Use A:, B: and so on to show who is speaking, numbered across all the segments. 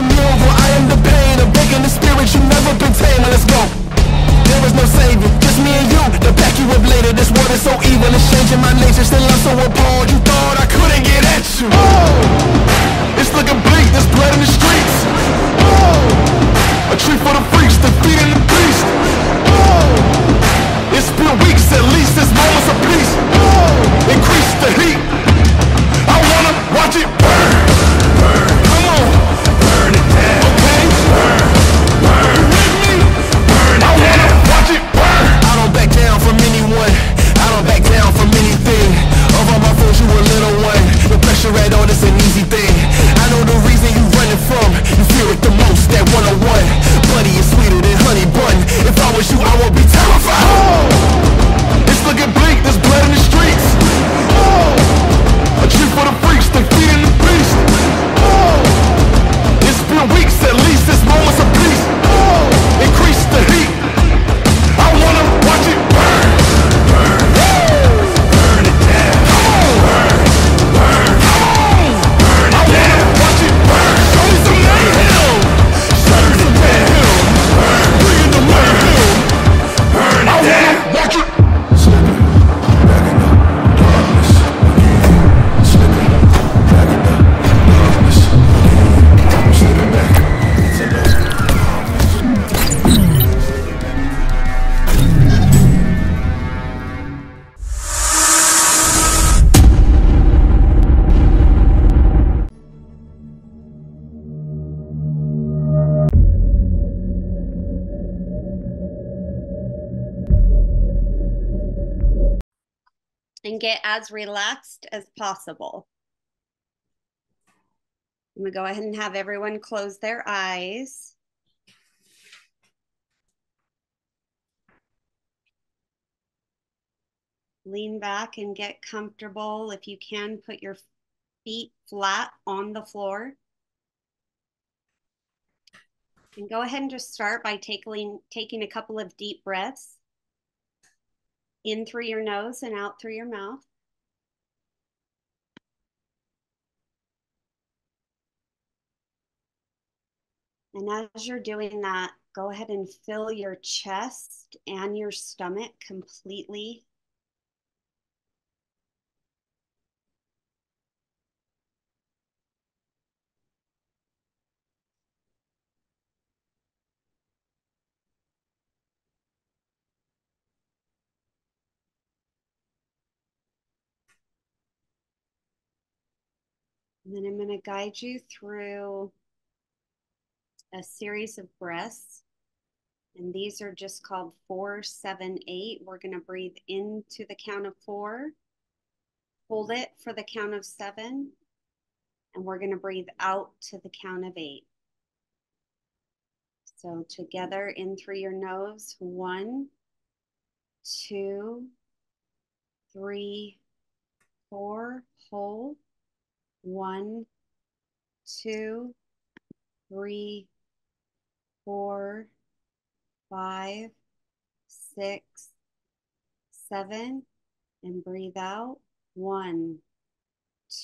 A: move, or I am the pain. Awaken the spirit, you never been tamed. Let's go. There is no savior, just me and you. To back you up later, this world is so evil. It's changing my nature, still I'm so appalled. You thought I couldn't get at you. Oh, it's looking bleak, there's blood in the streets. Oh, a treat for the freaks, defeating the beast. Oh, it's been weeks, at least this moment's of peace. Oh, increase the heat. I wanna watch it burn. Burn. Come on. Burn it down. Okay. Burn. Burn. You with me? Burn it down. I wanna watch it burn. I don't back down from anyone. I don't back down from anything. Of all my foes, you a little one. The pressure at all, it's an easy thing. I know the reason you running from. You fear it the most, that 101. Buddy is sweeter than honey bun. If I was you, I would be terrified. Oh, it's looking bleak, there's blood in the streets. Oh, a treat for the freaks, they feeding the beast. Oh, it's been weeks, at least this moment's of peace. Oh, increase the heat. I wanna watch it burn. Burn. Burn it down. Come on. Burn. Burn. Come on. Burn it down. I wanna watch it burn. Show me some mayhem. Show me some mayhem. Burn. Bring in the mayhem. Burn it down. I wanna watch it. Slipping back in the darkness again. Slipping back in the darkness again. I'm slipping back into the darkness.
B: And get as relaxed as possible. I'm gonna go ahead and have everyone close their eyes. Lean back and get comfortable. If you can, put your feet flat on the floor. And go ahead and just start by taking a couple of deep breaths. In through your nose and out through your mouth. And as you're doing that, go ahead and fill your chest and your stomach completely. And then I'm going to guide you through a series of breaths. And these are just called 4, 7, 8. We're going to breathe into the count of 4, hold it for the count of 7, and we're going to breathe out to the count of 8. So together, in through your nose, 1, 2, 3, 4, hold, 1, 2, 3, 4, 5, 6, 7, and breathe out, 1,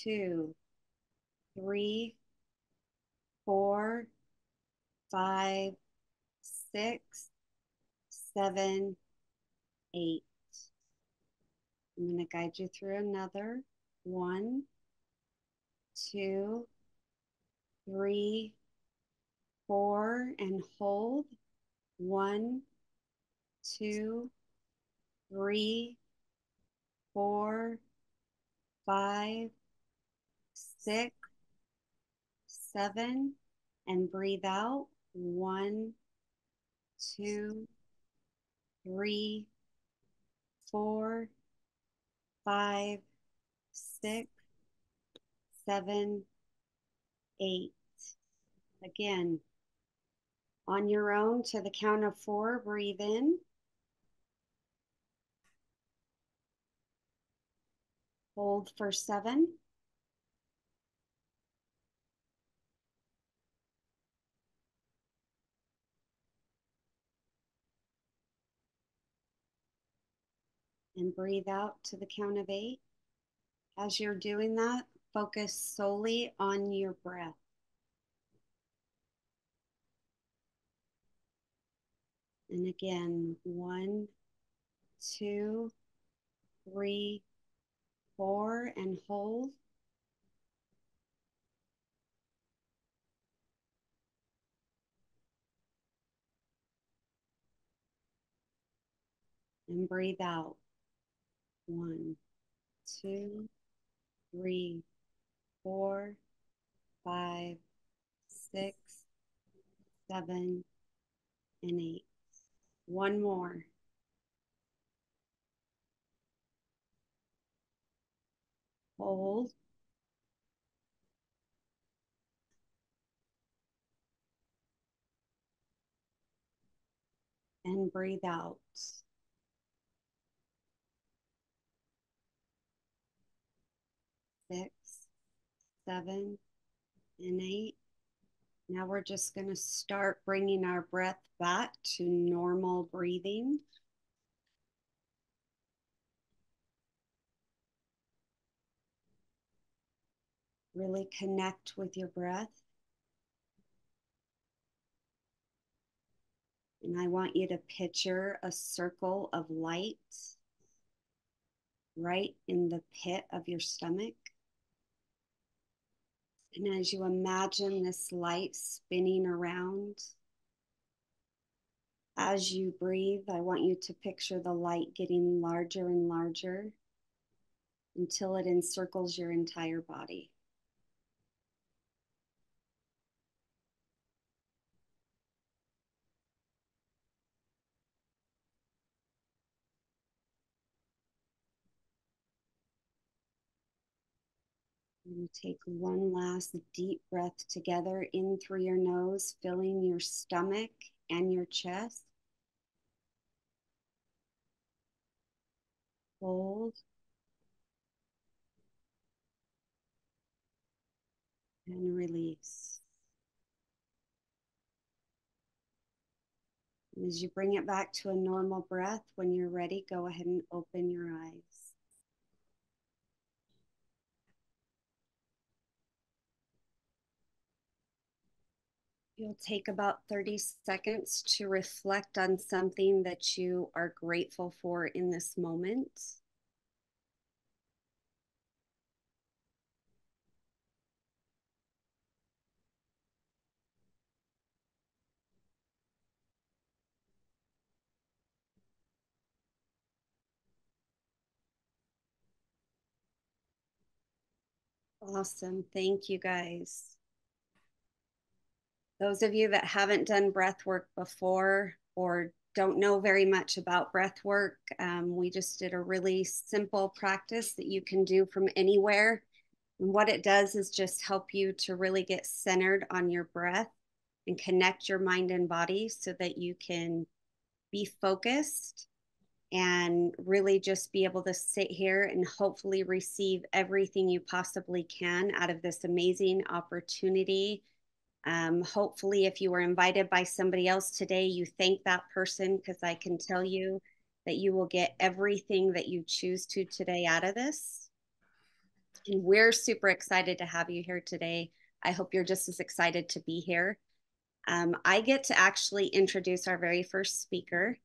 B: 2, 3, 4, 5, 6, 7, 8. I'm going to guide you through another, 1, 2, 3, 4, and hold, 1, 2, 3, 4, 5, 6, 7, and breathe out, 1, 2, 3, 4, 5, 6, 7, 8. Again, on your own to the count of 4, breathe in. Hold for 7. And breathe out to the count of 8. As you're doing that, focus solely on your breath. And again, 1, 2, 3, 4, and hold. And breathe out. 1, 2, 3, 4, 5, 6, 7, and 8. One more. Hold. And breathe out. 6, 7, and 8. Now we're just going to start bringing our breath back to normal breathing. Really connect with your breath. And I want you to picture a circle of light right in the pit of your stomach. And as you imagine this light spinning around, as you breathe, I want you to picture the light getting larger and larger until it encircles your entire body. And take one last deep breath together in through your nose, filling your stomach and your chest. Hold. And release. And as you bring it back to a normal breath, when you're ready, go ahead and open your eyes. You'll take about 30 seconds to reflect on something that you are grateful for in this moment. Awesome. Thank you, guys. Those of you that haven't done breath work before or don't know very much about breath work, we just did a really simple practice that you can do from anywhere. And what it does is just help you to really get centered on your breath and connect your mind and body so that you can be focused and really just be able to sit here and hopefully receive everything you possibly can out of this amazing opportunity. Hopefully, if you were invited by somebody else today, you thank that person, because I can tell you that you will get everything that you choose to today out of this. And we're super excited to have you here today. I hope you're just as excited to be here. I get to actually introduce our very first speaker.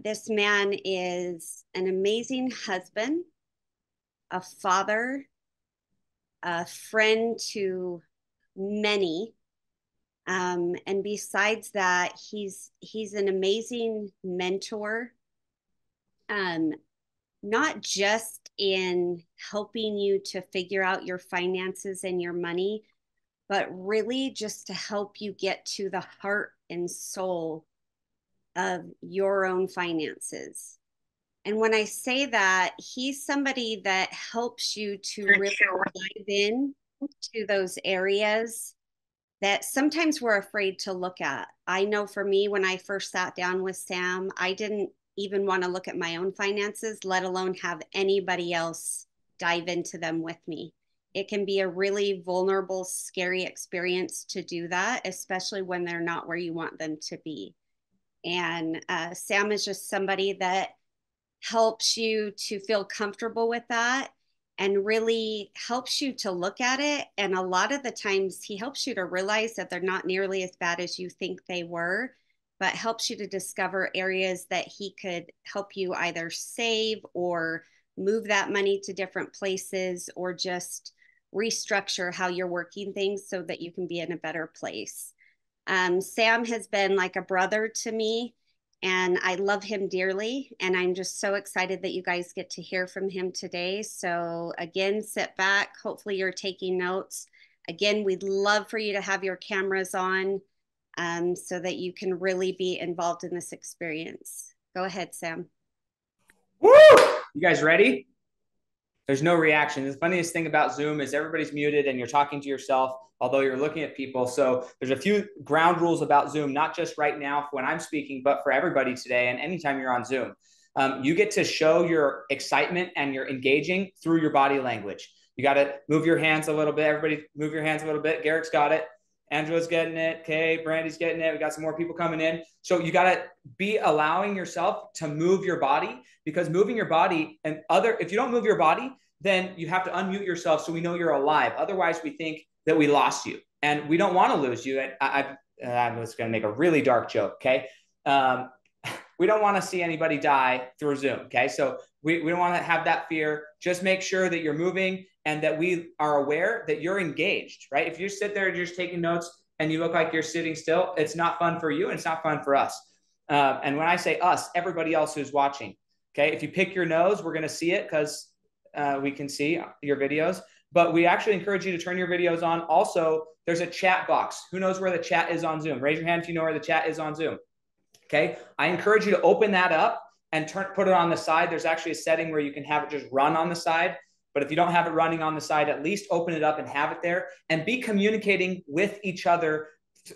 B: This man is an amazing husband, a father, a friend to many. And besides that, he's an amazing mentor, um, not just in helping you to figure out your finances and your money, but really just to help you get to the heart and soul of your own finances. And when I say that, he's somebody that helps you to really dive in to those areas that sometimes we're afraid to look at. I know for me, when I first sat down with Sam, I didn't even want to look at my own finances, let alone have anybody else dive into them with me. It can be a really vulnerable, scary experience to do that, especially when they're not where you want them to be. And Sam is just somebody that helps you to feel comfortable with that and really helps you to look at it. And a lot of the times he helps you to realize that they're not nearly as bad as you think they were. but helps you to discover areas that he could help you either save or move that money to different places or just restructure how you're working things so that you can be in a better place. Sam has been like a brother to me, and I love him dearly. And I'm just so excited that you guys get to hear from him today. So, again, sit back. Hopefully, you're taking notes. Again, we'd love for you to have your cameras on so that you can really be involved in this experience. Go ahead, Sam.
C: Woo! You guys ready? There's no reaction. The funniest thing about Zoom is everybody's muted and you're talking to yourself, although you're looking at people. So there's a few ground rules about Zoom, not just right now when I'm speaking, but for everybody today and anytime you're on Zoom. You get to show your excitement and you're engaging through your body language. You got to move your hands a little bit. Everybody move your hands a little bit. Garrett's got it. Angela's getting it. Kay, Brandy's getting it. We got some more people coming in. So you got to be allowing yourself to move your body, because moving your body if you don't move your body, then you have to unmute yourself so we know you're alive. Otherwise, we think that we lost you, and we don't want to lose you. I was going to make a really dark joke. Okay. We don't want to see anybody die through Zoom. Okay. So we don't want to have that fear. Just make sure that you're moving and that we are aware that you're engaged, right? If you sit there and you're just taking notes and you look like you're sitting still, it's not fun for you and it's not fun for us. And when I say us, everybody else who's watching, okay? If you pick your nose, we're going to see it because we can see your videos, but we actually encourage you to turn your videos on. Also, there's a chat box. Who knows where the chat is on Zoom? Raise your hand if you know where the chat is on Zoom. Okay. I encourage you to open that up and put it on the side. There's actually a setting where you can have it just run on the side. But if you don't have it running on the side, at least open it up and have it there and be communicating with each other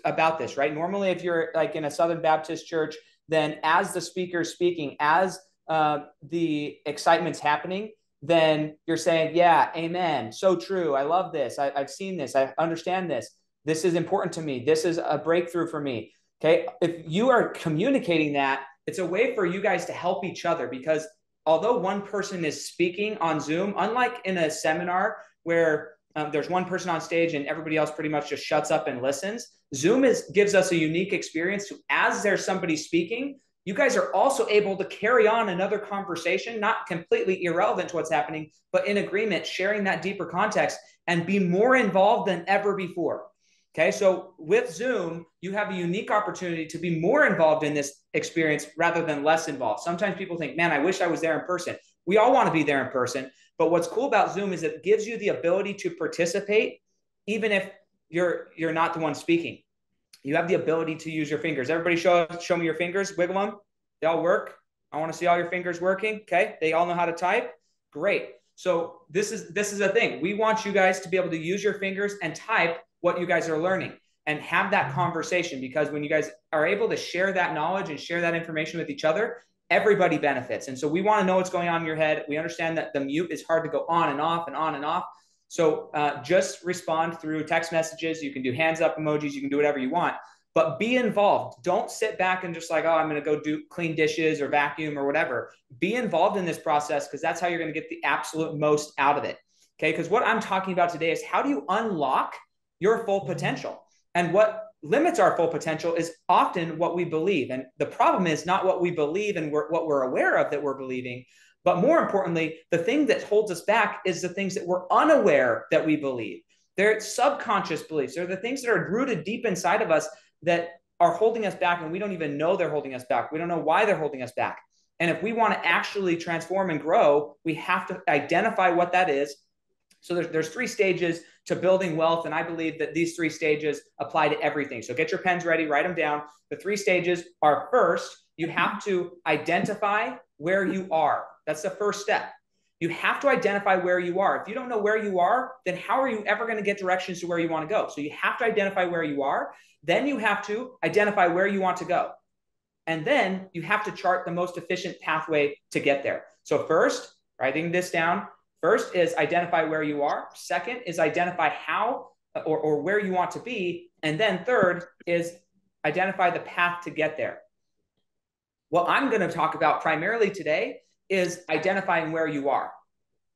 C: about this, right? Normally, if you're like in a Southern Baptist church, then as the speaker is speaking, as the excitement's happening, then you're saying, yeah, amen. So true. I love this. I've seen this. I understand this. This is important to me. This is a breakthrough for me. Okay. If you are communicating that, it's a way for you guys to help each other, because although one person is speaking on Zoom, unlike in a seminar where there's one person on stage and everybody else pretty much just shuts up and listens, Zoom gives us a unique experience to, as there's somebody speaking, you guys are also able to carry on another conversation, not completely irrelevant to what's happening, but in agreement, sharing that deeper context and be more involved than ever before. Okay, so with Zoom, you have a unique opportunity to be more involved in this experience rather than less involved. Sometimes people think, man, I wish I was there in person. We all want to be there in person. But what's cool about Zoom is it gives you the ability to participate, even if you're not the one speaking. You have the ability to use your fingers. Everybody show me your fingers, wiggle them. They all work. I want to see all your fingers working. Okay, they all know how to type. Great. So this is a thing. We want you guys to be able to use your fingers and type what you guys are learning and have that conversation, because when you guys are able to share that knowledge and share that information with each other, everybody benefits. And so we want to know what's going on in your head. We understand that the mute is hard to go on and off and on and off. So just respond through text messages. You can do hands up emojis. You can do whatever you want, but be involved. Don't sit back and just like, oh, I'm going to go clean dishes or vacuum or whatever. Be involved in this process, because that's how you're going to get the absolute most out of it. Okay. Because what I'm talking about today is how do you unlock your full potential? And what limits our full potential is often what we believe. And the problem is not what we believe and what we're aware of that we're believing, but more importantly, the thing that holds us back is the things that we're unaware that we believe. They're subconscious beliefs. They're the things that are rooted deep inside of us that are holding us back, and we don't even know they're holding us back. We don't know why they're holding us back. And if we want to actually transform and grow, we have to identify what that is. So there's 3 stages to building wealth, and I believe that these 3 stages apply to everything. So get your pens ready, write them down. The 3 stages are: first, you have to identify where you are. That's the first step. You have to identify where you are. If you don't know where you are, then how are you ever going to get directions to where you want to go? So you have to identify where you are. Then you have to identify where you want to go. And then you have to chart the most efficient pathway to get there. So first, writing this down, first is identify where you are. Second is identify how or where you want to be. And then third is identify the path to get there. What I'm going to talk about primarily today is identifying where you are.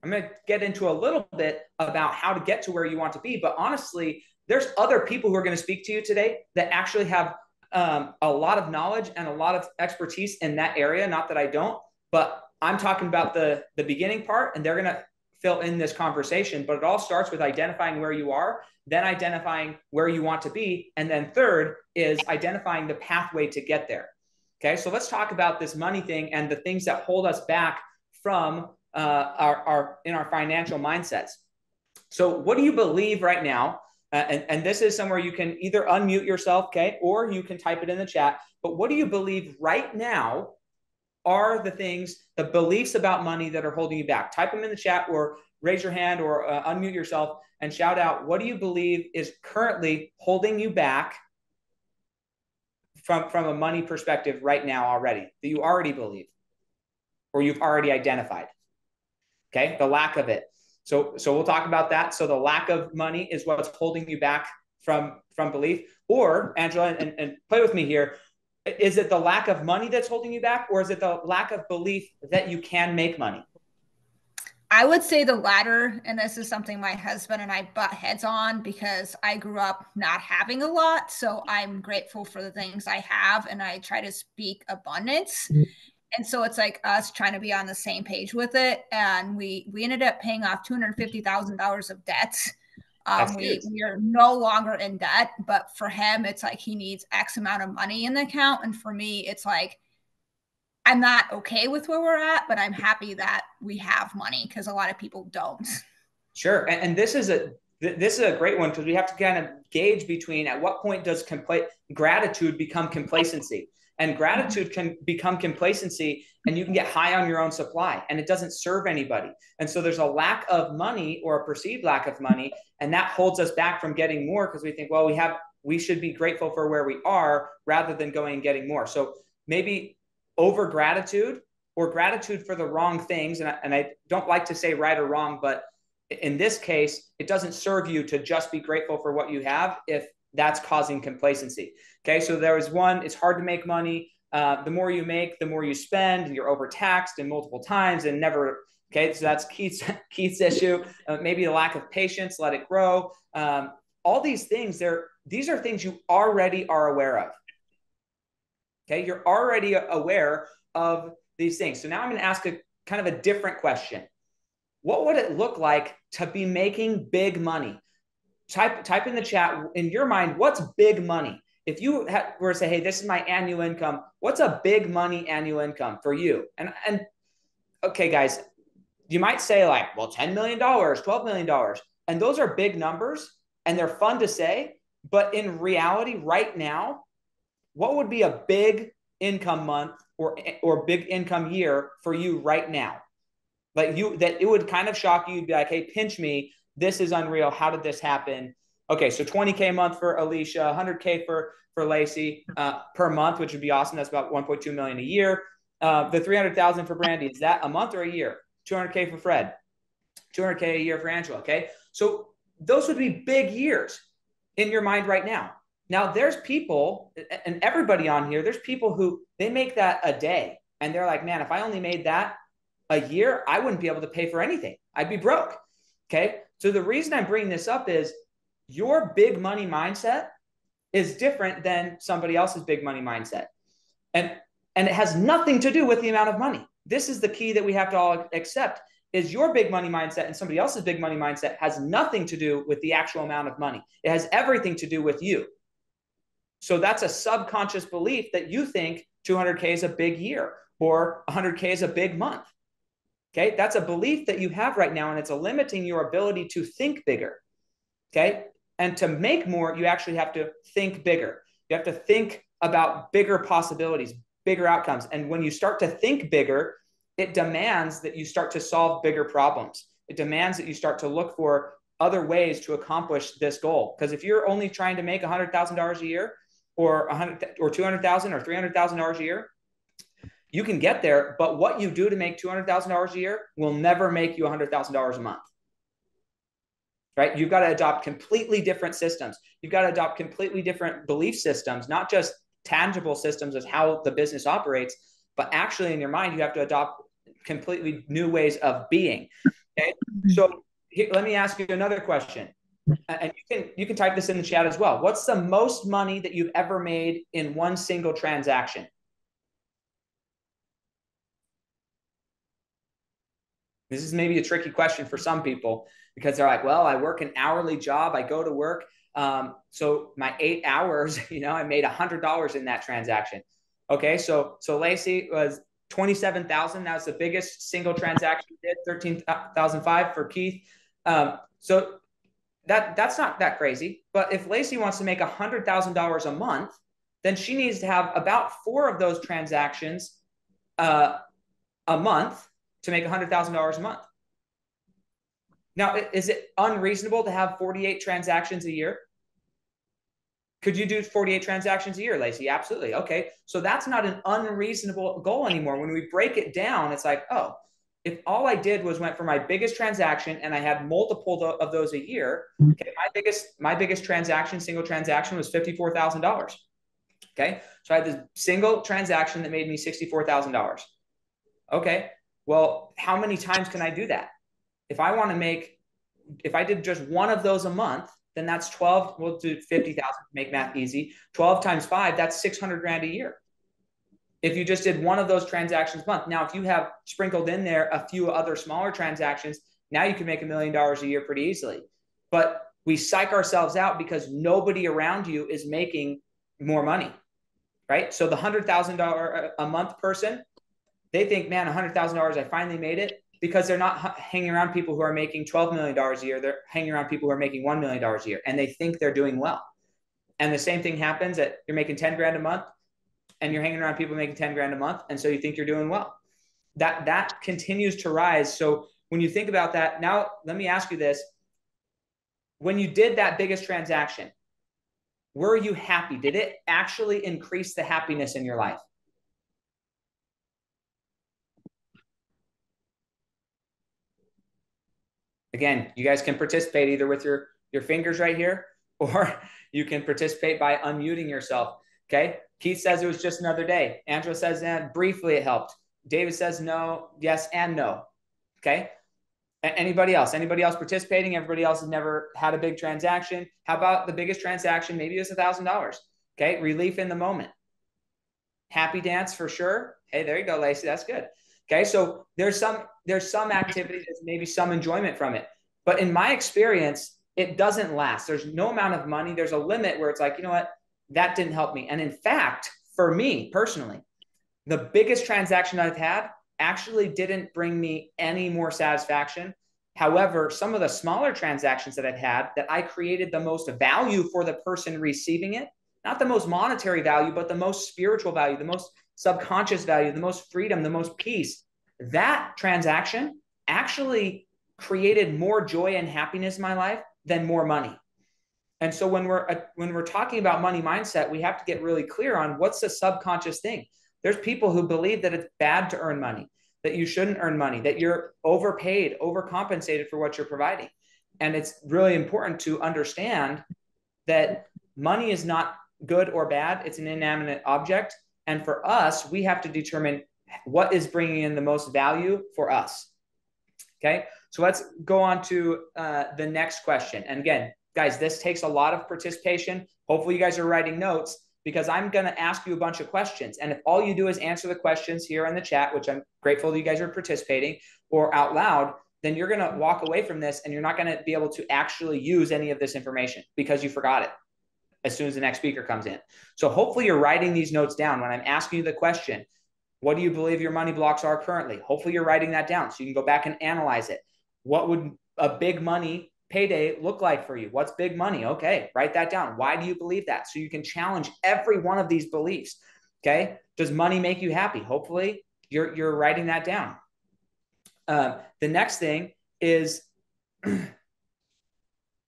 C: I'm going to get into a little bit about how to get to where you want to be. But honestly, there's other people who are going to speak to you today that actually have a lot of knowledge and a lot of expertise in that area. Not that I don't, but I'm talking about the beginning part, and they're going to fill in this conversation. But it all starts with identifying where you are, then identifying where you want to be, and then third is identifying the pathway to get there. Okay, so let's talk about this money thing and the things that hold us back from our financial mindsets. So what do you believe right now? And this is somewhere you can either unmute yourself, okay, or you can type it in the chat. But what do you believe right now are the things, the beliefs about money that are holding you back? Type them in the chat or raise your hand or unmute yourself and shout out, what do you believe is currently holding you back from a money perspective right now already, that you already believe or you've already identified? Okay, the lack of it. So we'll talk about that. So the lack of money is what's holding you back from belief. Or Angela, and play with me here. Is it the lack of money that's holding you back, or is it the lack of belief that you can make money?
D: I would say the latter, and this is something my husband and I butt heads on because I grew up not having a lot. So I'm grateful for the things I have, and I try to speak abundance. And so it's like us trying to be on the same page with it. And we ended up paying off $250,000 of debts. We are no longer in debt, but for him, it's like he needs X amount of money in the account. And for me, it's like, I'm not okay with where we're at, but I'm happy that we have money because a lot of people don't.
C: Sure. And this is a great one because we have to kind of gauge between at what point does gratitude become complacency. And gratitude can become complacency, and you can get high on your own supply, and it doesn't serve anybody. And so there's a lack of money or a perceived lack of money, and that holds us back from getting more because we think, well, we should be grateful for where we are rather than going and getting more. So maybe over gratitude or gratitude for the wrong things. And I don't like to say right or wrong, but in this case, it doesn't serve you to just be grateful for what you have if that's causing complacency. Okay, so there was one, it's hard to make money. The more you make, the more you spend, you're overtaxed and multiple times and never, okay, so that's Keith's issue. Maybe a lack of patience, let it grow. All these things, these are things you already are aware of. Okay, you're already aware of these things. So now I'm going to ask a kind of a different question. What would it look like to be making big money? Type in the chat, in your mind, what's big money? If you were to say, hey, this is my annual income, what's a big money annual income for you? And okay, guys, you might say like, well, $10 million, $12 million. And those are big numbers and they're fun to say. But in reality, right now, what would be a big income month or big income year for you right now? Like that it would kind of shock you. You'd be like, hey, pinch me. This is unreal. How did this happen? Okay, so $20K a month for Alicia, $100K for Lacey per month, which would be awesome. That's about $1.2 million a year. The $300,000 for Brandy, is that a month or a year? $200K for Fred, $200K a year for Angela. Okay, so those would be big years in your mind right now. Now there's people, and everybody on here, there's people who they make that a day, and they're like, man, if I only made that a year, I wouldn't be able to pay for anything. I'd be broke. Okay. So the reason I'm bringing this up is your big money mindset is different than somebody else's big money mindset. And it has nothing to do with the amount of money. This is the key that we have to all accept is your big money mindset and somebody else's big money mindset has nothing to do with the actual amount of money. It has everything to do with you. So that's a subconscious belief that you think 200K is a big year or 100K is a big month. Okay, that's a belief that you have right now, and it's limiting your ability to think bigger. Okay, and to make more, you actually have to think bigger. You have to think about bigger possibilities, bigger outcomes. And when you start to think bigger, it demands that you start to solve bigger problems. It demands that you start to look for other ways to accomplish this goal. Because if you're only trying to make $100,000 a year, or $100,000 or $200,000 or $300,000 a year, you can get there, but what you do to make $200,000 a year will never make you $100,000 a month, right? You've got to adopt completely different systems. You've got to adopt completely different belief systems, not just tangible systems of how the business operates, but actually in your mind, you have to adopt completely new ways of being. Okay. So here, let me ask you another question. And you can type this in the chat as well. What's the most money that you've ever made in one single transaction? This is maybe a tricky question for some people because they're like, well, I work an hourly job. I go to work. So my 8 hours, I made $100 in that transaction. Okay. So Lacey was 27,000. That was the biggest single transaction we did, 13,005 for Keith. So that's not that crazy. But if Lacey wants to make $100,000 a month, then she needs to have about 4 of those transactions a month to make $100,000 a month. Now, is it unreasonable to have 48 transactions a year? Could you do 48 transactions a year, Lacey? Absolutely. Okay. So that's not an unreasonable goal anymore. When we break it down, it's like, oh, if all I did was went for my biggest transaction and I had multiple of those a year, okay, my biggest transaction, single transaction was $54,000. Okay. So I had this single transaction that made me $64,000. Okay. Well, how many times can I do that? If I did just one of those a month, then that's 12. We'll do 50,000 to make math easy. 12 times 5, that's 600 grand a year. If you just did one of those transactions a month. Now, if you have sprinkled in there a few other smaller transactions, now you can make $1 million a year pretty easily. But we psych ourselves out because nobody around you is making more money, right? So the $100,000 a month person, they think, man, $100,000, I finally made it, because they're not hanging around people who are making $12 million a year. They're hanging around people who are making $1 million a year, and they think they're doing well. And the same thing happens that you're making 10 grand a month and you're hanging around people making 10 grand a month. And so you think you're doing well. That continues to rise. So when you think about that, now let me ask you this. When you did that biggest transaction, were you happy? Did it actually increase the happiness in your life? Again, you guys can participate either with your fingers right here, or you can participate by unmuting yourself. Okay. Keith says it was just another day. Angela says briefly it helped. David says no, yes, and no. Okay. Anybody else participating? Everybody else has never had a big transaction. How about the biggest transaction? Maybe it was $1,000. Okay. Relief in the moment. Happy dance for sure. Hey, there you go, Lacey. That's good. Okay. So there's some activity, there's maybe some enjoyment from it. But in my experience, it doesn't last. There's no amount of money. There's a limit where it's like, you know what? That didn't help me. And in fact, for me personally, the biggest transaction I've had actually didn't bring me any more satisfaction. However, some of the smaller transactions that I've had that I created the most value for the person receiving it, not the most monetary value, but the most spiritual value, the most subconscious value, the most freedom, the most peace. That transaction actually created more joy and happiness in my life than more money. And so when we're talking about money mindset, we have to get really clear on what's the subconscious thing. There's people who believe that it's bad to earn money, that you shouldn't earn money, that you're overpaid, overcompensated for what you're providing. And it's really important to understand that money is not good or bad. It's an inanimate object. And for us, we have to determine what is bringing in the most value for us. Okay. So let's go on to the next question. And again, guys, this takes a lot of participation. Hopefully you guys are writing notes, because I'm going to ask you a bunch of questions. And if all you do is answer the questions here in the chat, which I'm grateful that you guys are participating, or out loud, then you're going to walk away from this and you're not going to be able to actually use any of this information because you forgot it as soon as the next speaker comes in. So hopefully you're writing these notes down when I'm asking you the question. What do you believe your money blocks are currently? Hopefully you're writing that down so you can go back and analyze it. What would a big money payday look like for you? What's big money? Okay, write that down. Why do you believe that? So you can challenge every one of these beliefs. Okay, does money make you happy? Hopefully you're writing that down. The next thing is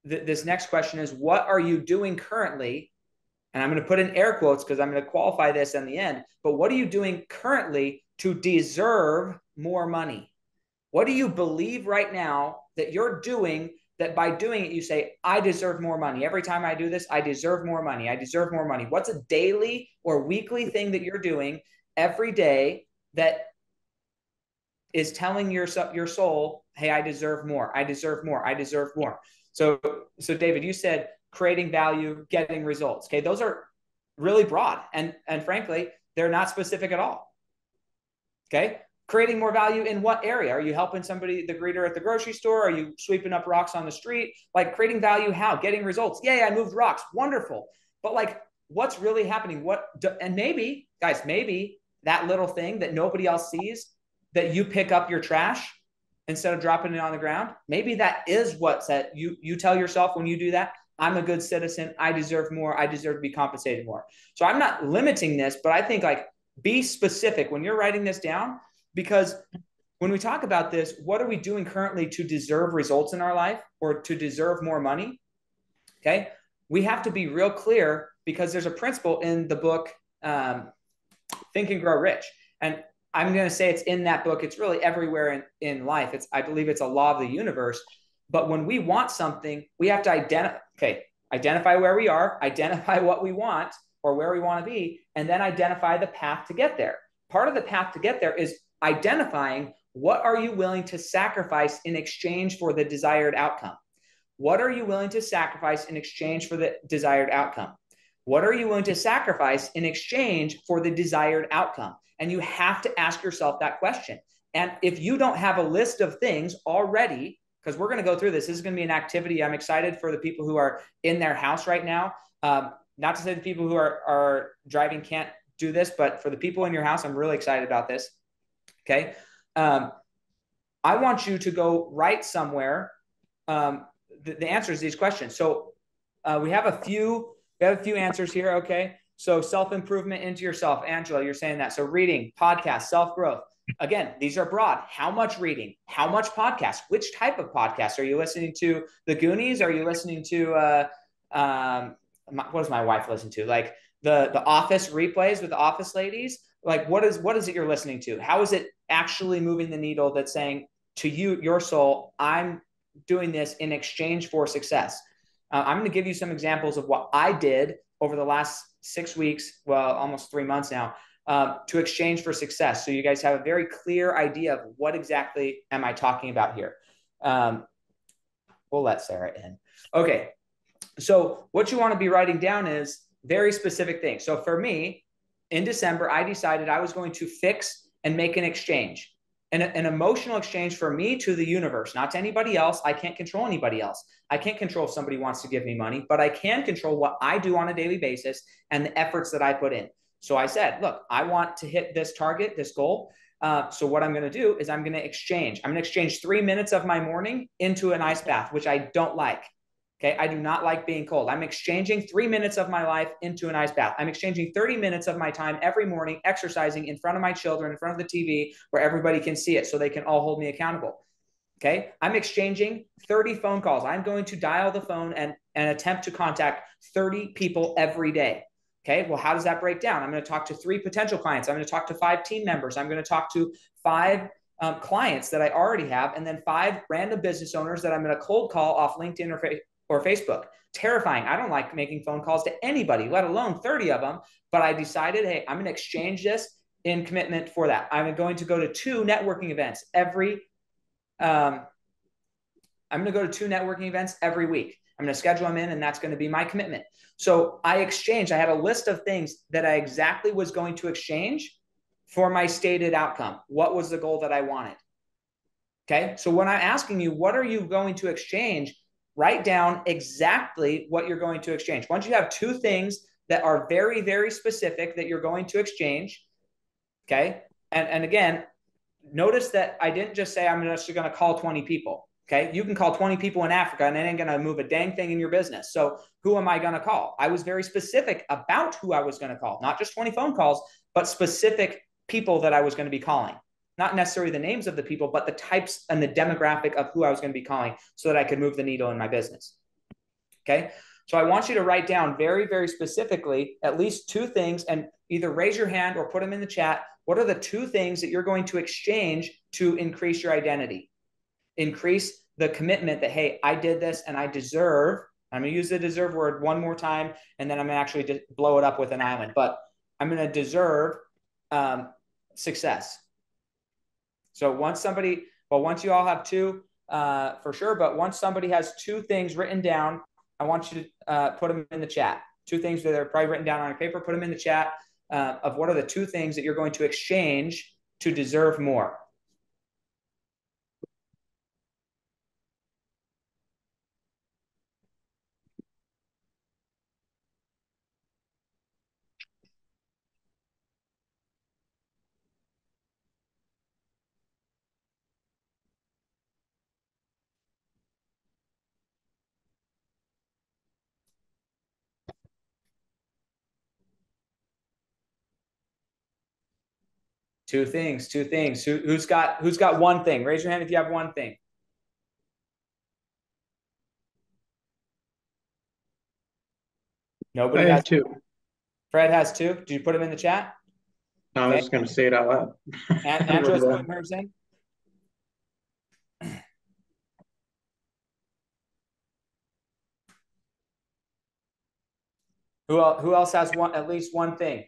C: this next question is, what are you doing currently? And I'm going to put in air quotes because I'm going to qualify this in the end. But what are you doing currently to deserve more money? What do you believe right now that you're doing, that by doing it, you say, I deserve more money. Every time I do this, I deserve more money. I deserve more money. What's a daily or weekly thing that you're doing every day that is telling your soul, hey, I deserve more. I deserve more. I deserve more. So David, you said creating value, getting results. Okay. Those are really broad. And frankly, they're not specific at all. Okay. Creating more value in what area? Are you helping somebody, the greeter at the grocery store? Are you sweeping up rocks on the street? Like creating value, how? Getting results. Yay, I moved rocks. Wonderful. But like, what's really happening? And maybe, guys, maybe that little thing that nobody else sees, that you pick up your trash instead of dropping it on the ground, maybe that is what's that you tell yourself when you do that, I'm a good citizen. I deserve more. I deserve to be compensated more. So I'm not limiting this, but I think like be specific when you're writing this down, because when we talk about this, what are we doing currently to deserve results in our life or to deserve more money? Okay. We have to be real clear, because there's a principle in the book, Think and Grow Rich. And I'm going to say it's in that book. It's really everywhere in life. I believe it's a law of the universe. But when we want something, we have to identify where we are, identify what we want or where we want to be, and then identify the path to get there. Part of the path to get there is identifying what are you willing to sacrifice in exchange for the desired outcome. What are you willing to sacrifice in exchange for the desired outcome? What are you willing to sacrifice in exchange for the desired outcome? And you have to ask yourself that question. And if you don't have a list of things already, because we're going to go through this, this is going to be an activity. I'm excited for the people who are in their house right now. Not to say the people who are driving can't do this, but for the people in your house, I'm really excited about this. Okay. I want you to go write somewhere the answers to these questions. So we have a few answers here. Okay. So self-improvement into yourself. Angela, you're saying that. So reading, podcast, self-growth. Again, these are broad. How much reading? How much podcast? Which type of podcast? Are you listening to The Goonies? Are you listening to, what does my wife listen to? Like the Office replays with the Office ladies? Like what is it you're listening to? How is it actually moving the needle that's saying to you, your soul, I'm doing this in exchange for success? I'm going to give you some examples of what I did over the last 6 weeks, well, almost 3 months now, to exchange for success. So you guys have a very clear idea of what exactly am I talking about here. We'll let Sarah in. Okay. So what you want to be writing down is very specific things. So for me, in December, I decided I was going to fix and make an exchange. An emotional exchange for me to the universe, not to anybody else. I can't control anybody else. I can't control if somebody wants to give me money, but I can control what I do on a daily basis and the efforts that I put in. So I said, look, I want to hit this target, this goal. So what I'm going to do is I'm going to exchange. I'm going to exchange 3 minutes of my morning into an ice bath, which I don't like. Okay. I do not like being cold. I'm exchanging 3 minutes of my life into an ice bath. I'm exchanging 30 minutes of my time every morning exercising in front of my children, in front of the TV, where everybody can see it so they can all hold me accountable. Okay. I'm exchanging 30 phone calls. I'm going to dial the phone and attempt to contact 30 people every day. Okay. Well, how does that break down? I'm going to talk to 3 potential clients. I'm going to talk to 5 team members. I'm going to talk to 5 clients that I already have, and then 5 random business owners that I'm going to cold call off LinkedIn or Facebook. Terrifying. I don't like making phone calls to anybody, let alone 30 of them. But I decided, hey, I'm going to exchange this in commitment for that. I'm going to go to 2 networking events every week. I'm going to schedule them in, and that's going to be my commitment. So I had a list of things that I exactly was going to exchange for my stated outcome. What was the goal that I wanted? Okay. So when I'm asking you, what are you going to exchange? Write down exactly what you're going to exchange. Once you have 2 things that are very, very specific that you're going to exchange. Okay. And again, notice that I didn't just say, I'm just going to call 20 people. Okay. You can call 20 people in Africa and it ain't going to move a dang thing in your business. So who am I going to call? I was very specific about who I was going to call, not just 20 phone calls, but specific people that I was going to be calling. Not necessarily the names of the people, but the types and the demographic of who I was going to be calling so that I could move the needle in my business. Okay. So I want you to write down very, very specifically at least 2 things, and either raise your hand or put them in the chat. What are the 2 things that you're going to exchange to increase your identity? Increase the commitment that, hey, I did this and I deserve. I'm going to use the deserve word one more time, and then I'm going to actually just blow it up with an island, but I'm going to deserve success. So once you all have 2, for sure. But once somebody has two things written down, I want you to put them in the chat. Two things that are probably written down on a paper, put them in the chat of what are the two things that you're going to exchange to deserve more. Two things, two things. Who's got one thing? Raise your hand if you have one thing. Nobody has
E: two.
C: Fred has two. Did you put them in the chat?
E: No, I was just going to say it out loud.
C: Andrew's putting hers in. Who else has at least one thing?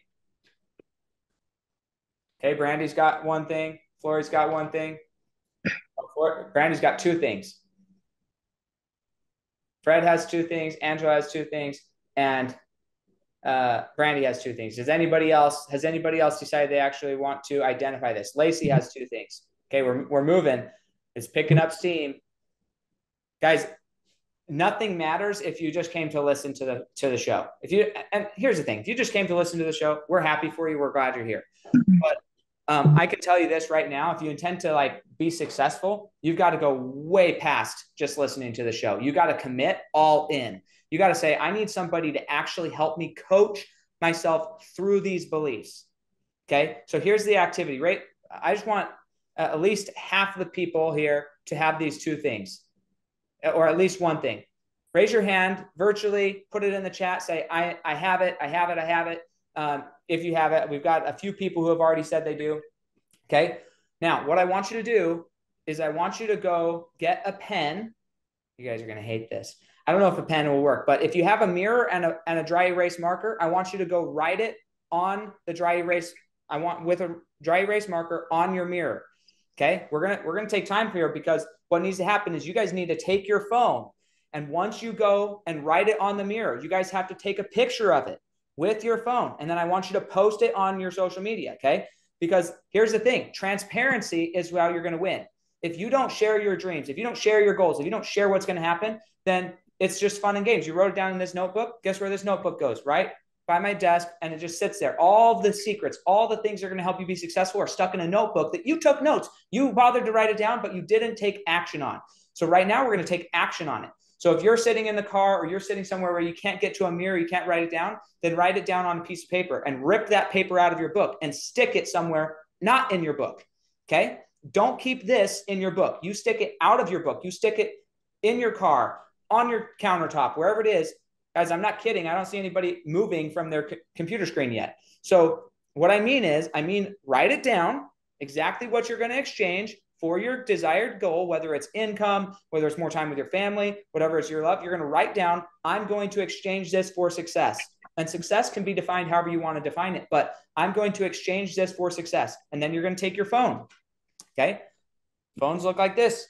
C: Okay, Brandy's got one thing. Flory's got one thing. Brandy's got two things. Fred has two things. Angela has two things. And Brandy has two things. Has anybody else decided they actually want to identify this? Lacey has two things. Okay, we're moving. It's picking up steam. Guys, nothing matters if you just came to listen to the show. And here's the thing, if you just came to listen to the show, we're happy for you. We're glad you're here. But I can tell you this right now, if you intend to be successful, you've got to go way past just listening to the show. You got to commit all in. You got to say, I need somebody to actually help me coach myself through these beliefs. Okay. So here's the activity, right? I just want at least half the people here to have these two things, or at least one thing. Raise your hand virtually, put it in the chat, say, I have it. If you have it, we've got a few people who have already said they do. Okay. Now, what I want you to do is I want you to go get a pen. You guys are going to hate this. I don't know if a pen will work, but if you have a mirror and a dry erase marker, I want you to go write it on the dry erase. With a dry erase marker on your mirror. Okay. We're going to take time here, because what needs to happen is you guys need to take your phone, and once you go and write it on the mirror, you guys have to take a picture of it with your phone. And then I want you to post it on your social media. Okay. Because here's the thing, transparency is how you're going to win. If you don't share your dreams, if you don't share your goals, if you don't share what's going to happen, then it's just fun and games. You wrote it down in this notebook. Guess where this notebook goes? Right by my desk, and it just sits there. All the secrets, all the things that are going to help you be successful are stuck in a notebook that you took notes. You bothered to write it down, but you didn't take action on. So right now we're going to take action on it. So if you're sitting in the car, or you're sitting somewhere where you can't get to a mirror, you can't write it down, then write it down on a piece of paper and rip that paper out of your book and stick it somewhere not in your book. Okay. Don't keep this in your book. You stick it out of your book. You stick it in your car, on your countertop, wherever it is. Guys, I'm not kidding. I don't see anybody moving from their computer screen yet. So what I mean is, write it down, exactly what you're going to exchange for your desired goal, whether it's income, whether it's more time with your family, whatever is your love. You're going to write down, I'm going to exchange this for success. And success can be defined however you want to define it, but I'm going to exchange this for success. And then you're going to take your phone. Okay. Phones look like this.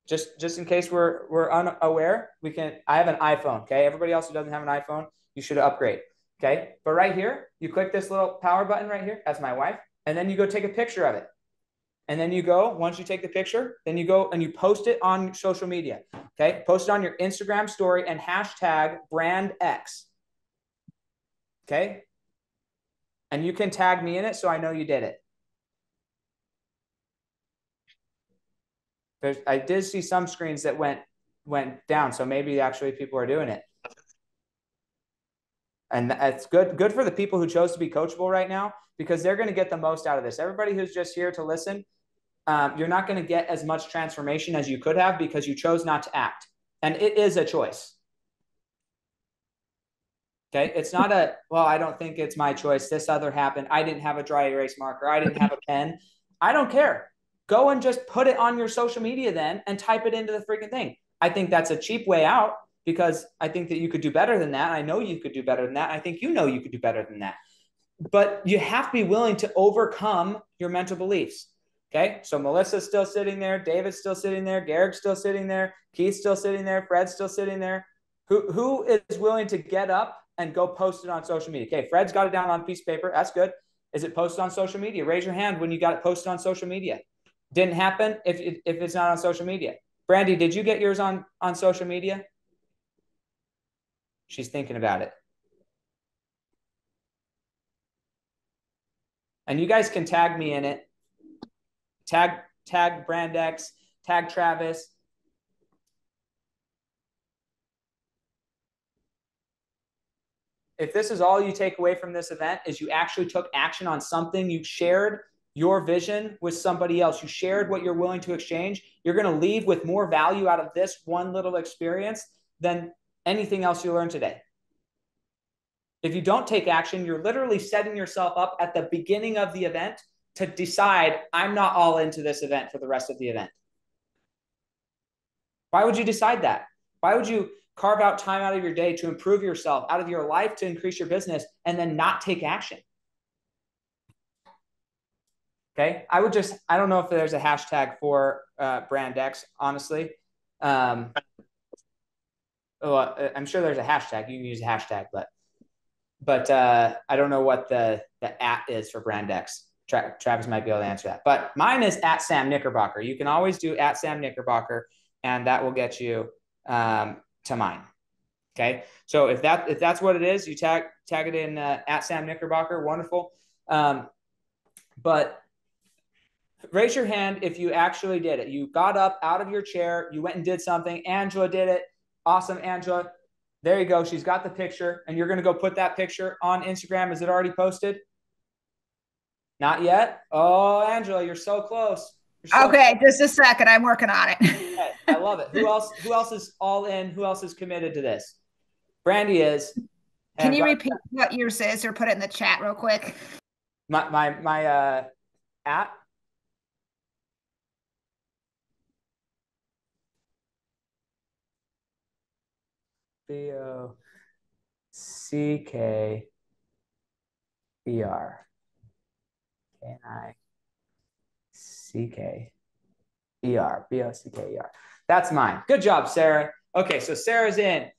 C: Just in case we're unaware, I have an iPhone. Okay. Everybody else who doesn't have an iPhone, you should upgrade. Okay. But right here, you click this little power button right here. That's my wife. And then you go take a picture of it. And then you go, once you take the picture, then you go and you post it on social media. Okay. Post it on your Instagram story and hashtag brand X. Okay. And you can tag me in it, so I know you did it. I did see some screens that went down, so maybe actually people are doing it. And it's good for the people who chose to be coachable right now, because they're going to get the most out of this. Everybody who's just here to listen, you're not going to get as much transformation as you could have, because you chose not to act. And it is a choice. Okay. It's not well, I don't think it's my choice. This other happened. I didn't have a dry erase marker. I didn't have a pen. I don't care. Go and just put it on your social media then and type it into the freaking thing. I think that's a cheap way out, because I think that you could do better than that. I know you could do better than that. I think you know you could do better than that. But you have to be willing to overcome your mental beliefs. Okay, so Melissa's still sitting there, David's still sitting there, Garrick's still sitting there, Keith's still sitting there, Fred's still sitting there. Who is willing to get up and go post it on social media? Okay, Fred's got it down on a piece of paper. That's good. Is it posted on social media? Raise your hand when you got it posted on social media. Didn't happen if it's not on social media. Brandy, did you get yours on social media? She's thinking about it. And you guys can tag me in it. Tag Brandex, tag Travis. If this is all you take away from this event is you actually took action on something, you shared your vision with somebody else, you shared what you're willing to exchange, you're going to leave with more value out of this one little experience than anything else you learned today. If you don't take action, you're literally setting yourself up at the beginning of the event to decide, I'm not all into this event for the rest of the event. Why would you decide that? Why would you carve out time out of your day to improve yourself, out of your life to increase your business, and then not take action? Okay. I don't know if there's a hashtag for Brandex, honestly. I'm sure there's a hashtag. You can use a hashtag, but I don't know what the @ is for Brandex. Travis might be able to answer that. But mine is @ Sam Knickerbocker. You can always do @ Sam Knickerbocker, and that will get you to mine. Okay. So if that's what it is, you tag it in @ Sam Knickerbocker. Wonderful. But raise your hand if you actually did it. You got up out of your chair, you went and did something. Angela did it. Awesome, Angela. There you go. She's got the picture, and you're going to go put that picture on Instagram. Is it already posted? Not yet? Oh, Angela, you're so close.
D: Okay, just a second. I'm working on it.
C: Okay, I love it. Who else is all in? Who else is committed to this? Brandy is.
D: Can you repeat what yours is or put it in the chat real quick?
C: My @ BOCKER. KNICKER. BOCKER. That's mine. Good job, Sarah. Okay, so Sarah's in.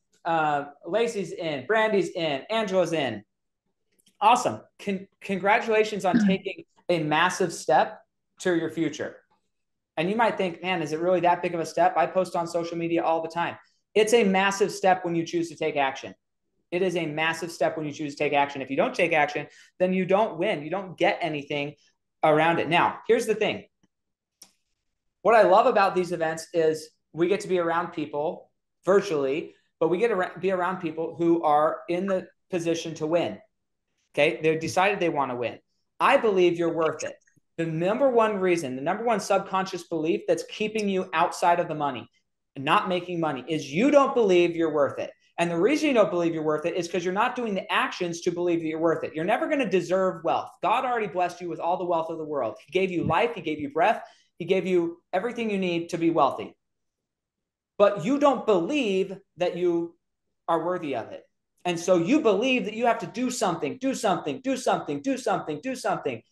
C: Lacey's in. Brandy's in. Angela's in. Awesome. Congratulations on taking a massive step to your future. And you might think, man, is it really that big of a step? I post on social media all the time. It's a massive step when you choose to take action. It is a massive step when you choose to take action. If you don't take action, then you don't win. You don't get anything around it. Now, here's the thing. What I love about these events is we get to be around people virtually, but we get to be around people who are in the position to win. Okay. They've decided they want to win. I believe you're worth it. The number one reason, the number one subconscious belief that's keeping you outside of the money and not making money is you don't believe you're worth it. And the reason you don't believe you're worth it is because you're not doing the actions to believe that you're worth it. You're never going to deserve wealth. God already blessed you with all the wealth of the world. He gave you life. He gave you breath. He gave you everything you need to be wealthy. But you don't believe that you are worthy of it. And so you believe that you have to do something, do something, do something, do something, do something.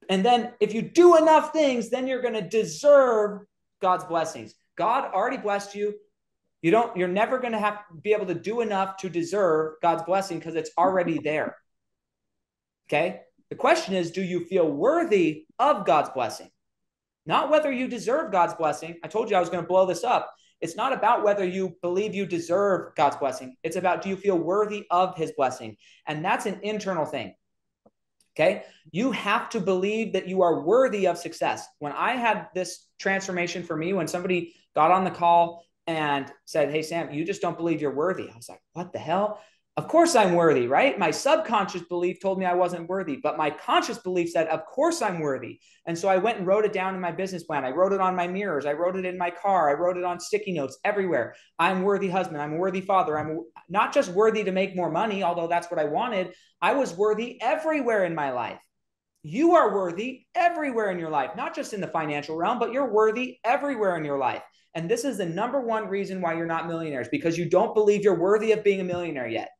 C: And then if you do enough things, then you're going to deserve God's blessings. God already blessed you. You're never going to be able to do enough to deserve God's blessing because it's already there. Okay. The question is, do you feel worthy of God's blessing? Not whether you deserve God's blessing. I told you I was going to blow this up. It's not about whether you believe you deserve God's blessing. It's about, do you feel worthy of his blessing? And that's an internal thing. Okay. You have to believe that you are worthy of success. When I had this transformation for me, when somebody got on the call and said, hey, Sam, you just don't believe you're worthy. I was like, what the hell? Of course I'm worthy, right? My subconscious belief told me I wasn't worthy, but my conscious belief said, of course I'm worthy. And so I went and wrote it down in my business plan. I wrote it on my mirrors. I wrote it in my car. I wrote it on sticky notes everywhere. I'm a worthy husband. I'm a worthy father. I'm not just worthy to make more money, although that's what I wanted. I was worthy everywhere in my life. You are worthy everywhere in your life, not just in the financial realm, but you're worthy everywhere in your life. And this is the number one reason why you're not millionaires, because you don't believe you're worthy of being a millionaire yet.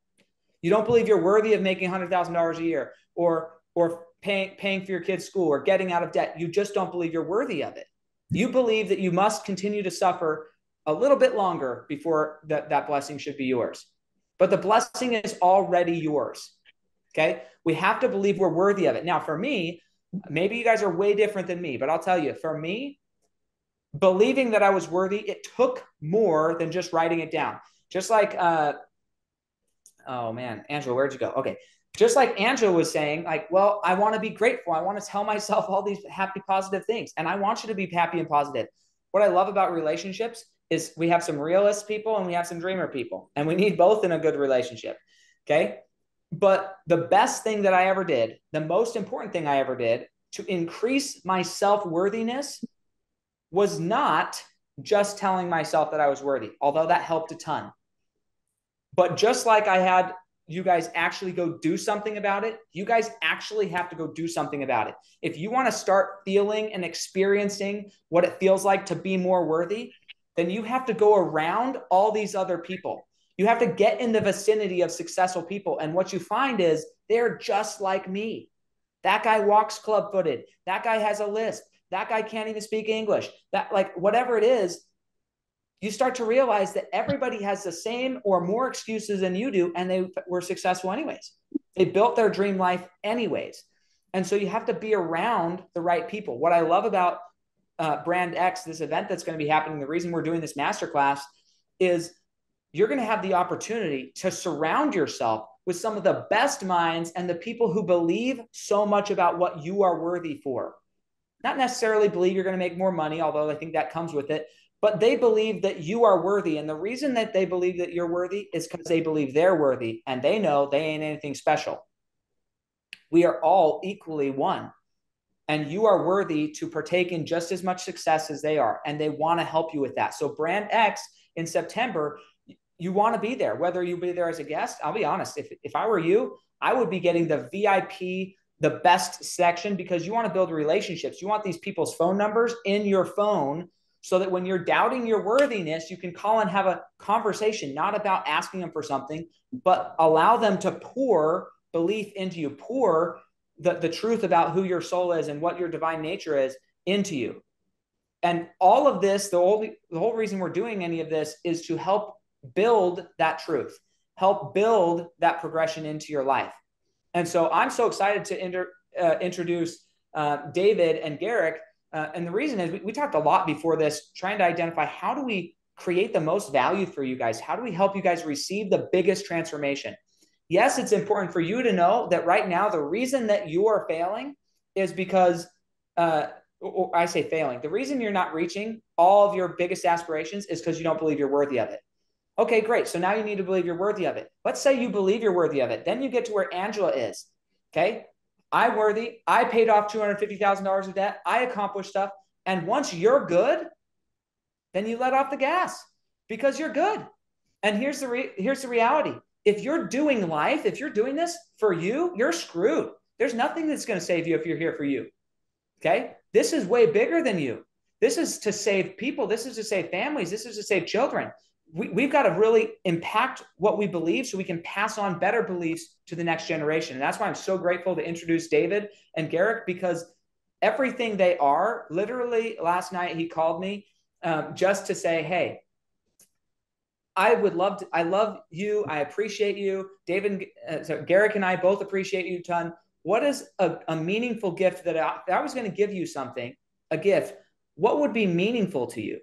C: You don't believe you're worthy of making $100,000 a year or or paying for your kid's school or getting out of debt. You just don't believe you're worthy of it. You believe that you must continue to suffer a little bit longer before that blessing should be yours. But the blessing is already yours. Okay. We have to believe we're worthy of it. Now, for me, maybe you guys are way different than me, but I'll tell you, for me, believing that I was worthy, it took more than just writing it down. Just like, oh man, Angela, where'd you go? Okay. Just like Angela was saying, like, well, I want to be grateful. I want to tell myself all these happy, positive things. And I want you to be happy and positive. What I love about relationships is we have some realist people and we have some dreamer people, and we need both in a good relationship. Okay. But the best thing that I ever did, the most important thing I ever did to increase my self-worthiness was not just telling myself that I was worthy, although that helped a ton. But just like I had you guys actually go do something about it, you guys actually have to go do something about it. If you want to start feeling and experiencing what it feels like to be more worthy, then you have to go around all these other people. You have to get in the vicinity of successful people. And what you find is they're just like me. That guy walks club-footed. That guy has a lisp. That guy can't even speak English. That, like, whatever it is, you start to realize that everybody has the same or more excuses than you do, and they were successful anyways. They built their dream life anyways. And so you have to be around the right people. What I love about Brand X, this event that's going to be happening, the reason we're doing this masterclass is you're going to have the opportunity to surround yourself with some of the best minds and the people who believe so much about what you are worthy for. Not necessarily believe you're going to make more money, although I think that comes with it, but they believe that you are worthy. And the reason that they believe that you're worthy is because they believe they're worthy, and they know they ain't anything special. We are all equally one, and you are worthy to partake in just as much success as they are, and they want to help you with that. So Brand X in September, you want to be there, whether you be there as a guest. I'll be honest, if I were you, I would be getting the VIP, the best section, because you want to build relationships. You want these people's phone numbers in your phone so that when you're doubting your worthiness, you can call and have a conversation, not about asking them for something, but allow them to pour belief into you, pour the truth about who your soul is and what your divine nature is into you. And all of this, the whole reason we're doing any of this is to help build that truth, help build that progression into your life. And so I'm so excited to introduce David and Garrick. And the reason is we talked a lot before this, trying to identify how do we create the most value for you guys? How do we help you guys receive the biggest transformation? Yes, it's important for you to know that right now, the reason that you are failing is because, or I say failing, the reason you're not reaching all of your biggest aspirations is because you don't believe you're worthy of it. Okay, great. So now you need to believe you're worthy of it. Let's say you believe you're worthy of it. Then you get to where Angela is. Okay. I'm worthy. I paid off $250,000 of debt. I accomplished stuff. And once you're good, then you let off the gas because you're good. And here's the reality. If you're doing life, if you're doing this for you, you're screwed. There's nothing that's going to save you if you're here for you. Okay. This is way bigger than you. This is to save people. This is to save families. This is to save children. We've got to really impact what we believe so we can pass on better beliefs to the next generation. And that's why I'm so grateful to introduce David and Garrick, because everything they are, literally last night he called me just to say, hey, I love you. I appreciate you. David, so Garrick and I both appreciate you a ton. What is a meaningful gift that I was going to give you something, a gift, what would be meaningful to you?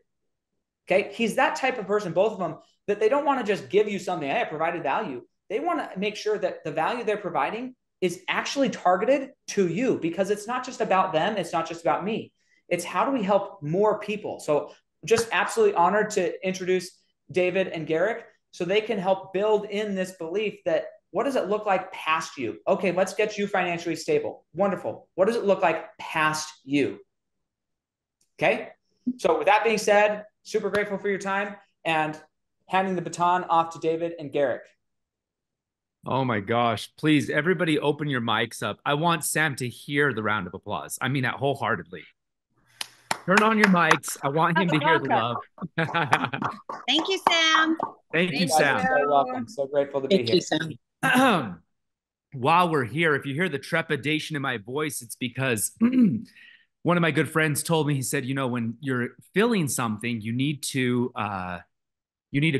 C: Okay. He's that type of person, both of them, that they don't want to just give you something. Hey, I provided value. They want to make sure that the value they're providing is actually targeted to you, because it's not just about them. It's not just about me. It's how do we help more people? So just absolutely honored to introduce David and Garrick so they can help build in this belief that what does it look like past you? Okay, let's get you financially stable. Wonderful. What does it look like past you? Okay. So with that being said, super grateful for your time, and handing the baton off to David and Garrick.
F: Oh my gosh. Please, everybody open your mics up. I want Sam to hear the round of applause. I mean that wholeheartedly. Turn on your mics. I want him to hear the love.
B: Thank you, Sam.
F: Thank you,
C: You guys
F: Sam.
C: are so welcome. So grateful to be here.
E: Thank you, Sam.
F: while we're here, if you hear the trepidation in my voice, it's because one of my good friends told me, he said, you know, when you're feeling something, you need to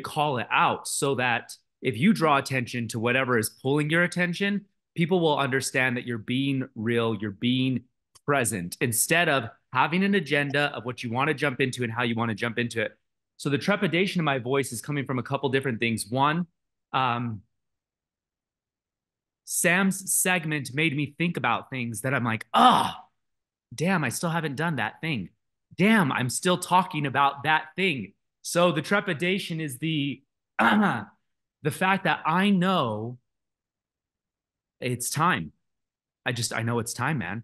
F: call it out so that if you draw attention to whatever is pulling your attention, people will understand that you're being real, you're being present, instead of having an agenda of what you want to jump into and how you want to jump into it. So the trepidation in my voice is coming from a couple different things. One, Sam's segment made me think about things that I'm like, damn, I still haven't done that thing. Damn, I'm still talking about that thing. So the trepidation is the fact that I know it's time. I know it's time, man.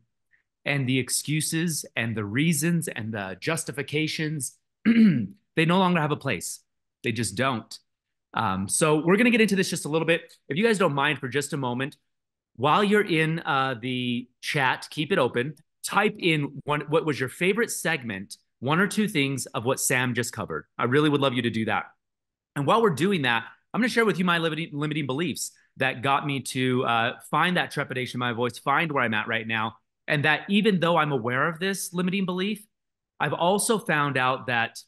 F: And the excuses and the reasons and the justifications, they no longer have a place. They just don't. So we're going to get into this just a little bit. If you guys don't mind for just a moment, while you're in the chat, keep it open. Type in what was your favorite segment, one or two things of what Sam just covered. I really would love you to do that. And while we're doing that, I'm going to share with you my limiting beliefs that got me to find that trepidation in my voice, find where I'm at right now. And that even though I'm aware of this limiting belief, I've also found out that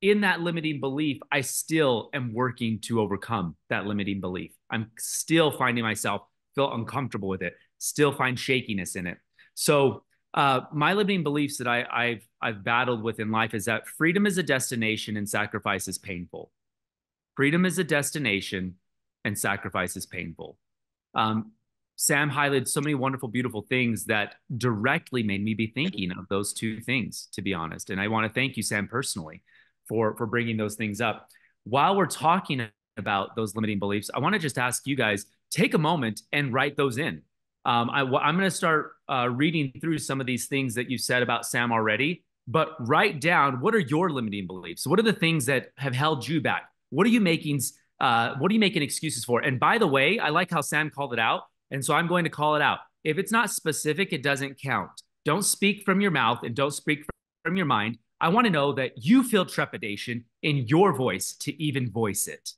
F: in that limiting belief, I still am working to overcome that limiting belief. I'm still finding myself feel uncomfortable with it, still find shakiness in it. So my limiting beliefs that I've battled with in life is that freedom is a destination and sacrifice is painful. Freedom is a destination and sacrifice is painful. Sam highlighted so many wonderful, beautiful things that directly made me be thinking of those two things, to be honest. And I want to thank you, Sam, personally for bringing those things up. While we're talking about those limiting beliefs, I want to just ask you guys, take a moment and write those in. I'm going to start reading through some of these things that you said about Sam already, but write down, what are your limiting beliefs? What are the things that have held you back? What are you making excuses for? And by the way, I like how Sam called it out. And so I'm going to call it out. If it's not specific, it doesn't count. Don't speak from your mouth and don't speak from your mind. I want to know that you feel trepidation in your voice to even voice it.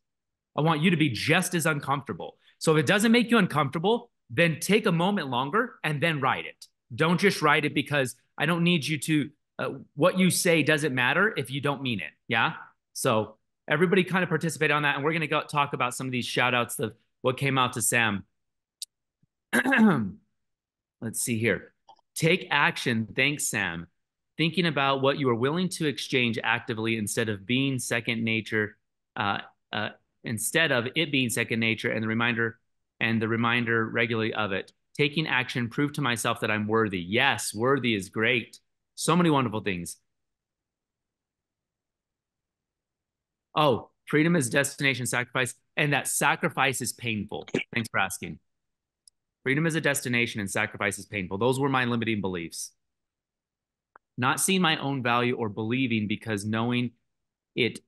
F: I want you to be just as uncomfortable. So if it doesn't make you uncomfortable, then take a moment longer and then write it. Don't just write it because I don't need you to, what you say doesn't matter if you don't mean it. Yeah. So everybody kind of participate on that. And we're going to talk about some of these shout outs of what came out to Sam. Let's see here. Take action. Thanks, Sam. Thinking about what you are willing to exchange actively instead of being second nature, instead of it being second nature, and the reminder regularly of it. Taking action, prove to myself that I'm worthy. Yes, worthy is great. So many wonderful things. Oh, freedom is destination, sacrifice, and that sacrifice is painful. Thanks for asking. Freedom is a destination and sacrifice is painful. Those were my limiting beliefs. Not seeing my own value or believing because knowing it,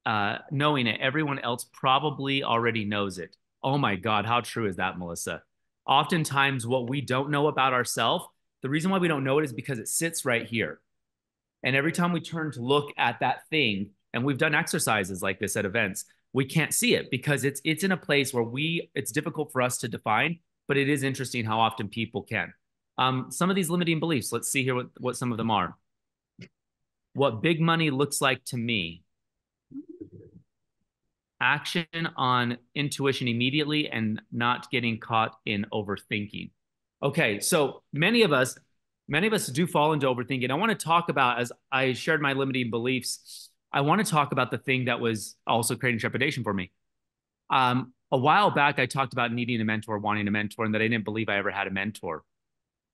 F: everyone else probably already knows it. Oh my God, how true is that, Melissa? Oftentimes what we don't know about ourselves, the reason why we don't know it is because it sits right here. And every time we turn to look at that thing, and we've done exercises like this at events, we can't see it because it's in a place where it's difficult for us to define, but it is interesting how often people can. Some of these limiting beliefs, let's see here what some of them are. What big money looks like to me. Action on intuition immediately and not getting caught in overthinking. Okay, so many of us do fall into overthinking. I want to talk about, as I shared my limiting beliefs, I want to talk about the thing that was also creating trepidation for me. A while back, I talked about needing a mentor, wanting a mentor, and that I didn't believe I ever had a mentor.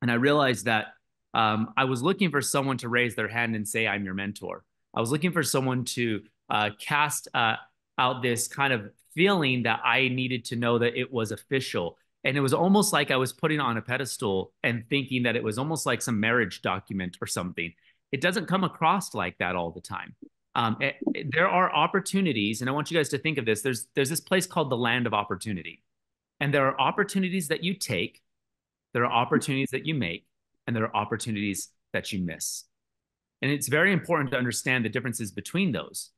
F: And I realized that I was looking for someone to raise their hand and say, I'm your mentor. I was looking for someone to cast out this kind of feeling that I needed to know that it was official. And it was almost like I was putting on a pedestal and thinking that it was almost like some marriage document or something. It doesn't come across like that all the time. There are opportunities, and I want you guys to think of this. There's this place called the land of opportunity. And there are opportunities that you take, there are opportunities that you make, and there are opportunities that you miss. And it's very important to understand the differences between those.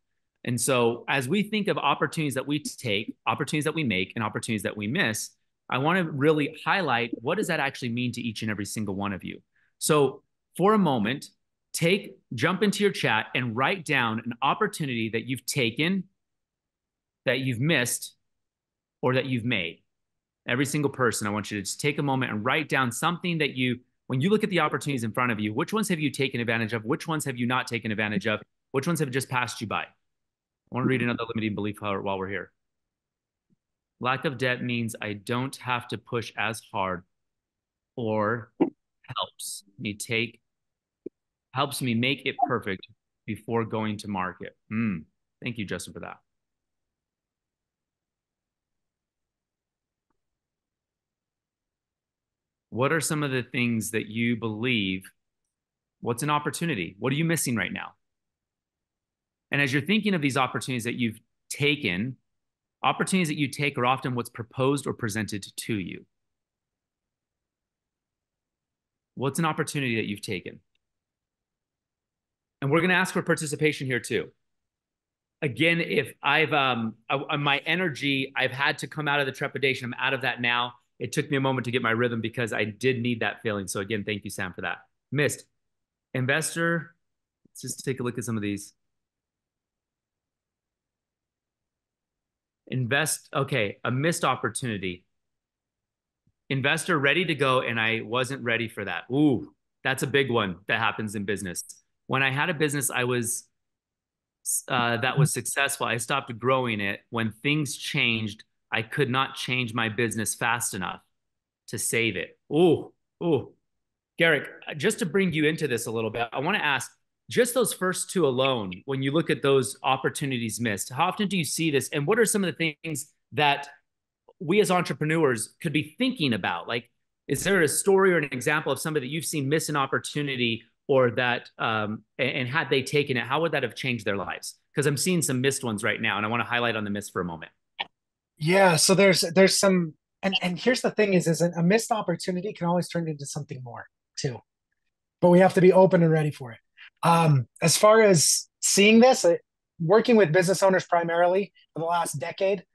F: And so as we think of opportunities that we take, opportunities that we make, and opportunities that we miss, I want to really highlight what does that actually mean to each and every single one of you. So for a moment, jump into your chat and write down an opportunity that you've taken, that you've missed, or that you've made. Every single person, I want you to just take a moment and write down something that when you look at the opportunities in front of you, which ones have you taken advantage of? Which ones have you not taken advantage of? Which ones have just passed you by? I want to read another limiting belief while we're here. Lack of debt means I don't have to push as hard, or helps me make it perfect before going to market. Thank you, Justin, for that. What are some of the things that you believe? What's an opportunity? What are you missing right now? And as you're thinking of these opportunities that you've taken, opportunities that you take are often what's proposed or presented to you. What's an opportunity that you've taken? And we're going to ask for participation here too. Again, if my energy, I've had to come out of the trepidation. I'm out of that now. It took me a moment to get my rhythm because I did need that feeling. So again, thank you, Sam, for that. Missed. Investor. Let's just take a look at some of these. Okay, a missed opportunity. Investor ready to go, and I wasn't ready for that. Ooh, that's a big one that happens in business. When I had a business that was successful, I stopped growing it. When things changed, I could not change my business fast enough to save it. Ooh. Garrick, just to bring you into this a little bit, I want to ask, just those first two alone, when you look at those opportunities missed, how often do you see this? And what are some of the things that we as entrepreneurs could be thinking about? Like, is there a story or an example of somebody that you've seen miss an opportunity, or that, and had they taken it, how would that have changed their lives? Because I'm seeing some missed ones right now, and I want to highlight on the miss for a moment.
G: Yeah, so there's some, and here's the thing is a missed opportunity can always turn into something more too, but we have to be open and ready for it. As far as seeing this, working with business owners primarily for the last decade,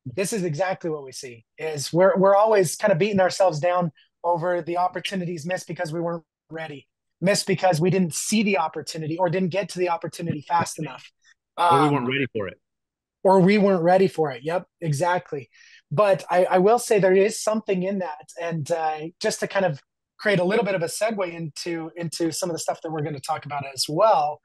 G: this is exactly what we see. Is we're always kind of beating ourselves down over the opportunities missed because we weren't ready, missed because we didn't see the opportunity or didn't get to the opportunity fast enough,
F: or we weren't ready for it.
G: Or we weren't ready for it. Yep, exactly. But I will say there is something in that, and just to kind of create a little bit of a segue into some of the stuff that we're going to talk about as well.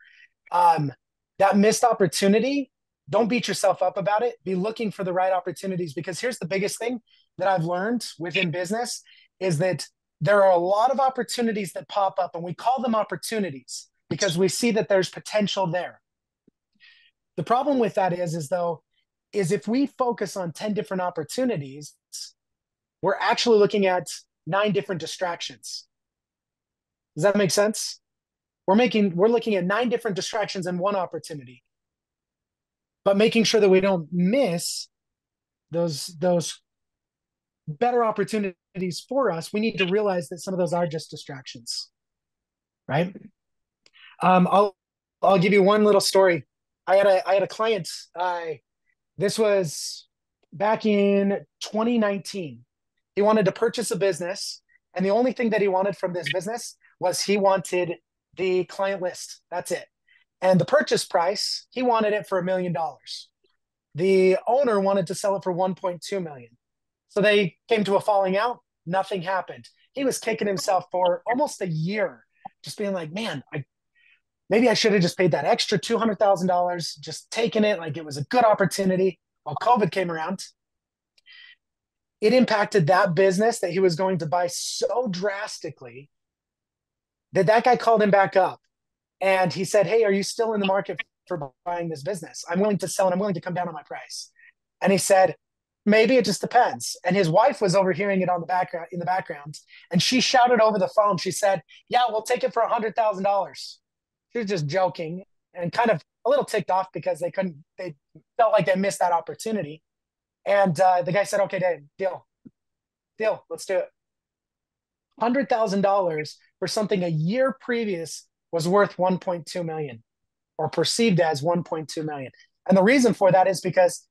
G: That missed opportunity, don't beat yourself up about it. Be looking for the right opportunities, because here's the biggest thing that I've learned within business is that there are a lot of opportunities that pop up, and we call them opportunities because we see that there's potential there. The problem with that is if we focus on 10 different opportunities, we're actually looking at 9 different distractions. Does that make sense? We're looking at 9 different distractions in one opportunity, but making sure that we don't miss those better opportunities for us. We need to realize that some of those are just distractions, right? I'll give you one little story. I had a client. This was back in 2019. He wanted to purchase a business, and the only thing that he wanted from this business was he wanted the client list. That's it. And the purchase price, he wanted it for $1 million. The owner wanted to sell it for $1.2 million. So they came to a falling out. Nothing happened. He was kicking himself for almost a year, just being like, man, maybe I should have just paid that extra $200,000, just taken it like it was a good opportunity. Well, COVID came around. It impacted that business that he was going to buy so drastically that guy called him back up. And he said, hey, are you still in the market for buying this business? I'm willing to sell and I'm willing to come down on my price. And he said, maybe, it just depends. And his wife was overhearing it in the background. And she shouted over the phone. She said, yeah, we'll take it for $100,000. She was just joking and kind of a little ticked off because they felt like they missed that opportunity. And the guy said, okay, Dave, deal, let's do it. $100,000 for something a year previous was worth 1.2 million, or perceived as 1.2 million. And the reason for that is because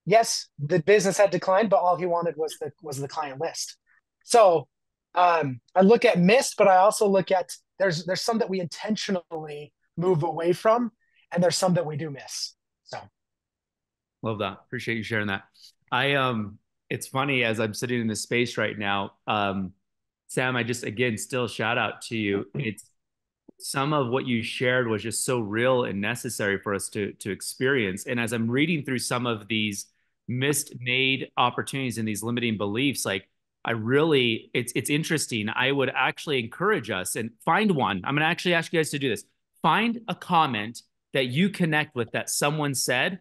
G: yes, the business had declined, but all he wanted was the client list. So I look at missed, but I also look at there's some that we intentionally move away from, and there's some that we do miss. So
F: Love that. Appreciate you sharing that. It's funny as I'm sitting in this space right now. Sam, I just again still shout out to you. It's some of what you shared was just so real and necessary for us to experience. And as I'm reading through some of these missed made opportunities and these limiting beliefs, like I really, it's interesting. I would actually encourage us and find one. I'm going to actually ask you guys to do this. Find a comment that you connect with that someone said,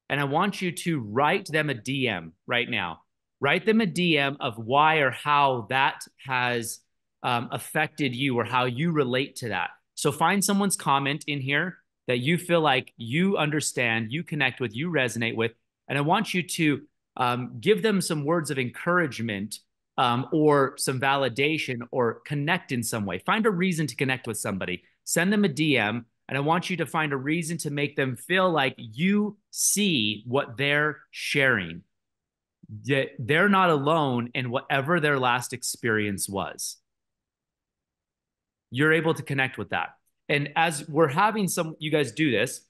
F: and I want you to write them a DM right now. Write them a DM of why or how that has affected you or how you relate to that. So find someone's comment in here that you feel like you understand, you connect with, you resonate with, and I want you to give them some words of encouragement or some validation or connect in some way. Find a reason to connect with somebody. Send them a DM, and I want you to find a reason to make them feel like you see what they're sharing. They're not alone in whatever their last experience was. You're able to connect with that. And as we're having you guys do this,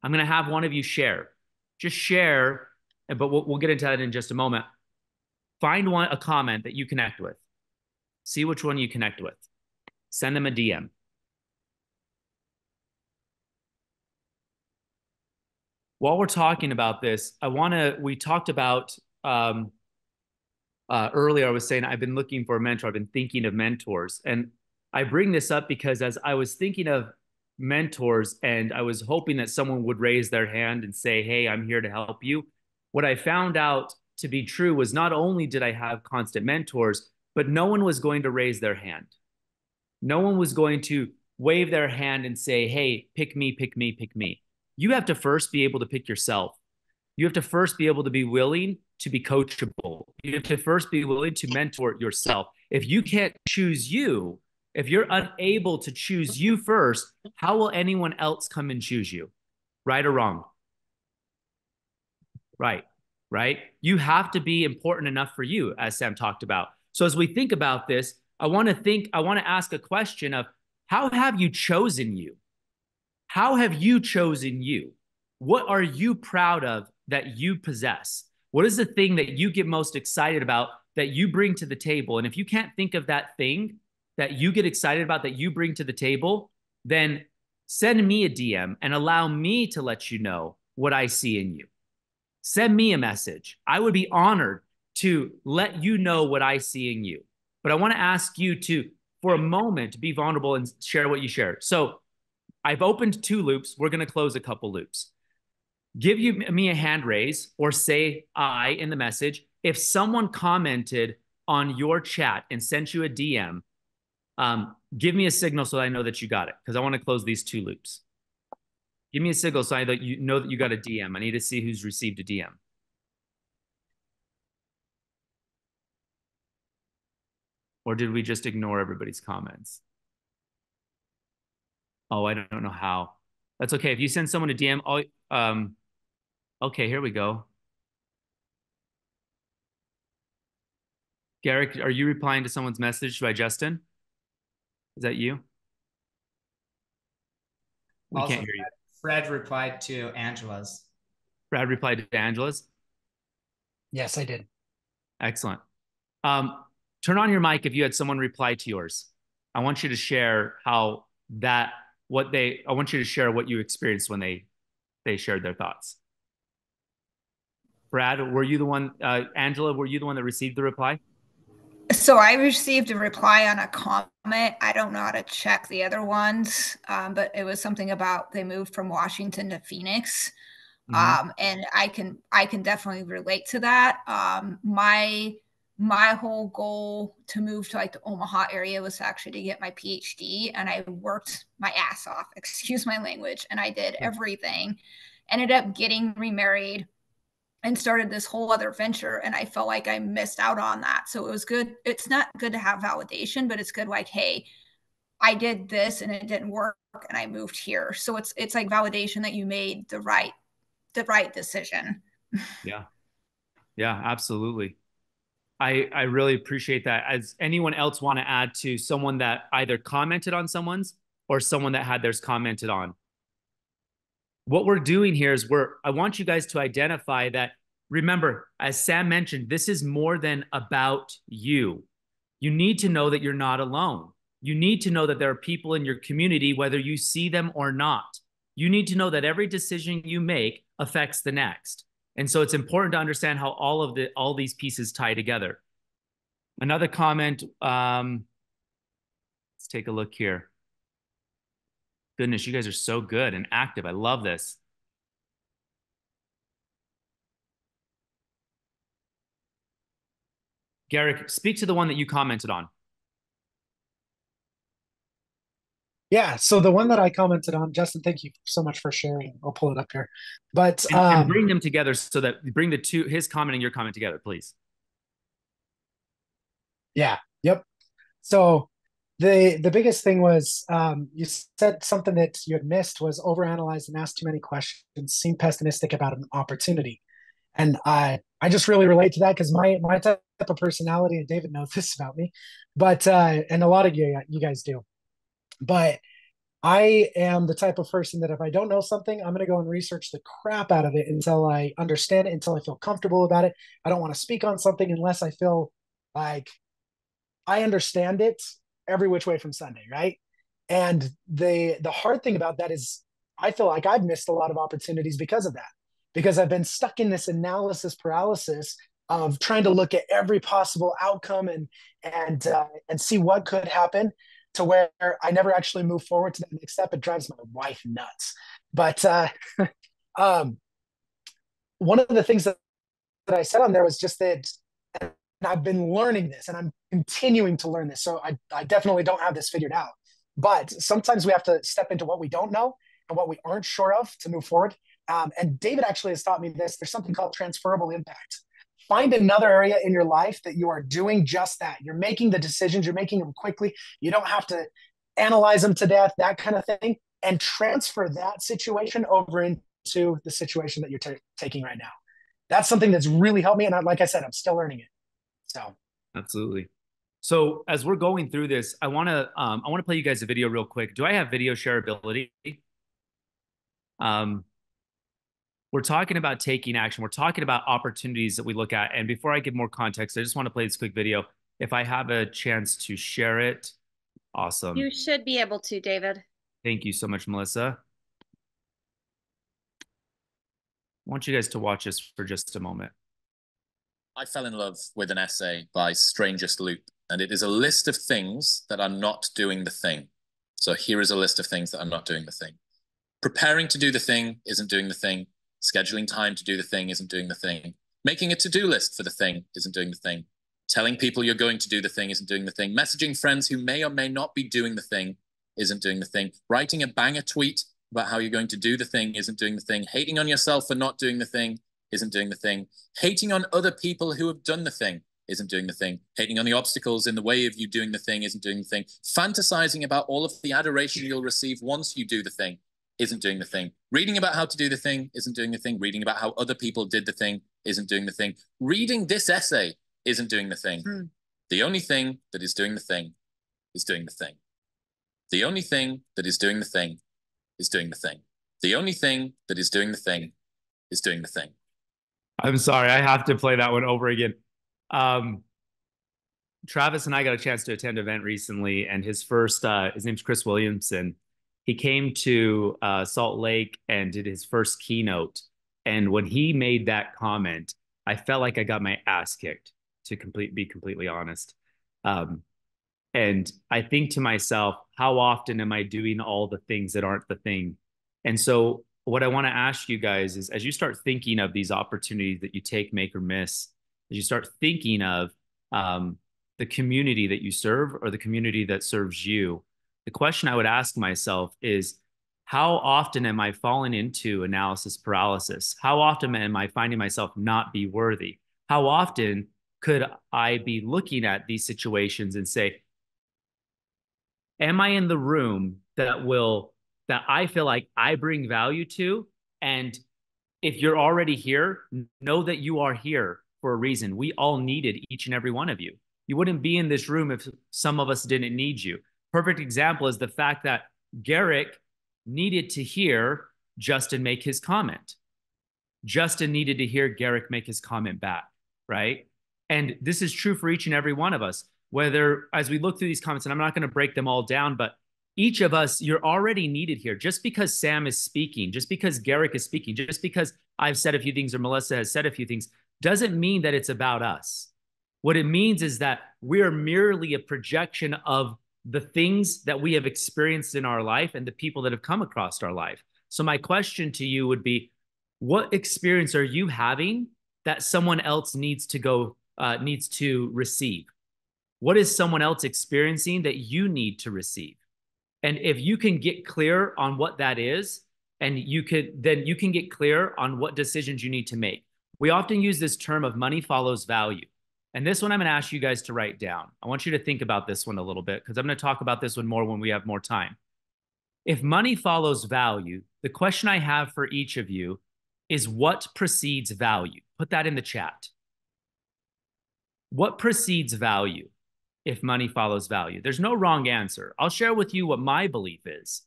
F: I'm going to have one of you share. Just share, but we'll get into that in just a moment. Find a comment that you connect with. See which one you connect with. Send them a DM. While we're talking about this, we talked about earlier, I was saying I've been looking for a mentor. I've been thinking of mentors. And I bring this up because as I was thinking of mentors and I was hoping that someone would raise their hand and say, hey, I'm here to help you. What I found out to be true was not only did I have constant mentors, but no one was going to raise their hand. No one was going to wave their hand and say, hey, pick me, pick me, pick me. You have to first be able to pick yourself. You have to first be able to be willing to be coachable. You have to first be willing to mentor yourself. If you can't choose you, if you're unable to choose you first, how will anyone else come and choose you? Right or wrong? Right, right? You have to be important enough for you, as Sam talked about. So as we think about this, I want to ask a question of how have you chosen you? How have you chosen you? What are you proud of that you possess? What is the thing that you get most excited about that you bring to the table? And if you can't think of that thing that you get excited about that you bring to the table, then send me a DM and allow me to let you know what I see in you. Send me a message. I would be honored to let you know what I see in you. But I want to ask you to, for a moment, be vulnerable and share what you shared. So I've opened 2 loops. We're going to close a couple loops. Give me a hand raise or say I in the message. If someone commented on your chat and sent you a DM, give me a signal so I know that you got it, because I want to close these 2 loops. Give me a signal so I know that you got a DM. I need to see who's received a DM. Or did we just ignore everybody's comments? Oh, I don't know how. That's okay. If you send someone a DM, okay, here we go. Garrick, are you replying to someone's message by Justin? Is that you? We
H: Also,
F: can't hear you.
H: Fred replied to Angela's.
F: Brad replied to Angela's?
G: yes, I did.
F: Excellent. Turn on your mic if you had someone reply to yours. I want you to share I want you to share what you experienced when they shared their thoughts. Brad, were you the one, Angela, were you the one that received the reply?
D: So I received a reply on a comment. I don't know how to check the other ones, but it was something about they moved from Washington to Phoenix. And I can definitely relate to that. My whole goal to move to like the Omaha area was actually to get my PhD, and I worked my ass off, excuse my language, and I did everything. Ended up getting remarried and started this whole other venture, and I felt like I missed out on that. So it was good. It's not good to have validation, but it's good like, hey, I did this and it didn't work and I moved here. So it's like validation that you made the right decision.
F: Yeah. Yeah, absolutely. I really appreciate that. As anyone else want to add to someone that either commented on someone's or someone that had theirs commented on? What we're doing here is I want you guys to identify that. Remember, as Sam mentioned, this is more than about you. You need to know that you're not alone. You need to know that there are people in your community, whether you see them or not. You need to know that every decision you make affects the next. And so it's important to understand how all these pieces tie together. Another comment, let's take a look here. Goodness, you guys are so good and active. I love this. Garrick, speak to the one that you commented on.
G: Yeah, so the one that I commented on, Justin, thank you so much for sharing. I'll pull it up here. But
F: and bring them together so that bring the two, his comment and your comment together, please.
G: Yeah, yep. So the biggest thing was you said something that you had missed was overanalyze and ask too many questions, seem pessimistic about an opportunity. And I just really relate to that because my type of personality, and David knows this about me, but and a lot of you guys do. But I am the type of person that if I don't know something, I'm going to go and research the crap out of it until I understand it, until I feel comfortable about it. I don't want to speak on something unless I feel like I understand it every which way from Sunday, right? And the hard thing about that is I feel like I've missed a lot of opportunities because of that, because I've been stuck in this analysis paralysis of trying to look at every possible outcome and see what could happen to where I never actually move forward to the next step. It drives my wife nuts. But um, one of the things that I said on there was just that, and I've been learning this and I'm continuing to learn this. So I definitely don't have this figured out. But sometimes we have to step into what we don't know and what we aren't sure of to move forward. And David actually has taught me this. There's something called transferable impact. Find another area in your life that you are doing just that. You're making the decisions, you're making them quickly. You don't have to analyze them to death, that kind of thing, and transfer that situation over into the situation that you're taking right now. That's something that's really helped me. And like I said, I'm still learning it. So
F: absolutely. So as we're going through this, I want to play you guys a video real quick. Do I have video shareability? We're talking about taking action. We're talking about opportunities that we look at. And before I give more context, I just want to play this quick video. If I have a chance to share it, awesome.
B: You should be able to, David.
F: Thank you so much, Melissa. I want you guys to watch this for just a moment.
I: I fell in love with an essay by Strangest Loop, and it is a list of things that are not doing the thing. So here is a list of things that are not doing the thing. Preparing to do the thing isn't doing the thing. Scheduling time to do the thing isn't doing the thing. Making a to-do list for the thing isn't doing the thing. Telling people you're going to do the thing isn't doing the thing. Messaging friends who may or may not be doing the thing isn't doing the thing. Writing a banger tweet about how you're going to do the thing isn't doing the thing. Hating on yourself for not doing the thing isn't doing the thing. Hating on other people who have done the thing isn't doing the thing. Hating on the obstacles in the way of you doing the thing isn't doing the thing. Fantasizing about all of the adoration you'll receive once you do the thing isn't doing the thing. Reading about how to do the thing isn't doing the thing. Reading about how other people did the thing isn't doing the thing. Reading this essay isn't doing the thing. The only thing that is doing the thing is doing the thing. The only thing that is doing the thing is doing the thing. The only thing that is doing the thing is doing the thing.
F: I'm sorry, I have to play that one over again. Travis and I got a chance to attend an event recently, and his name's Chris Williamson. He came to Salt Lake and did his first keynote. And when he made that comment, I felt like I got my ass kicked, to be completely honest. And I think to myself, how often am I doing all the things that aren't the thing? And so what I want to ask you guys is, as you start thinking of these opportunities that you take, make, or miss, as you start thinking of the community that you serve or the community that serves you, the question I would ask myself is, how often am I falling into analysis paralysis? How often am I finding myself not be worthy? How often could I be looking at these situations and say, am I in the room that I feel like I bring value to, and if you're already here, know that you are here for a reason. We all needed each and every one of you. You wouldn't be in this room if some of us didn't need you. Perfect example is the fact that Garrick needed to hear Justin make his comment. Justin needed to hear Garrick make his comment back, right? And this is true for each and every one of us. Whether, as we look through these comments, and I'm not going to break them all down, but each of us, you're already needed here. Just because Sam is speaking, just because Garrick is speaking, just because I've said a few things or Melissa has said a few things, doesn't mean that it's about us. What it means is that we're merely a projection of the things that we have experienced in our life and the people that have come across our life. So my question to you would be, what experience are you having that someone else needs to receive? What is someone else experiencing that you need to receive? And if you can get clear on what that is, and then you can get clear on what decisions you need to make. We often use this term of money follows value. And this one I'm going to ask you guys to write down. I want you to think about this one a little bit because I'm going to talk about this one more when we have more time. If money follows value, the question I have for each of you is what precedes value? Put that in the chat. What precedes value if money follows value? There's no wrong answer. I'll share with you what my belief is,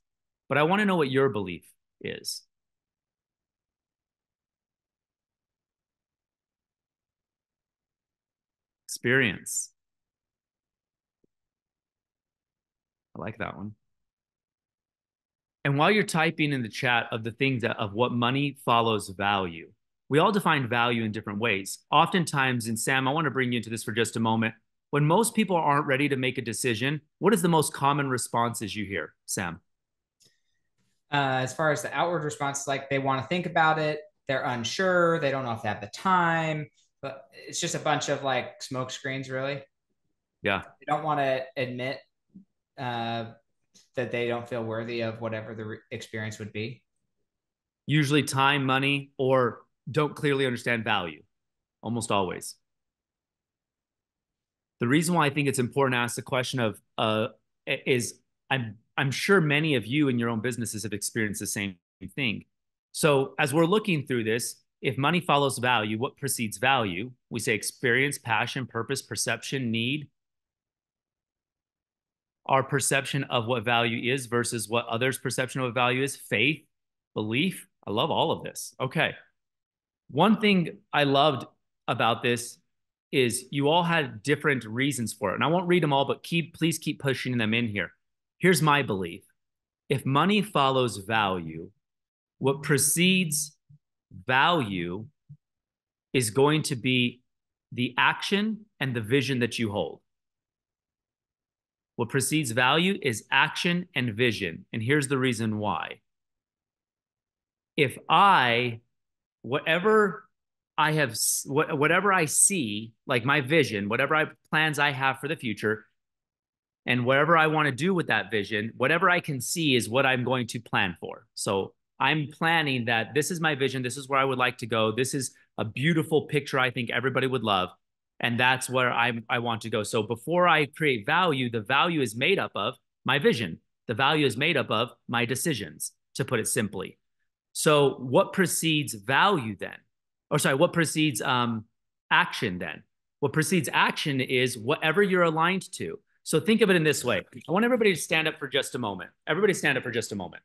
F: but I want to know what your belief is. Experience. I like that one. And while you're typing in the chat of the things of what money follows value, we all define value in different ways. Oftentimes, and Sam, I want to bring you into this for just a moment. When most people aren't ready to make a decision, what is the most common responses you hear, Sam?
H: As far as the outward response, like they want to think about it, they're unsure, they don't know if they have the time, but it's just a bunch of like smoke screens, really.
F: Yeah.
H: They don't want to admit that they don't feel worthy of whatever the experience would be.
F: Usually time, money, or don't clearly understand value, almost always. The reason why I think it's important to ask the question of is I'm sure many of you in your own businesses have experienced the same thing. So as we're looking through this, if money follows value, what precedes value? We say experience, passion, purpose, perception, need. Our perception of what value is versus what others' perception of what value is, faith, belief. I love all of this. Okay. One thing I loved about this is you all had different reasons for it. And I won't read them all, but please keep pushing them in here. Here's my belief. If money follows value, what precedes value is going to be the action and the vision that you hold. What precedes value is action and vision. And here's the reason why. If whatever I see, like my vision, whatever plans I have for the future, and whatever I want to do with that vision, whatever I can see is what I'm going to plan for. So I'm planning that this is my vision. This is where I would like to go. This is a beautiful picture I think everybody would love. And that's where I want to go. So before I create value, the value is made up of my vision. The value is made up of my decisions, to put it simply. So what precedes value then? Or sorry, what precedes action then? What precedes action is whatever you're aligned to. So think of it in this way. I want everybody to stand up for just a moment. Everybody stand up for just a moment.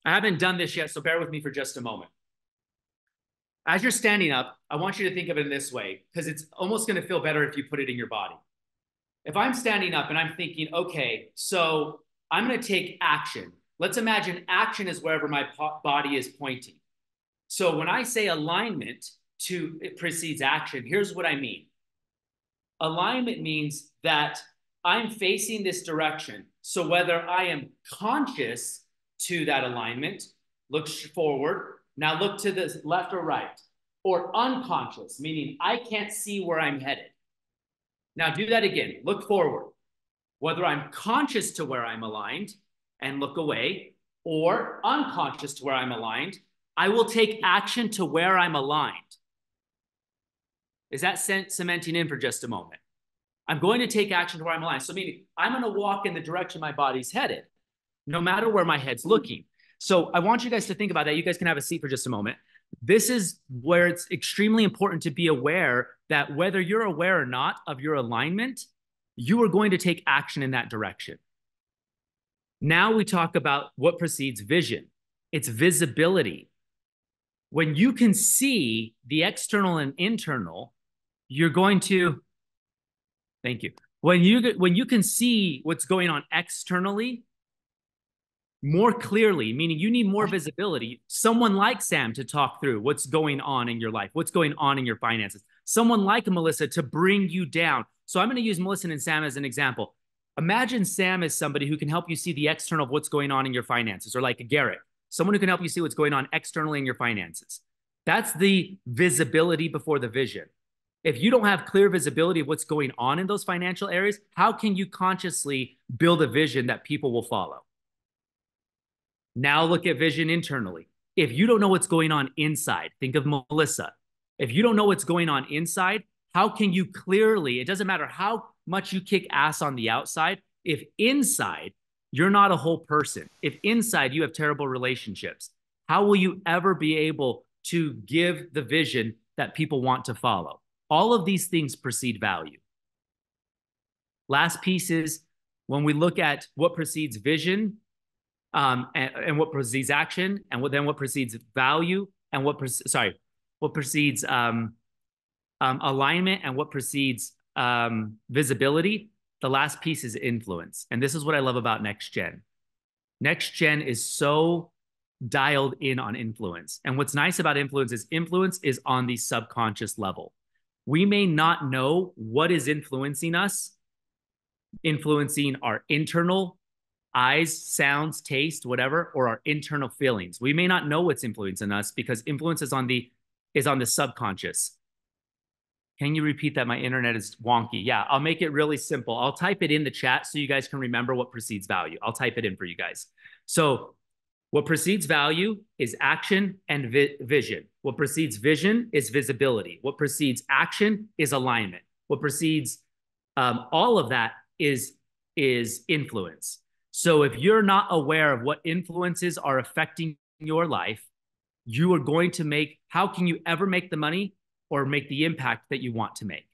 F: I haven't done this yet, so bear with me for just a moment. As you're standing up, I want you to think of it in this way, because it's almost going to feel better if you put it in your body. If I'm standing up and I'm thinking, okay, so I'm going to take action. Let's imagine action is wherever my body is pointing. So when I say alignment it precedes action, here's what I mean. Alignment means that I'm facing this direction. So whether I am conscious to that alignment, look forward, now look to the left or right, or unconscious, meaning I can't see where I'm headed. Now do that again, look forward. Whether I'm conscious to where I'm aligned and look away, or unconscious to where I'm aligned, I will take action to where I'm aligned. Is that cementing in for just a moment? I'm going to take action to where I'm aligned. So meaning I'm going to walk in the direction my body's headed, no matter where my head's looking. So I want you guys to think about that. You guys can have a seat for just a moment. This is where it's extremely important to be aware that whether you're aware or not of your alignment, you are going to take action in that direction. Now we talk about what precedes vision. It's visibility. When you can see the external and internal, you're going to, thank you. When you can see what's going on externally more clearly, meaning you need more visibility, someone like Sam to talk through what's going on in your life, what's going on in your finances, someone like Melissa to bring you down. So I'm going to use Melissa and Sam as an example. Imagine Sam as somebody who can help you see the external of what's going on in your finances, or like a Garrett, someone who can help you see what's going on externally in your finances. That's the visibility before the vision. If you don't have clear visibility of what's going on in those financial areas, how can you consciously build a vision that people will follow? Now look at vision internally. If you don't know what's going on inside, think of Melissa. If you don't know what's going on inside, how can you clearly, it doesn't matter how much you kick ass on the outside, if inside you're not a whole person, if inside you have terrible relationships, how will you ever be able to give the vision that people want to follow? All of these things precede value. Last piece is when we look at what precedes vision, and what precedes action, and what precedes value, and what precedes alignment, and what precedes visibility. The last piece is influence, and this is what I love about Next Gen. Next Gen is so dialed in on influence, and what's nice about influence is on the subconscious level. We may not know what is influencing us, influencing our internal eyes, sounds, taste, whatever, or our internal feelings. We may not know what's influencing us because influence is on the subconscious. Can you repeat that? My internet is wonky. Yeah, I'll make it really simple. I'll type it in the chat so you guys can remember what precedes value. I'll type it in for you guys. So what precedes value is action and vision. What precedes vision is visibility. What precedes action is alignment. What precedes all of that is influence. So if you're not aware of what influences are affecting your life, you are going to how can you ever make the money or make the impact that you want to make?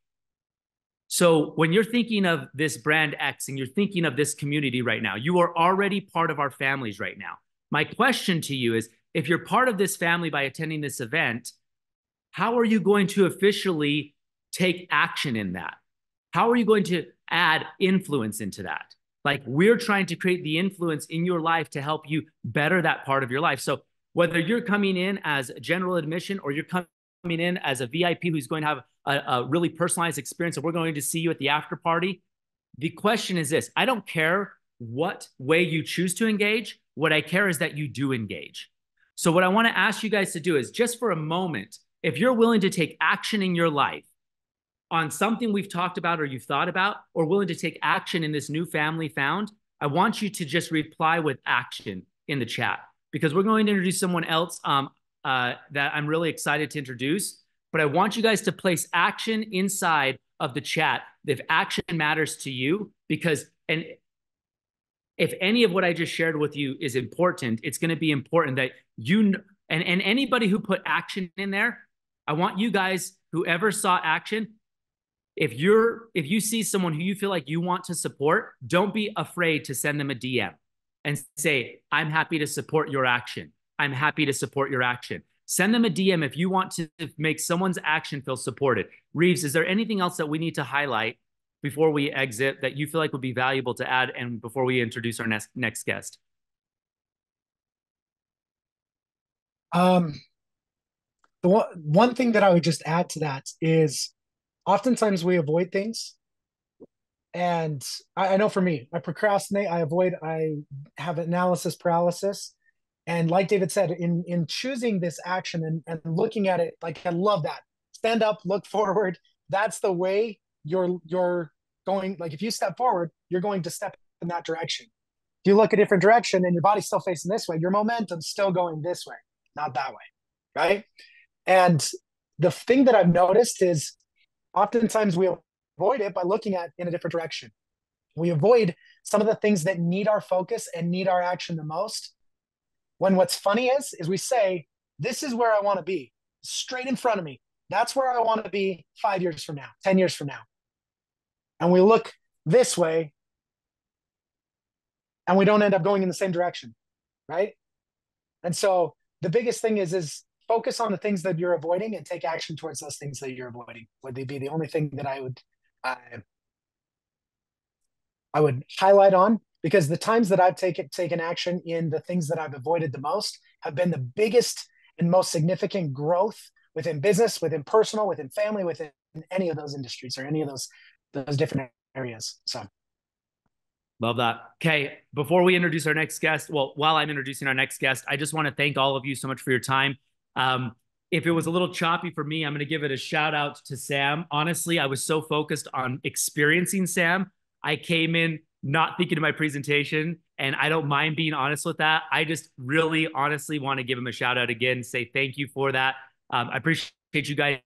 F: So when you're thinking of this brand X and you're thinking of this community right now, you are already part of our families right now. My question to you is, if you're part of this family by attending this event, how are you going to officially take action in that? How are you going to add influence into that? Like, we're trying to create the influence in your life to help you better that part of your life. So whether you're coming in as general admission or you're coming in as a VIP who's going to have a really personalized experience, and we're going to see you at the after party, the question is this: I don't care what way you choose to engage. What I care is that you do engage. So what I want to ask you guys to do is, just for a moment, if you're willing to take action in your life on something we've talked about or you've thought about, or willing to take action in this new family found, I want you to just reply with action in the chat, because we're going to introduce someone else that I'm really excited to introduce. But I want you guys to place action inside of the chat if action matters to you, because if any of what I just shared with you is important, it's going to be important that and anybody who put action in there, I want you guys, whoever saw action, if you see someone who you feel like you want to support, don't be afraid to send them a DM and say, I'm happy to support your action. I'm happy to support your action. Send them a DM if you want to make someone's action feel supported. Reeves, is there anything else that we need to highlight before we exit that you feel like would be valuable to add, and before we introduce our next guest?
G: The one thing that I would just add to that is, oftentimes we avoid things. And I know for me, I procrastinate, I avoid, I have analysis paralysis. And like David said, in choosing this action and looking at it, like, I love that. Stand up, look forward. That's the way you're going. Like, if you step forward, you're going to step in that direction. If you look a different direction and your body's still facing this way, your momentum's still going this way, not that way, right? And the thing that I've noticed is, oftentimes we avoid it by looking at in a different direction. We avoid some of the things that need our focus and need our action the most. When what's funny is we say, this is where I want to be, straight in front of me. That's where I want to be 5 years from now, 10 years from now. And we look this way and we don't end up going in the same direction, right? And so the biggest thing is focus on the things that you're avoiding and take action towards those things that you're avoiding. Would they be the only thing that I would highlight on? Because the times that I've taken action in the things that I've avoided the most have been the biggest and most significant growth within business, within personal, within family, within any of those industries or any of those different areas. So
F: love that. Okay, before we introduce our next guest, well, while I'm introducing our next guest, I just want to thank all of you so much for your time. If it was a little choppy for me, I'm going to give it a shout out to Sam. Honestly, I was so focused on experiencing Sam. I came in not thinking of my presentation, and I don't mind being honest with that. I just really honestly want to give him a shout out again, say thank you for that. I appreciate you guys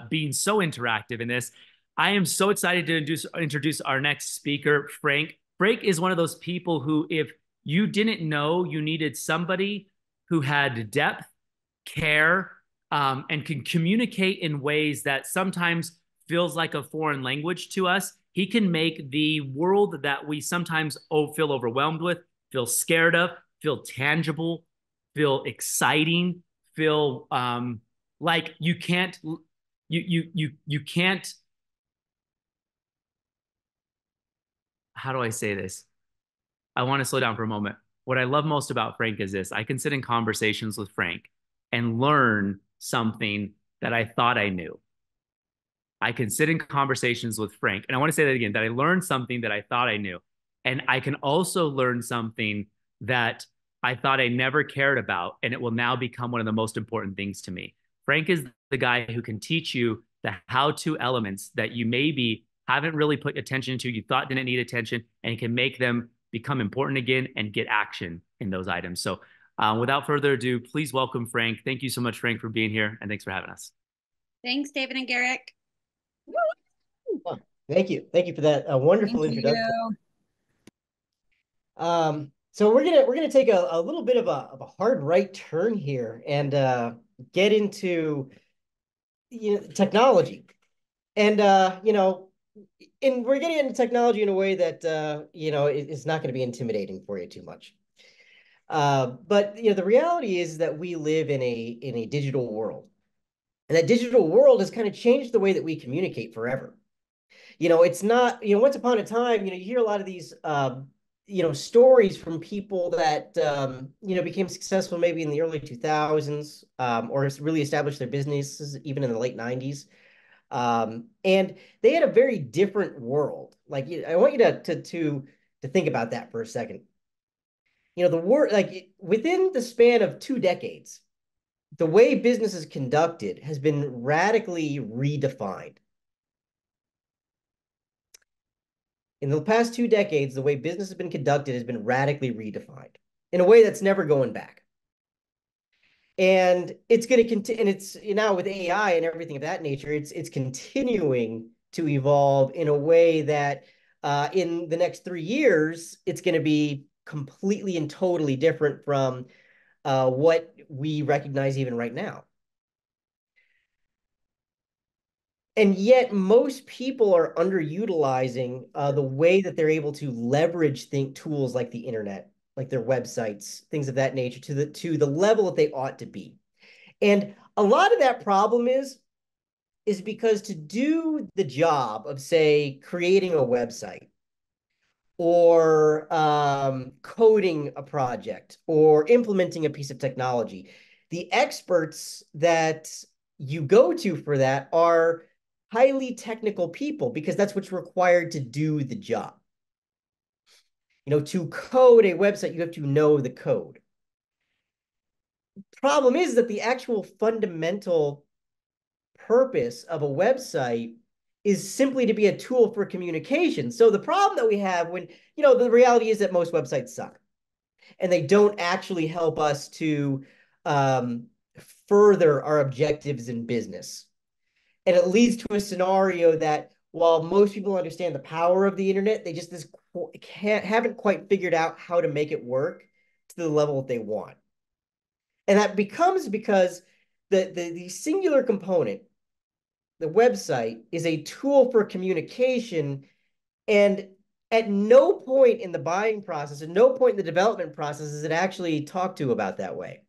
F: being so interactive in this. I am so excited to introduce our next speaker, Frank. Frank is one of those people who, if you didn't know you needed somebody who had depth, care, and can communicate in ways that sometimes feels like a foreign language to us, he can make the world that we sometimes feel overwhelmed with, feel scared of, feel tangible, feel exciting, feel like you can't. How do I say this? I want to slow down for a moment. What I love most about Frank is this: I can sit in conversations with Frank and learn something that I thought I knew. I can sit in conversations with Frank, and I want to say that again, that I learned something that I thought I knew. And I can also learn something that I thought I never cared about, and it will now become one of the most important things to me. Frank is the guy who can teach you the how-to elements that you maybe haven't really put attention to, you thought didn't need attention, and he can make them become important again and get action in those items. So without further ado, please welcome Frank. Thank you so much, Frank, for being here, and thanks for having us.
B: Thanks, David and Garrick.
J: Oh, thank you. Thank you for that wonderful introduction. So we're gonna take a little bit of a hard right turn here and get into technology. And and we're getting into technology in a way that is not going to be intimidating for you too much. But the reality is that we live in a digital world, and that digital world has kind of changed the way that we communicate forever. It's not, once upon a time, you hear a lot of these stories from people that became successful maybe in the early 2000s, or really established their businesses even in the late 90s. And they had a very different world. Like, I want you to think about that for a second. The world, like within the span of 2 decades, the way business is conducted has been radically redefined. In the past 2 decades, the way business has been conducted has been radically redefined in a way that's never going back. And it's going to continue, and it's now with AI and everything of that nature, it's continuing to evolve in a way that in the next 3 years, it's going to be completely and totally different from what we recognize even right now. And yet most people are underutilizing the way that they're able to leverage tools like the internet, like their websites, things of that nature, to the level that they ought to be. And a lot of that problem is because to do the job of, say, creating a website or coding a project or implementing a piece of technology, the experts that you go to for that are highly technical people, because that's what's required to do the job. To code a website, you have to know the code. Problem is that the actual fundamental purpose of a website is simply to be a tool for communication. So the problem that we have when, the reality is that most websites suck, and they don't actually help us to further our objectives in business. And it leads to a scenario that while most people understand the power of the internet, they just haven't quite figured out how to make it work to the level that they want. And that becomes because the singular component, the website, is a tool for communication. And at no point in the buying process, at no point in the development process is it actually talked to about that way.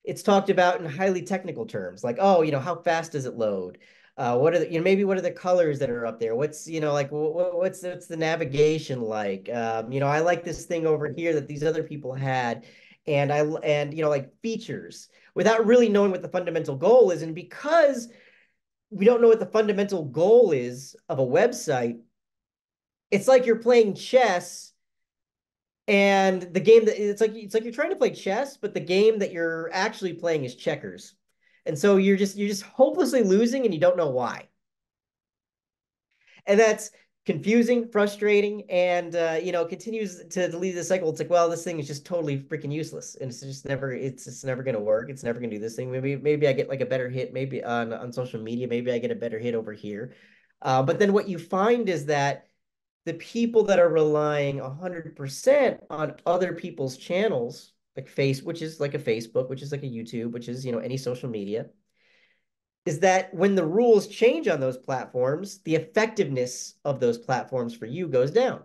J: It's talked about in highly technical terms, like, oh, how fast does it load? What are the, maybe what are the colors that are up there? What's, like, what's the navigation like? I like this thing over here that these other people had. And like features without really knowing what the fundamental goal is. And because we don't know what the fundamental goal is of a website, it's like you're playing chess, and the game that it's like you're trying to play chess, but the game that you're actually playing is checkers. And so you're just hopelessly losing, and you don't know why. And that's confusing, frustrating, and continues to lead the cycle. It's like, well, this thing is just totally freaking useless, and it's just never going to work. It's never going to do this thing. Maybe I get like a better hit, maybe on social media. Maybe I get a better hit over here. But then what you find is that the people that are relying 100% on other people's channels, like which is like a Facebook, which is like a YouTube, which is, any social media, is that when the rules change on those platforms, the effectiveness of those platforms for you goes down.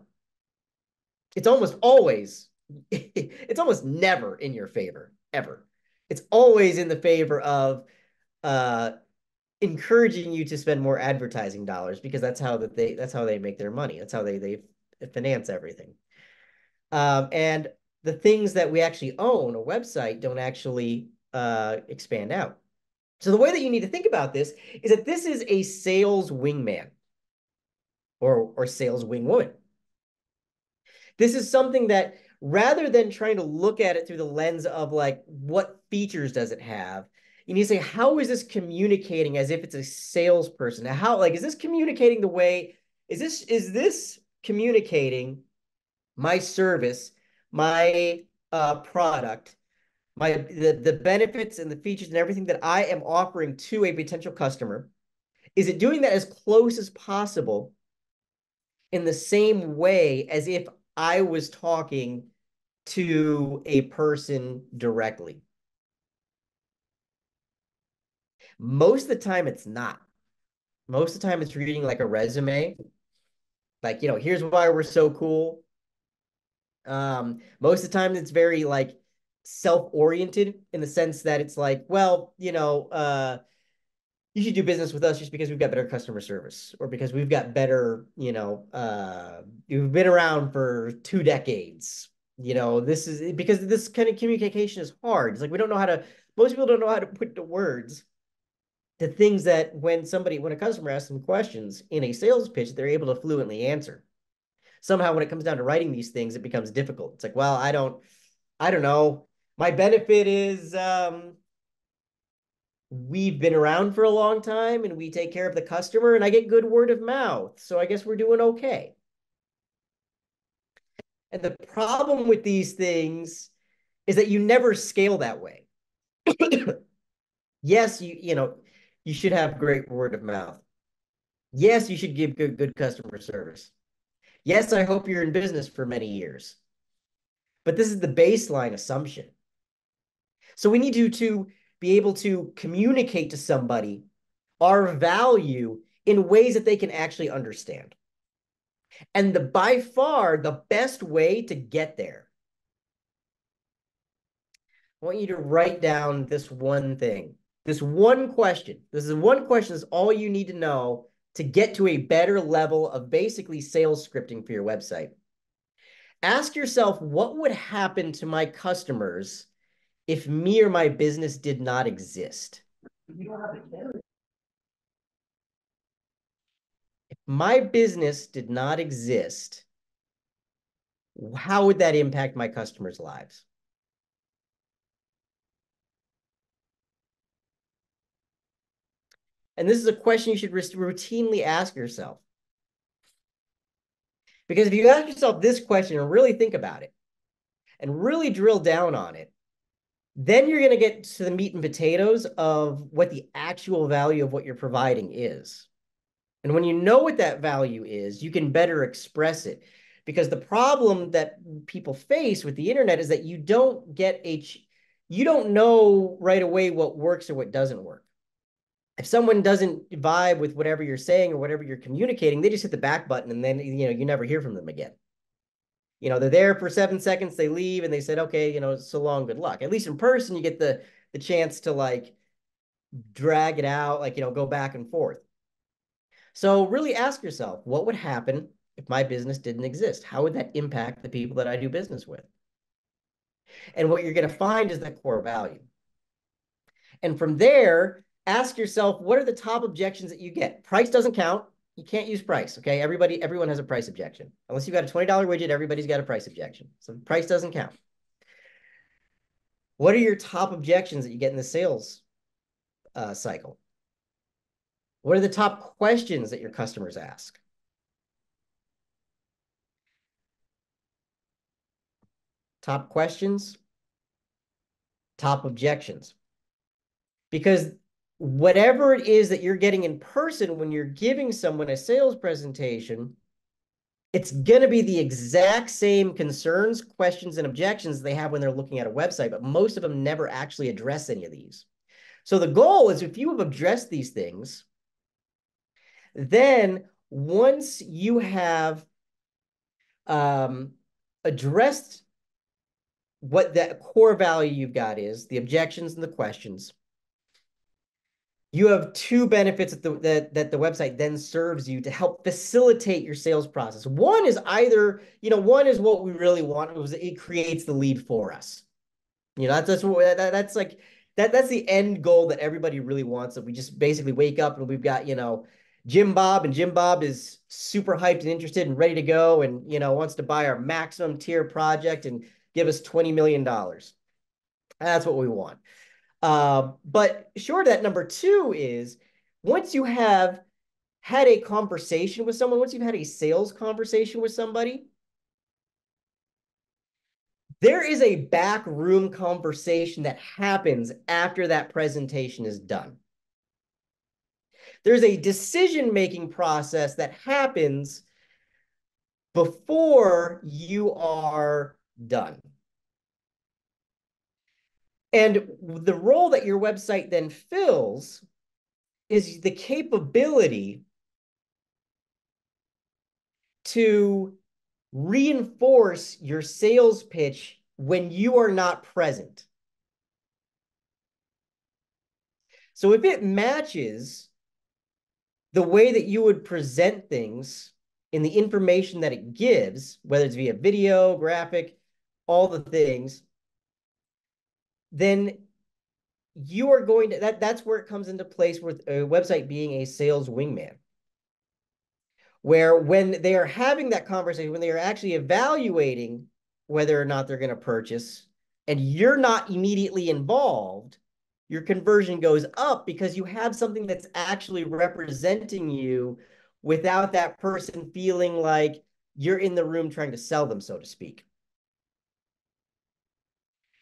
J: It's almost always, it's almost never in your favor, ever. It's always in the favor of encouraging you to spend more advertising dollars, because that's how they make their money. That's how they finance everything. And the things that we actually own, a website, don't actually expand out. So the way that you need to think about this is that this is a sales wingman or sales wingwoman. This is something that, rather than trying to look at it through the lens of like, what features does it have, you need to say, how is this communicating as if it's a salesperson? How, like, is this communicating the way, is this communicating my service, my product, the benefits and the features and everything that I am offering to a potential customer? Is it doing that as close as possible in the same way as if I was talking to a person directly? Most of the time, it's not. Most of the time, it's reading like a resume. Like, here's why we're so cool. Most of the time, it's very like self-oriented, in the sense that it's like, well, you should do business with us just because we've got better customer service, or because we've got better, we've been around for 2 decades. This is because this kind of communication is hard. It's like most people don't know how to put to words the things that when a customer asks them questions in a sales pitch, they're able to fluently answer. Somehow, when it comes down to writing these things, it becomes difficult. It's like, well, I don't know. My benefit is, we've been around for a long time and we take care of the customer, and I get good word of mouth. So I guess we're doing okay. And the problem with these things is that you never scale that way. Yes, you should have great word of mouth. Yes, you should give good customer service. Yes, I hope you're in business for many years. But this is the baseline assumption. So we need to be able to communicate to somebody our value in ways that they can actually understand. And by far, the best way to get there, I want you to write down this one thing, this one question. This is one question is all you need to know to get to a better level of basically sales scripting for your website. Ask yourself, what would happen to my customers if me or my business did not exist? If my business did not exist, how would that impact my customers' lives? And this is a question you should routinely ask yourself. Because if you ask yourself this question and really think about it and really drill down on it, then you're going to get to the meat and potatoes of what the actual value of what you're providing is. And when you know what that value is, you can better express it. Because the problem that people face with the internet is that you don't get you don't know right away what works or what doesn't work. If someone doesn't vibe with whatever you're saying or whatever you're communicating, they just hit the back button and then, you never hear from them again. They're there for 7 seconds, they leave and they said, okay, so long, good luck. At least in person, you get the chance to like drag it out, like, go back and forth. So really ask yourself, what would happen if my business didn't exist? How would that impact the people that I do business with? And what you're going to find is that core value. And from there, ask yourself, what are the top objections that you get? Price doesn't count. You can't use price, okay? Everyone has a price objection. Unless you've got a $20 widget, everybody's got a price objection. So price doesn't count. What are your top objections that you get in the sales cycle? What are the top questions that your customers ask? Top questions, top objections. Because whatever it is that you're getting in person when you're giving someone a sales presentation, it's going to be the exact same concerns, questions, and objections they have when they're looking at a website, but most of them never actually address any of these. So the goal is, if you have addressed these things, then once you have addressed what that core value you've got is, the objections and the questions, you have two benefits that the website then serves you to help facilitate your sales process. One is one is what we really want, was it creates the lead for us. That's like that's the end goal that everybody really wants. That we just basically wake up and we've got Jim Bob, and Jim Bob is super hyped and interested and ready to go, and wants to buy our maximum tier project and give us $20 million. That's what we want. But short of that, number two is, once you have had a conversation with someone, once you've had a sales conversation with somebody, there is a backroom conversation that happens after that presentation is done. There's a decision-making process that happens before you are done. And the role that your website then fills is the capability to reinforce your sales pitch when you are not present. So if it matches the way that you would present things in the information that it gives, whether it's via video, graphic, all the things, then you are going to, that's where it comes into place with a website being a sales wingman. Where when they are having that conversation, when they are actually evaluating whether or not they're going to purchase, and you're not immediately involved, your conversion goes up because you have something that's actually representing you without that person feeling like you're in the room trying to sell them, so to speak.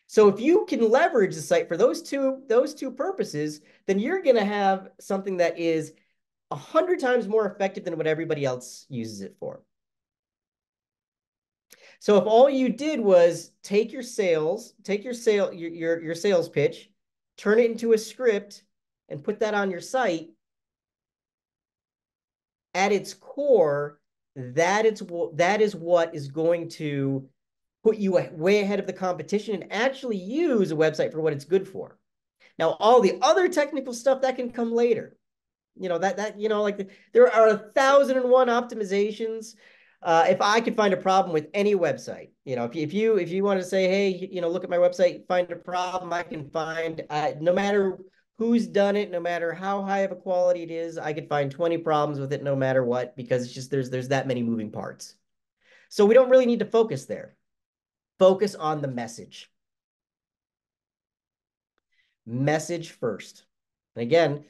J: So if you can leverage the site for those two purposes, then you're going to have something that is 100 times more effective than what everybody else uses it for. So if all you did was take your sales pitch, turn it into a script, and put that on your site, at its core, that is what is going to put you way ahead of the competition and actually use a website for what it's good for. Now, all the other technical stuff that can come later. There are 1,001 optimizations. If I could find a problem with any website, if you want to say, hey, look at my website, find a problem, I can find, no matter who's done it, no matter how high of a quality it is, I could find 20 problems with it no matter what, because it's just, there's that many moving parts. So we don't really need to focus there. Focus on the message. Message first. And again,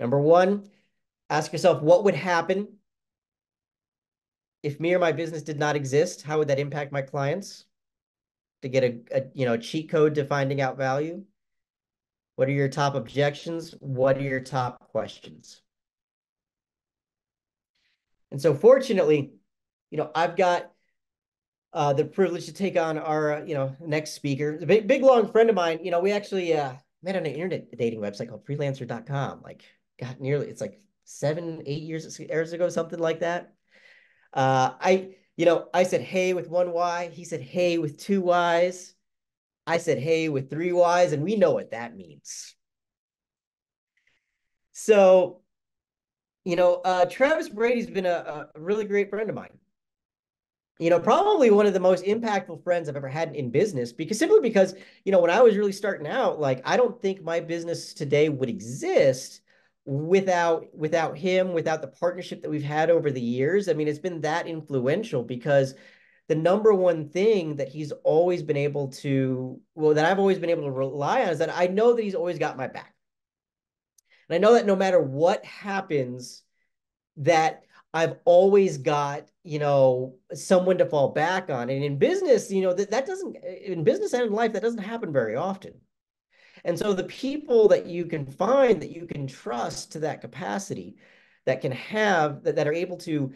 J: number one, ask yourself, what would happen if me or my business did not exist? How would that impact my clients? To get a cheat code to finding out value. What are your top objections? What are your top questions? And so fortunately, I've got the privilege to take on our, next speaker. A big, long friend of mine. We actually met on an internet dating website called freelancer.com. Like, God, it's like 7, 8 years ago, something like that. I said, hey, with 1 Y. He said, hey, with 2 Ys. I said, hey, with 3 Ys, and we know what that means. So, Travis Brady's been a really great friend of mine. Probably one of the most impactful friends I've ever had in business, simply because, when I was really starting out, like, I don't think my business today would exist without him, without the partnership that we've had over the years. I mean, it's been that influential because the number one thing that he's always been able to, well, that I've always been able to rely on is that I know that he's always got my back. And I know that no matter what happens, that I've always got, someone to fall back on. And in business, that doesn't, in business and in life, that doesn't happen very often. And so the people that you can find that you can trust to that capacity, that can have, that are able to,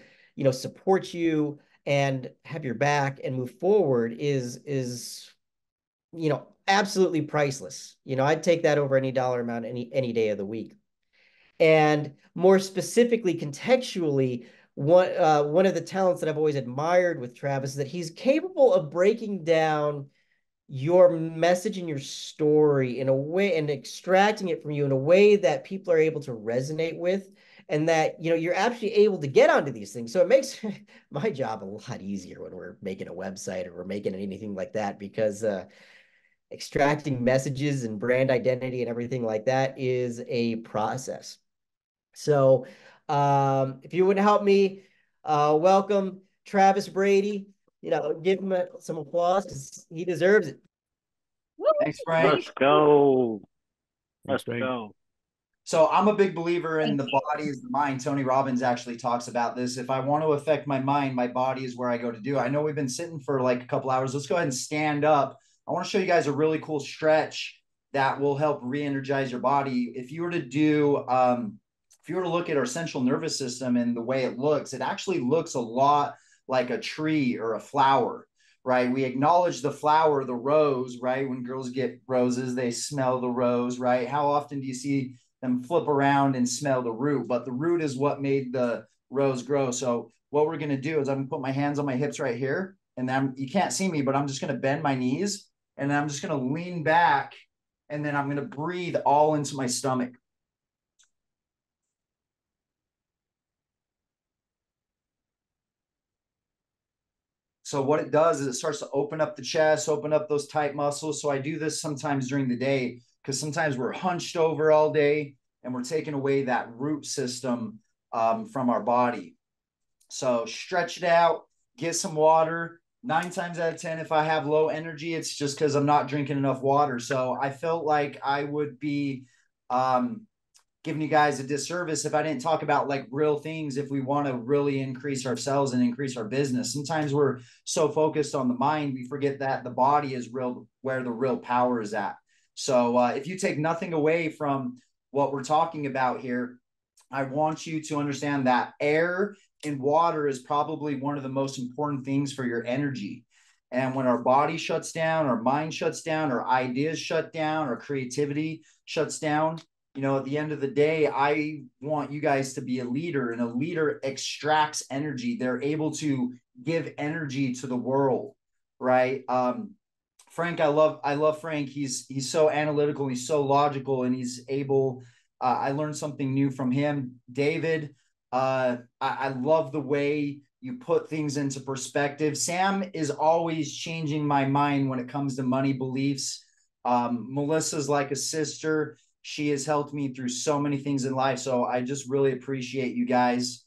J: support you and have your back and move forward is, absolutely priceless. I'd take that over any dollar amount any day of the week. And more specifically, contextually, one of the talents that I've always admired with Travis is that he's capable of breaking down your message and your story in a way and extracting it from you in a way that people are able to resonate with, and that you're actually able to get onto these things. So it makes my job a lot easier when we're making a website or we're making anything like that, because extracting messages and brand identity and everything like that is a process. So if you would help me welcome Travis Brady, give him some applause because he deserves it.
K: Thanks, Frank.
L: Let's go.
F: Thanks,
L: Let's
F: Frank.
L: go.
K: So I'm a big believer in the body is the mind. Tony Robbins actually talks about this. If I want to affect my mind, my body is where I go to do it. I know we've been sitting for like a couple hours. Let's go ahead and stand up. I want to show you guys a really cool stretch that will help re-energize your body. If you were to do, if you were to look at our central nervous system and the way it looks, it actually looks a lot like a tree or a flower, right? We acknowledge the flower, the rose, right? When girls get roses, they smell the rose, right? How often do you see them flip around and smell the root? But the root is what made the rose grow. So what we're going to do is I'm going to put my hands on my hips right here, and then you can't see me, but I'm just going to bend my knees, and then I'm just going to lean back, and then I'm going to breathe all into my stomach. So what it does is it starts to open up the chest, open up those tight muscles. So I do this sometimes during the day because sometimes we're hunched over all day and we're taking away that root system from our body. So stretch it out, get some water. 9 times out of 10, if I have low energy, it's just because I'm not drinking enough water. So I felt like I would be giving you guys a disservice if I didn't talk about like real things if we want to really increase ourselves and increase our business. Sometimes we're so focused on the mind, we forget that the body is real, where the real power is at. So if you take nothing away from what we're talking about here, I want you to understand that air and water is probably one of the most important things for your energy. And when our body shuts down, our mind shuts down, our ideas shut down, our creativity shuts down, at the end of the day, I want you guys to be a leader, and a leader extracts energy. They're able to give energy to the world, right? Frank, I love Frank. He's so analytical, he's so logical, and he's able. I learned something new from him. David, I love the way you put things into perspective. Sam is always changing my mind when it comes to money beliefs. Melissa's like a sister. She has helped me through so many things in life. So I just really appreciate you guys.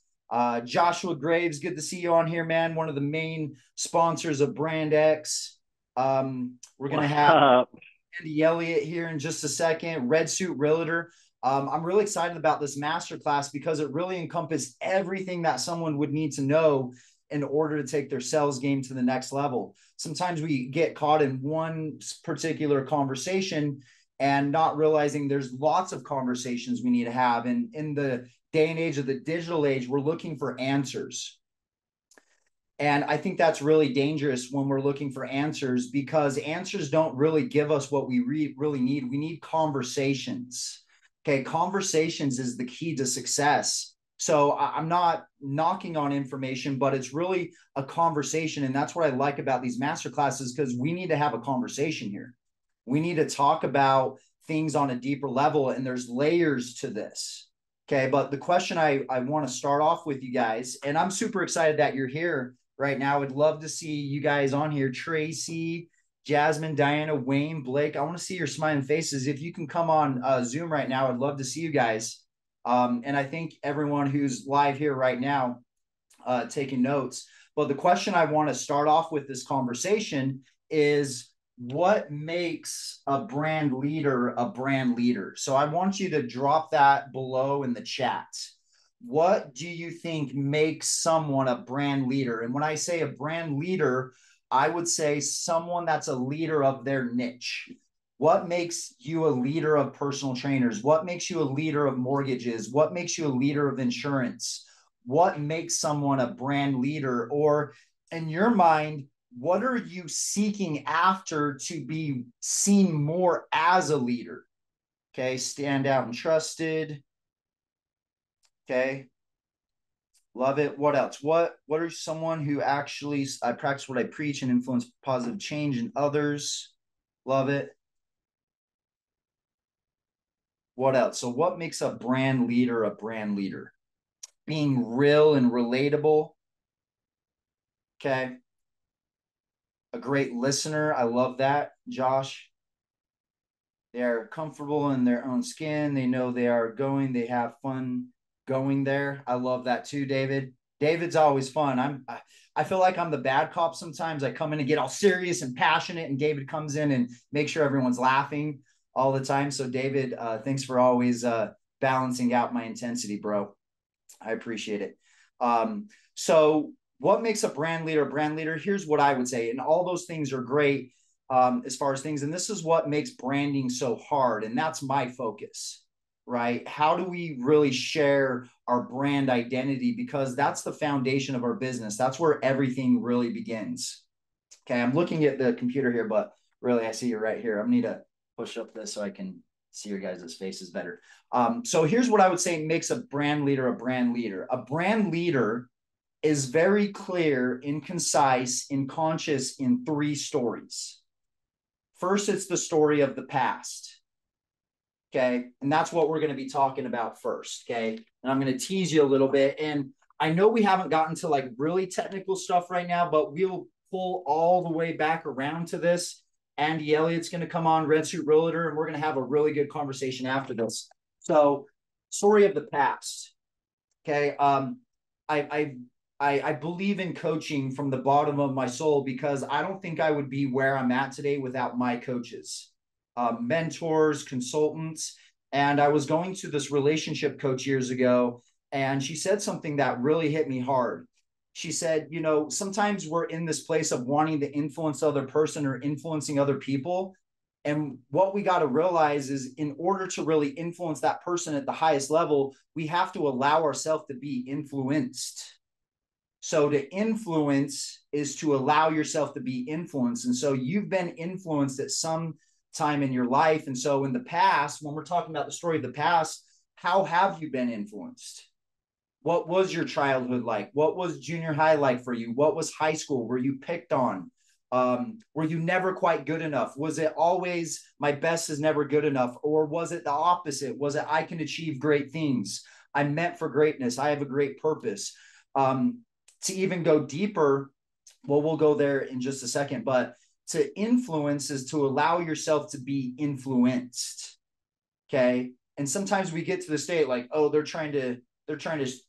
K: Joshua Graves, good to see you on here, man. One of the main sponsors of Brand X. We're going to have Andy Elliott here in just a second. Red Suit Realtor. I'm really excited about this masterclass because it really encompassed everything that someone would need to know in order to take their sales game to the next level. Sometimes we get caught in one particular conversation and not realizing there's lots of conversations we need to have. And in the day and age of the digital age, we're looking for answers. And I think that's really dangerous when we're looking for answers, because answers don't really give us what we really need. We need conversations. Okay. Conversations is the key to success. So I'm not knocking on information, but it's really a conversation. And that's what I like about these master classes, because we need to have a conversation here. We need to talk about things on a deeper level, and there's layers to this. Okay. But the question I want to start off with you guys, and I'm super excited that you're here right now. I'd love to see you guys on here. Tracy, Jasmine, Diana, Wayne, Blake. I want to see your smiling faces. If you can come on Zoom right now, I'd love to see you guys. And I think everyone who's live here right now taking notes. But the question I want to start off with this conversation is, what makes a brand leader a brand leader? So I want you to drop that below in the chat. What do you think makes someone a brand leader? And when I say a brand leader, I would say someone that's a leader of their niche. What makes you a leader of personal trainers? What makes you a leader of mortgages? What makes you a leader of insurance? What makes someone a brand leader? Or in your mind, what are you seeking after to be seen more as a leader? Okay, stand out and trusted. Okay, love it. What else? What are someone who actually, I practice what I preach and influence positive change in others? Love it. What else? So what makes a brand leader a brand leader? Being real and relatable. Okay. A great listener. I love that, Josh. They are comfortable in their own skin. They know they are going. They have fun going there. I love that too, David. David's always fun. I feel like I'm the bad cop sometimes. I come in and get all serious and passionate, and David comes in and makes sure everyone's laughing all the time. So David, thanks for always balancing out my intensity, bro. I appreciate it. So what makes a brand leader a brand leader? Here's what I would say. And all those things are great as far as things. And this is what makes branding so hard. And that's my focus, right? How do we really share our brand identity? Because that's the foundation of our business. That's where everything really begins. Okay. I'm looking at the computer here, but really I see you right here. I need to push up this so I can see your guys' faces better. So here's what I would say makes a brand leader a brand leader. A brand leader is very clear, and concise, and conscious in 3 stories. First, it's the story of the past. Okay. And that's what we're going to be talking about first. Okay. And I'm going to tease you a little bit. And I know we haven't gotten to like really technical stuff right now, but we'll pull all the way back around to this. Andy Elliott's going to come on, Red Suit Realtor, and we're going to have a really good conversation after this. So, story of the past. Okay. I believe in coaching from the bottom of my soul, because I don't think I would be where I'm at today without my coaches, mentors, consultants. And I was going to this relationship coach years ago, and she said something that really hit me hard. She said, you know, sometimes we're in this place of wanting to influence other person or influencing other people. And what we got to realize is, in order to really influence that person at the highest level, we have to allow ourselves to be influenced. So to influence is to allow yourself to be influenced. And so you've been influenced at some time in your life. And so in the past, when we're talking about the story of the past, how have you been influenced? What was your childhood like? What was junior high like for you? What was high school? Were you picked on? Were you never quite good enough? Was it always my best is never good enough? Or was it the opposite? Was it I can achieve great things? I'm meant for greatness. I have a great purpose. To even go deeper, well, we'll go there in just a second, but to influence is to allow yourself to be influenced. Okay. And sometimes we get to the state like, oh, they're trying to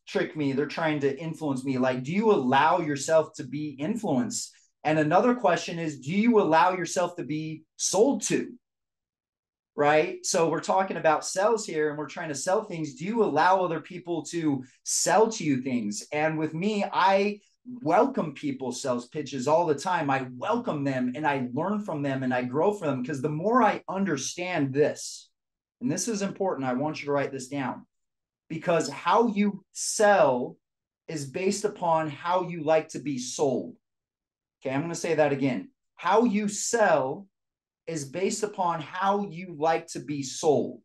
K: trick me. They're trying to influence me. Like, do you allow yourself to be influenced? And another question is, do you allow yourself to be sold to? Right? So we're talking about sales here, and we're trying to sell things. Do you allow other people to sell to you things? And with me, I welcome people's sales pitches all the time. I welcome them, and I learn from them, and I grow from them, because the more I understand this, and this is important, I want you to write this down, because how you sell is based upon how you like to be sold. Okay, I'm going to say that again. How you sell is based upon how you like to be sold.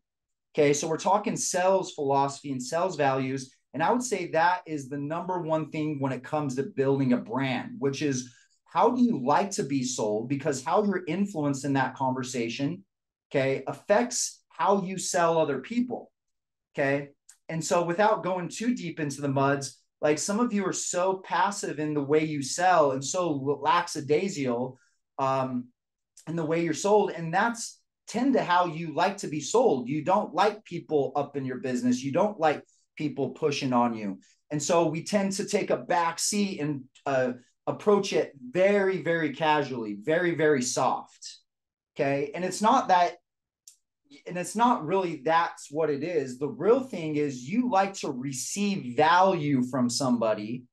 K: Okay, so we're talking sales philosophy and sales values. And I would say that is the number one thing when it comes to building a brand, which is how do you like to be sold? Because how you're influenced in that conversation, okay, affects how you sell other people. Okay. And so without going too deep into the muds, like some of you are so passive in the way you sell and so lackadaisical in the way you're sold. And that's tend to how you like to be sold. You don't like people up in your business. You don't like people pushing on you. And so we tend to take a back seat and approach it very, very casually, very, very soft. Okay. And it's not that, and it's not really that's what it is. The real thing is you like to receive value from somebody.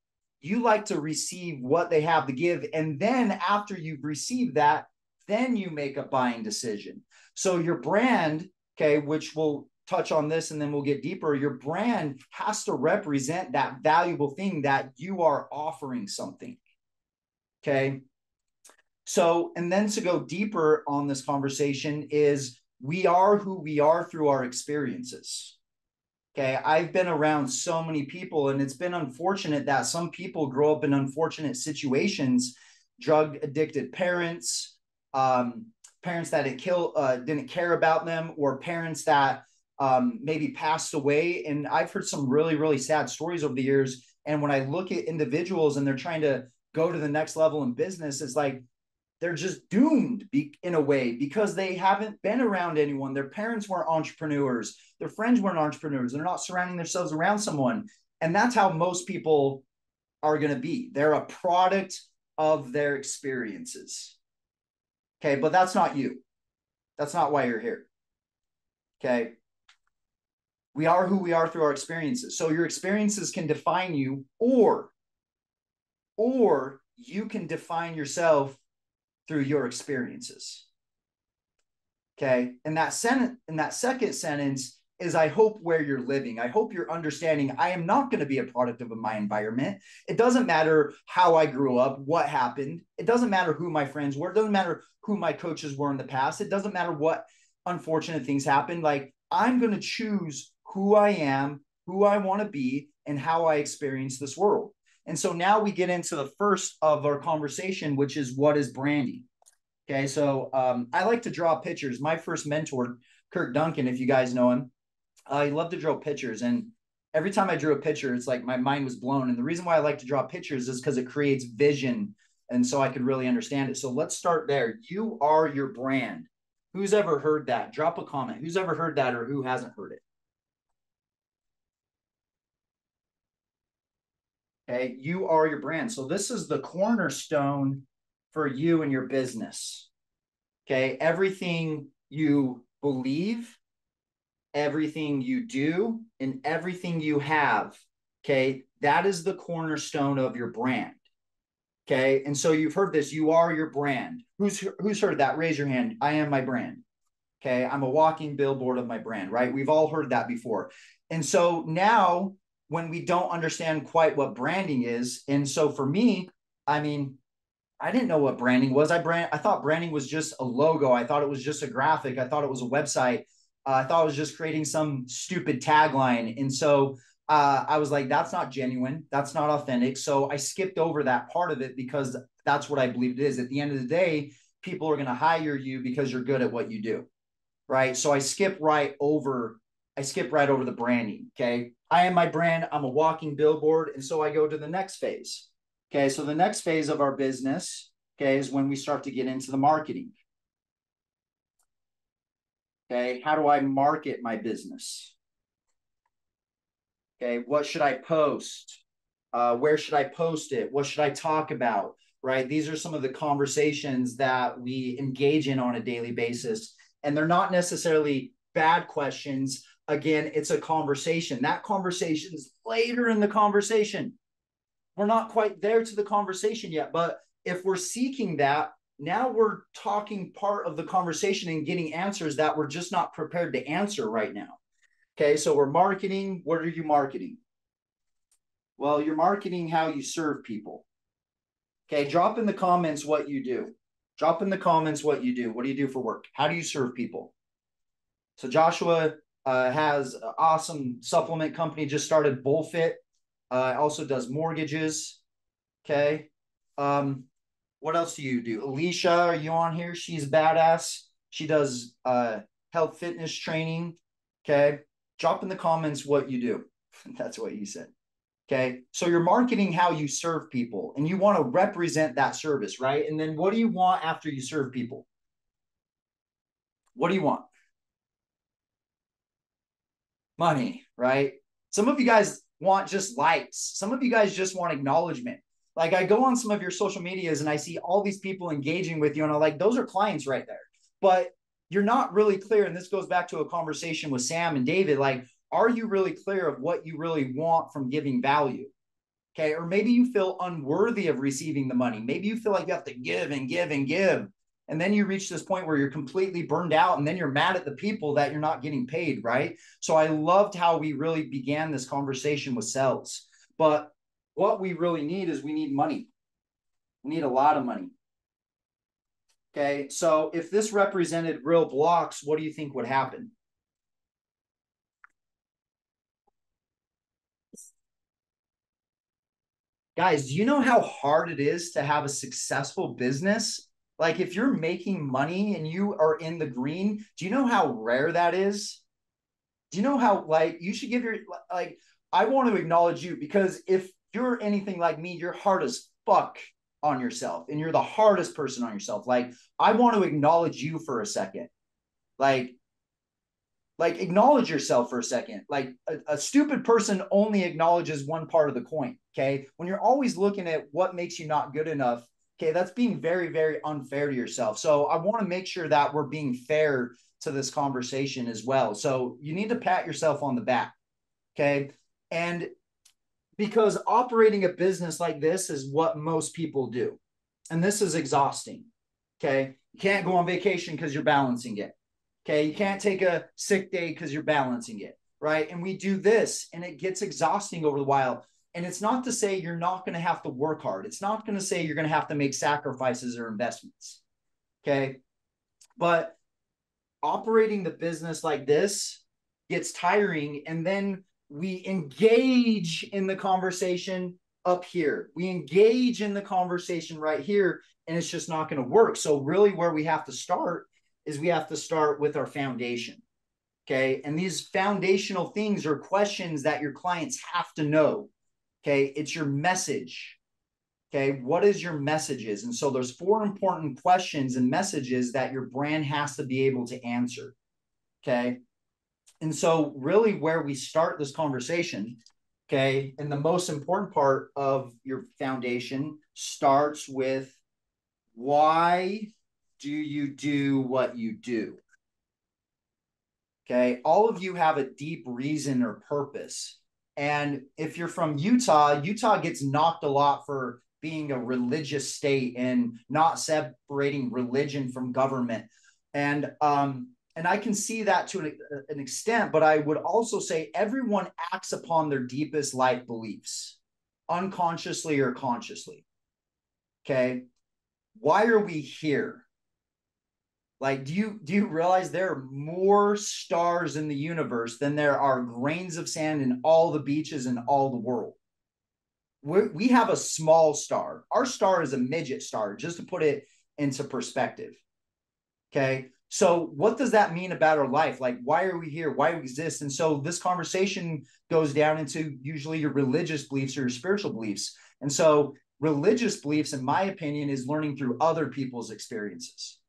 K: You like to receive what they have to give. And then after you've received that, then you make a buying decision. So your brand, okay, which we'll touch on this and then we'll get deeper, your brand has to represent that valuable thing that you are offering something. Okay. So, and then to go deeper on this conversation is we are who we are through our experiences. Okay. I've been around so many people, and it's been unfortunate that some people grow up in unfortunate situations, drug addicted parents, parents that didn't care about them, or parents that maybe passed away. And I've heard some really, really sad stories over the years. And when I look at individuals and they're trying to go to the next level in business, it's like they're just doomed in a way because they haven't been around anyone. Their parents weren't entrepreneurs. Their friends weren't entrepreneurs. They're not surrounding themselves around someone. And that's how most people are going to be. They're a product of their experiences. Okay, but that's not you. That's not why you're here. Okay. We are who we are through our experiences. So your experiences can define you, or you can define yourself through your experiences. Okay. And that second sentence is, I hope where you're living. I hope you're understanding I am not going to be a product of my environment. It doesn't matter how I grew up, what happened. It doesn't matter who my friends were. It doesn't matter who my coaches were in the past. It doesn't matter what unfortunate things happened. Like, I'm going to choose who I am, who I want to be, and how I experience this world. And so now we get into the first of our conversation, which is what is branding. Okay, so I like to draw pictures. My first mentor, Kirk Duncan, if you guys know him, he loved to draw pictures. And every time I drew a picture, it's like my mind was blown. And the reason why I like to draw pictures is because it creates vision. And so I could really understand it. So let's start there. You are your brand. Who's ever heard that? Drop a comment. Who's ever heard that or who hasn't heard it? Okay, you are your brand. So this is the cornerstone for you and your business. Okay, everything you believe, everything you do, and everything you have, okay, that is the cornerstone of your brand. Okay, and so you've heard this, you are your brand. Who's heard that? Raise your hand. I am my brand. Okay, I'm a walking billboard of my brand, right? We've all heard that before. And so now when we don't understand quite what branding is, and so for me, I mean, I didn't know what branding was. I thought branding was just a logo. I thought it was just a graphic. I thought it was a website. I thought it was just creating some stupid tagline. And so I was like, that's not genuine. That's not authentic. So I skipped over that part of it because that's what I believed it is. At the end of the day, people are going to hire you because you're good at what you do. Right. So I skip right over the branding. Okay. I am my brand. I'm a walking billboard. And so I go to the next phase. Okay. So the next phase of our business, okay, is when we start to get into the marketing. Okay. How do I market my business? Okay. What should I post? Where should I post it? What should I talk about? Right. These are some of the conversations that we engage in on a daily basis. And they're not necessarily bad questions. Again, it's a conversation. That conversation is later in the conversation. We're not quite there to the conversation yet, but if we're seeking that, now we're talking part of the conversation and getting answers that we're just not prepared to answer right now. Okay, so we're marketing. What are you marketing? Well, you're marketing how you serve people. Okay, drop in the comments what you do. Drop in the comments what you do. What do you do for work? How do you serve people? So Joshua has an awesome supplement company, just started Bullfit. Also does mortgages. Okay. What else do you do? Alicia, are you on here? She's badass. She does health fitness training. Okay. Drop in the comments what you do. That's what you said. Okay. So you're marketing how you serve people and you want to represent that service, right? And then what do you want after you serve people? What do you want? Money, right? Some of you guys want just likes. Some of you guys just want acknowledgement. Like I go on some of your social medias and I see all these people engaging with you and I'm like, those are clients right there. But you're not really clear. And this goes back to a conversation with Sam and David. Like, are you really clear of what you really want from giving value? Okay. Or maybe you feel unworthy of receiving the money. Maybe you feel like you have to give and give and give. And then you reach this point where you're completely burned out and then you're mad at the people that you're not getting paid, right? So I loved how we really began this conversation with sales. But what we really need is we need money. We need a lot of money. Okay, so if this represented real blocks, what do you think would happen? Guys, do you know how hard it is to have a successful business? Like if you're making money and you are in the green, do you know how rare that is? Do you know how, like, you should give your, like, I want to acknowledge you because if you're anything like me, you're hard as fuck on yourself and you're the hardest person on yourself. Like, I want to acknowledge you for a second. Like acknowledge yourself for a second. Like a stupid person only acknowledges one part of the coin. Okay. When you're always looking at what makes you not good enough, okay, that's being very, very unfair to yourself. So I want to make sure that we're being fair to this conversation as well. So you need to pat yourself on the back. Okay. And because operating a business like this is what most people do. And this is exhausting. Okay. You can't go on vacation because you're balancing it. Okay. You can't take a sick day because you're balancing it. Right. And we do this and it gets exhausting over the while. And it's not to say you're not going to have to work hard. It's not going to say you're going to have to make sacrifices or investments. Okay. But operating the business like this gets tiring. And then we engage in the conversation up here. We engage in the conversation right here, and it's just not going to work. So really where we have to start is we have to start with our foundation. Okay. And these foundational things are questions that your clients have to know. Okay. It's your message. Okay. What is your messages? And so there's 4 important questions and messages that your brand has to be able to answer. Okay. And so really where we start this conversation, okay, and the most important part of your foundation starts with why do you do what you do? Okay. All of you have a deep reason or purpose. And if you're from Utah, Utah gets knocked a lot for being a religious state and not separating religion from government. And I can see that to an extent, but I would also say everyone acts upon their deepest life beliefs, unconsciously or consciously. Okay. Why are we here? Like, do you realize there are more stars in the universe than there are grains of sand in all the beaches in all the world? We have a small star. Our star is a midget star, just to put it into perspective. Okay. So what does that mean about our life? Like, why are we here? Why do we exist? And so this conversation goes down into usually your religious beliefs or your spiritual beliefs. And so religious beliefs, in my opinion, is learning through other people's experiences.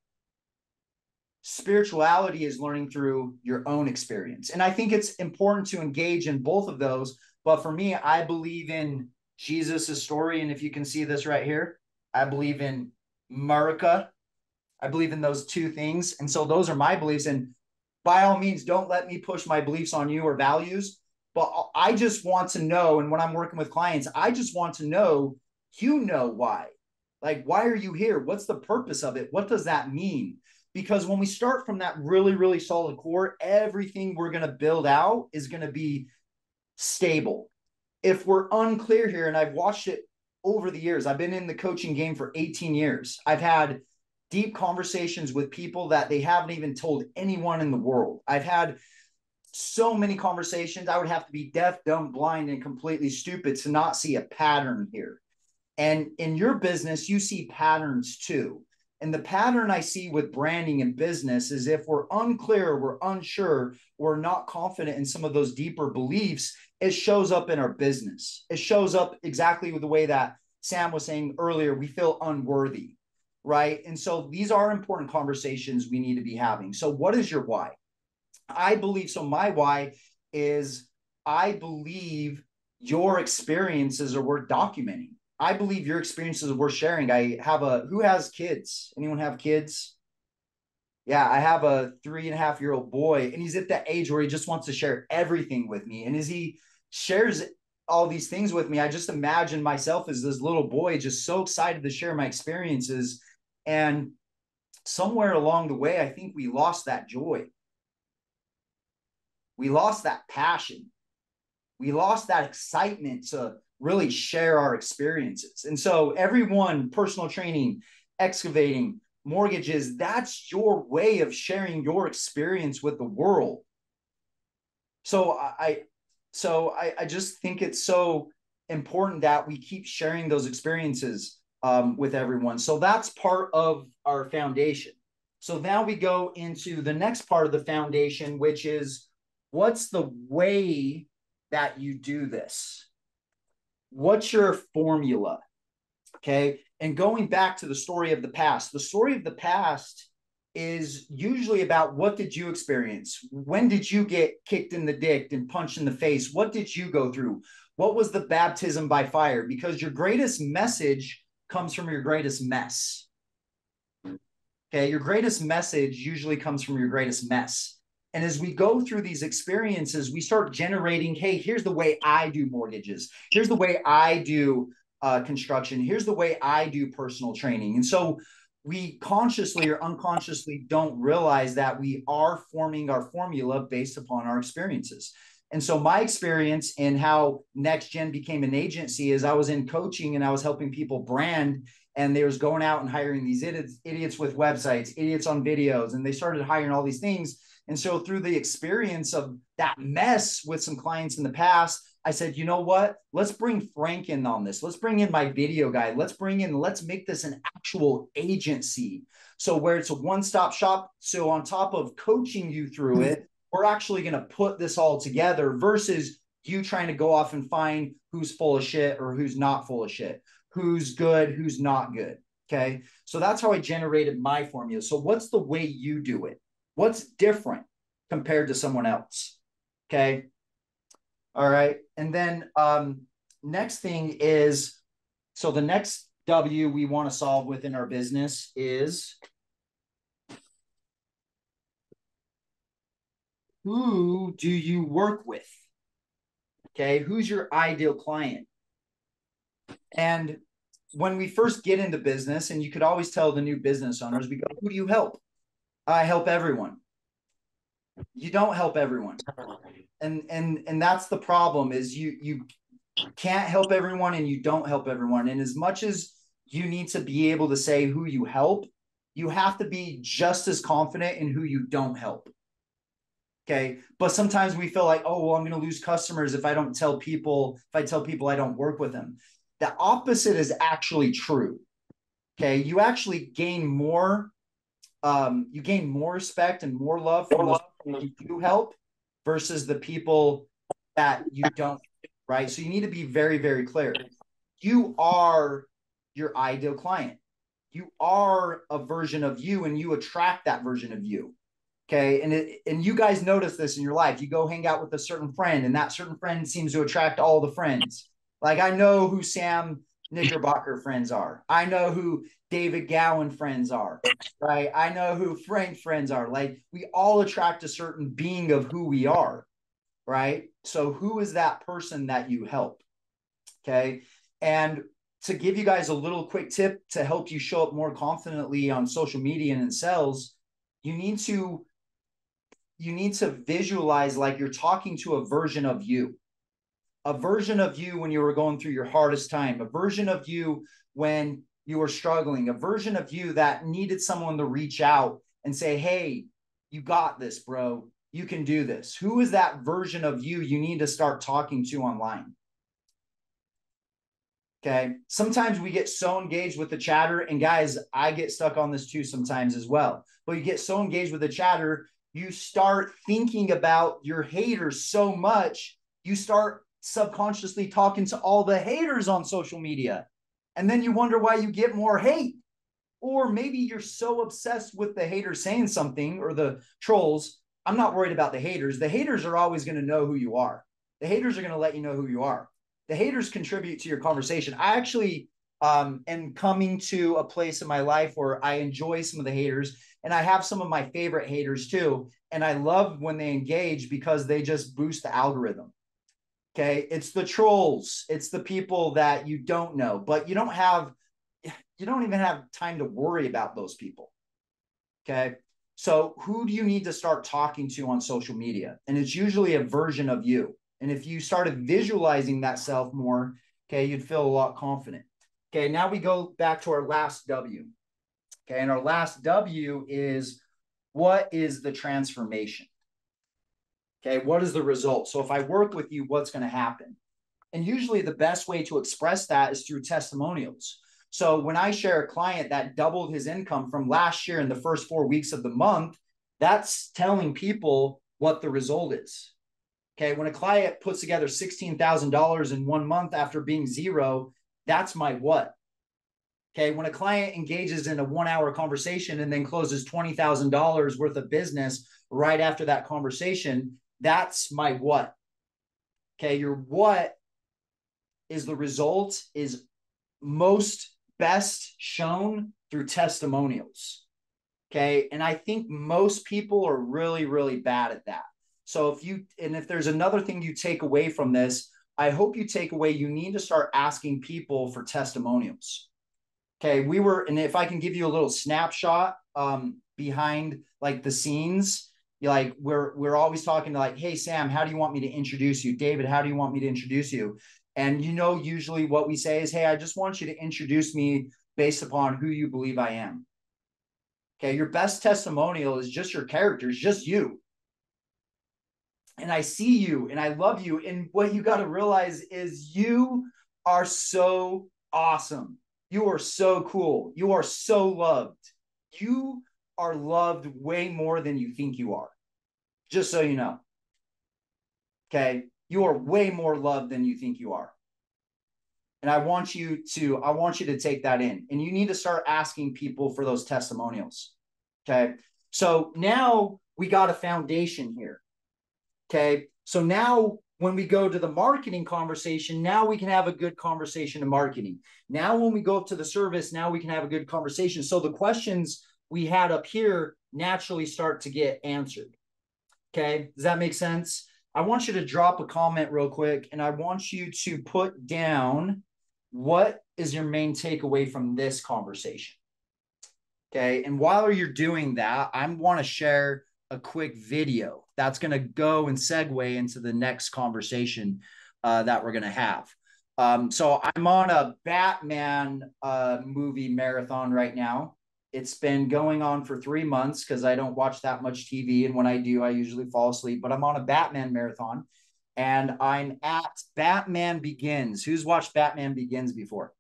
K: Spirituality is learning through your own experience. And I think it's important to engage in both of those. But for me, I believe in Jesus' story. And if you can see this right here, I believe in America. I believe in those 2 things. And so those are my beliefs. And by all means, don't let me push my beliefs on you or values. But I just want to know, and when I'm working with clients, I just want to know, you know why. Like, why are you here? What's the purpose of it? What does that mean? Because when we start from that really, really solid core, everything we're going to build out is going to be stable. if we're unclear here, and I've watched it over the years, I've been in the coaching game for 18 years. I've had deep conversations with people that they haven't even told anyone in the world. I've had so many conversations. I would have to be deaf, dumb, blind, and completely stupid to not see a pattern here. And in your business, you see patterns too. And the pattern I see with branding and business is if we're unclear, we're unsure, we're not confident in some of those deeper beliefs, it shows up in our business. It shows up exactly with the way that Sam was saying earlier, we feel unworthy, right? And so these are important conversations we need to be having. So what is your why? I believe, so my why is I believe your experiences are worth documenting. I believe your experiences are worth sharing. Who has kids? Anyone have kids? Yeah, I have a 3.5-year-old boy, and he's at that age where he just wants to share everything with me. And as he shares all these things with me, I just imagine myself as this little boy, just so excited to share my experiences. And somewhere along the way, I think we lost that joy. We lost that passion. We lost that excitement to really share our experiences. And so everyone, personal training, excavating, mortgages, that's your way of sharing your experience with the world. So I just think it's so important that we keep sharing those experiences with everyone. So that's part of our foundation. So now we go into the next part of the foundation, which is what's the way that you do this? What's your formula? Okay. And going back to the story of the past is usually about what did you experience? When did you get kicked in the dick and punched in the face? What did you go through? What was the baptism by fire? Because your greatest message comes from your greatest mess. Okay. Your greatest message usually comes from your greatest mess. And as we go through these experiences, we start generating, hey, here's the way I do mortgages. Here's the way I do construction. Here's the way I do personal training. And so we consciously or unconsciously don't realize that we are forming our formula based upon our experiences. And so my experience in how Next Gen became an agency is I was in coaching and I was helping people brand, and they was going out and hiring these idiots with websites, idiots on videos, and they started hiring all these things. And so through the experience of that mess with some clients in the past, I said, you know what? Let's bring Frank in on this. Let's bring in my video guy. Let's make this an actual agency. So where it's a one-stop shop. So on top of coaching you through it, we're actually going to put this all together versus you trying to go off and find who's full of shit or who's not full of shit, who's good, who's not good. Okay. So that's how I generated my formula. So what's the way you do it? What's different compared to someone else? Okay. All right. And then next thing is, so the next W we want to solve within our business is who do you work with? Okay. Who's your ideal client? And when we first get into business, and you could always tell the new business owners, we go, who do you help? I help everyone. You don't help everyone. And that's the problem is you can't help everyone and you don't help everyone. And as much as you need to be able to say who you help, you have to be just as confident in who you don't help. Okay. But sometimes we feel like, oh, well, I'm going to lose customers if I tell people I don't work with them. The opposite is actually true. Okay. You actually gain more respect and more love from those people you do help versus the people that you don't, right? So you need to be very, very clear. You are your ideal client. You are a version of you and you attract that version of you. Okay. And you guys notice this in your life. You go hang out with a certain friend and that certain friend seems to attract all the friends. Like I know who Sam Knickerbocker friends are. I know who David Gowan friends are, right? I know who Frank friends are. Like we all attract a certain being of who we are, right? So who is that person that you help? Okay. And to give you guys a little quick tip to help you show up more confidently on social media and in sales, you need to visualize like you're talking to a version of you, a version of you when you were going through your hardest time, a version of you when you were struggling, a version of you that needed someone to reach out and say, hey, you got this, bro. You can do this. Who is that version of you you need to start talking to online? Okay. Sometimes we get so engaged with the chatter, and guys, I get stuck on this too sometimes as well. But you get so engaged with the chatter, you start thinking about your haters so much, you start subconsciously talking to all the haters on social media. And then you wonder why you get more hate. Or maybe you're so obsessed with the haters saying something, or the trolls. I'm not worried about the haters. The haters are always going to know who you are. The haters are going to let you know who you are. The haters contribute to your conversation. I actually am coming to a place in my life where I enjoy some of the haters, and I have some of my favorite haters too. And I love when they engage because they just boost the algorithm. Okay. It's the trolls. It's the people that you don't know, but you don't even have time to worry about those people. Okay. So who do you need to start talking to on social media? And it's usually a version of you. And if you started visualizing that self more, okay, you'd feel a lot confident. Okay. Now we go back to our last W. Okay. And our last W is, what is the transformation? Okay. What is the result? So if I work with you, what's going to happen? And usually the best way to express that is through testimonials. So when I share a client that doubled his income from last year in the first 4 weeks of the month, that's telling people what the result is. Okay. When a client puts together $16,000 in 1 month after being zero, that's my what. Okay. When a client engages in a 1 hour conversation and then closes $20,000 worth of business right after that conversation, that's my what. Okay. Your what is the result is most best shown through testimonials. Okay. And I think most people are really, really bad at that. So if there's another thing you take away from this, I hope you take away, you need to start asking people for testimonials. Okay. And if I can give you a little snapshot behind like the scenes, like we're always talking to like, hey, Sam, how do you want me to introduce you? David, how do you want me to introduce you? And usually what we say is, hey, I just want you to introduce me based upon who you believe I am. Okay. Your best testimonial is just your character, it's just you. And I see you and I love you. And what you got to realize is you are so awesome. You are so cool. You are so loved. You are loved way more than you think you are. Just so you know. Okay. You are way more loved than you think you are. And I want you to take that in, and you need to start asking people for those testimonials. Okay. So now we got a foundation here. Okay. So now when we go to the marketing conversation, now we can have a good conversation in marketing. Now, when we go up to the service, now we can have a good conversation. So the questions we had up here naturally start to get answered. Okay. Does that make sense? I want you to drop a comment real quick, and I want you to put down, what is your main takeaway from this conversation? Okay. And while you're doing that, I want to share a quick video that's going to go and segue into the next conversation that we're going to have. So I'm on a Batman movie marathon right now. It's been going on for 3 months because I don't watch that much TV. And when I do, I usually fall asleep. But I'm on a Batman marathon, and I'm at Batman Begins. Who's watched Batman Begins before?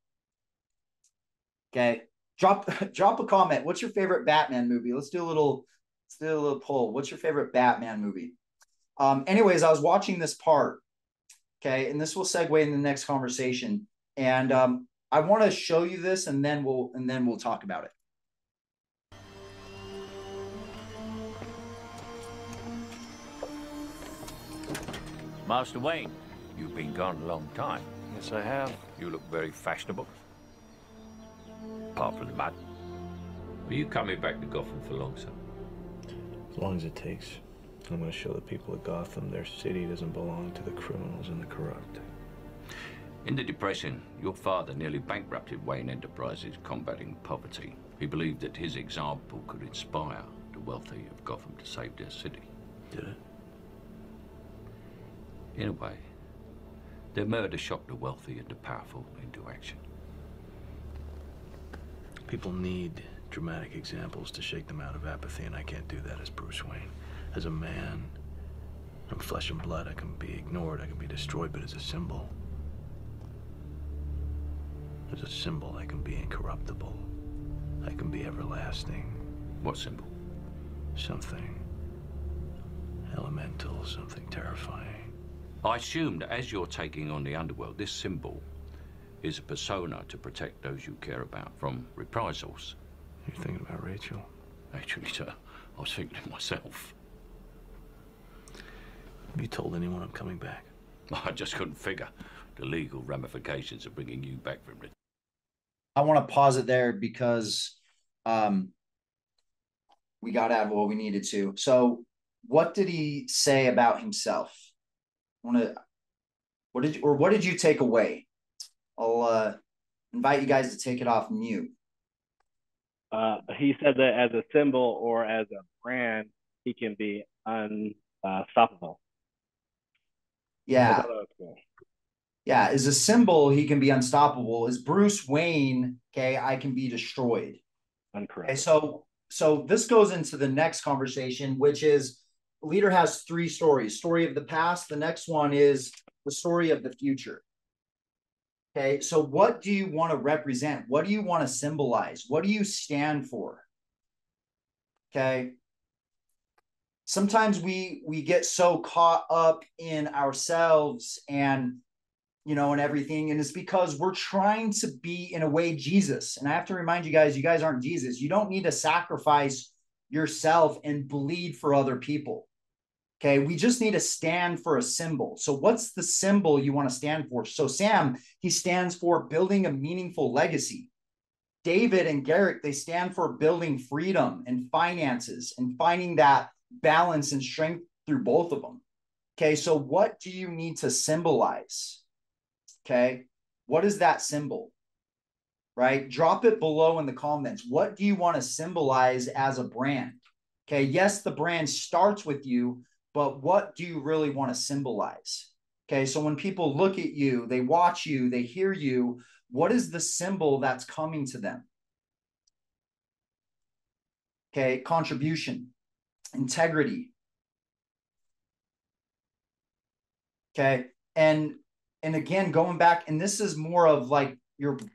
K: Okay. Drop a comment. What's your favorite Batman movie? Let's do a little poll. What's your favorite Batman movie? Anyways, I was watching this part. Okay. And this will segue in the next conversation. And I want to show you this, and then we'll talk about it.
L: Master Wayne, you've been gone a long time.
M: Yes, I have.
L: You look very fashionable. Apart from the mud. Are you coming back to Gotham for long, sir?
M: As long as it takes. I'm going to show the people of Gotham their city doesn't belong to the criminals and the corrupt.
L: In the Depression, your father nearly bankrupted Wayne Enterprises combating poverty. He believed that his example could inspire the wealthy of Gotham to save their city.
M: Did it?
L: In a way, Their murder shocked the wealthy and the powerful into action.
M: People need dramatic examples to shake them out of apathy, and I can't do that as Bruce Wayne. As a man, I'm flesh and blood. I can be ignored, I can be destroyed, but as a symbol, I can be incorruptible. I can be everlasting.
L: What symbol?
M: Something elemental, something terrifying.
L: I assume that as you're taking on the underworld, this symbol is a persona to protect those you care about from reprisals.
M: You're thinking about Rachel?
L: Actually, sir, I was thinking of myself.
M: Have you told anyone I'm coming back?
L: I just couldn't figure the legal ramifications of bringing you back from it.
K: I want to pause it there because we got out of what we needed to. So what did he say about himself? What did you take away? I'll invite you guys to take it off mute.
N: He said that as a symbol or as a brand, he can be unstoppable.
K: Yeah. Yeah, as a symbol, he can be unstoppable. As Bruce Wayne, okay, I can be destroyed.
N: Incorrect.
K: Okay, so this goes into the next conversation, which is leader has three stories: story of the past. The next one is the story of the future. Okay, so what do you want to represent? What do you want to symbolize? What do you stand for? Okay. Sometimes we get so caught up in ourselves and and everything, and it's because we're trying to be in a way Jesus. And I have to remind you guys aren't Jesus. You don't need to sacrifice yourself and bleed for other people. Okay, we just need to stand for a symbol. So what's the symbol you want to stand for? So Sam, he stands for building a meaningful legacy. David and Garrick, they stand for building freedom and finances and finding that balance and strength through both of them. Okay, so what do you need to symbolize? Okay, what is that symbol? Right? Drop it below in the comments. What do you want to symbolize as a brand? Okay, yes, the brand starts with you, but what do you really want to symbolize? Okay, so when people look at you, they watch you, they hear you, what is the symbol that's coming to them? Okay, contribution, integrity. Okay, and again, going back, and this is more of like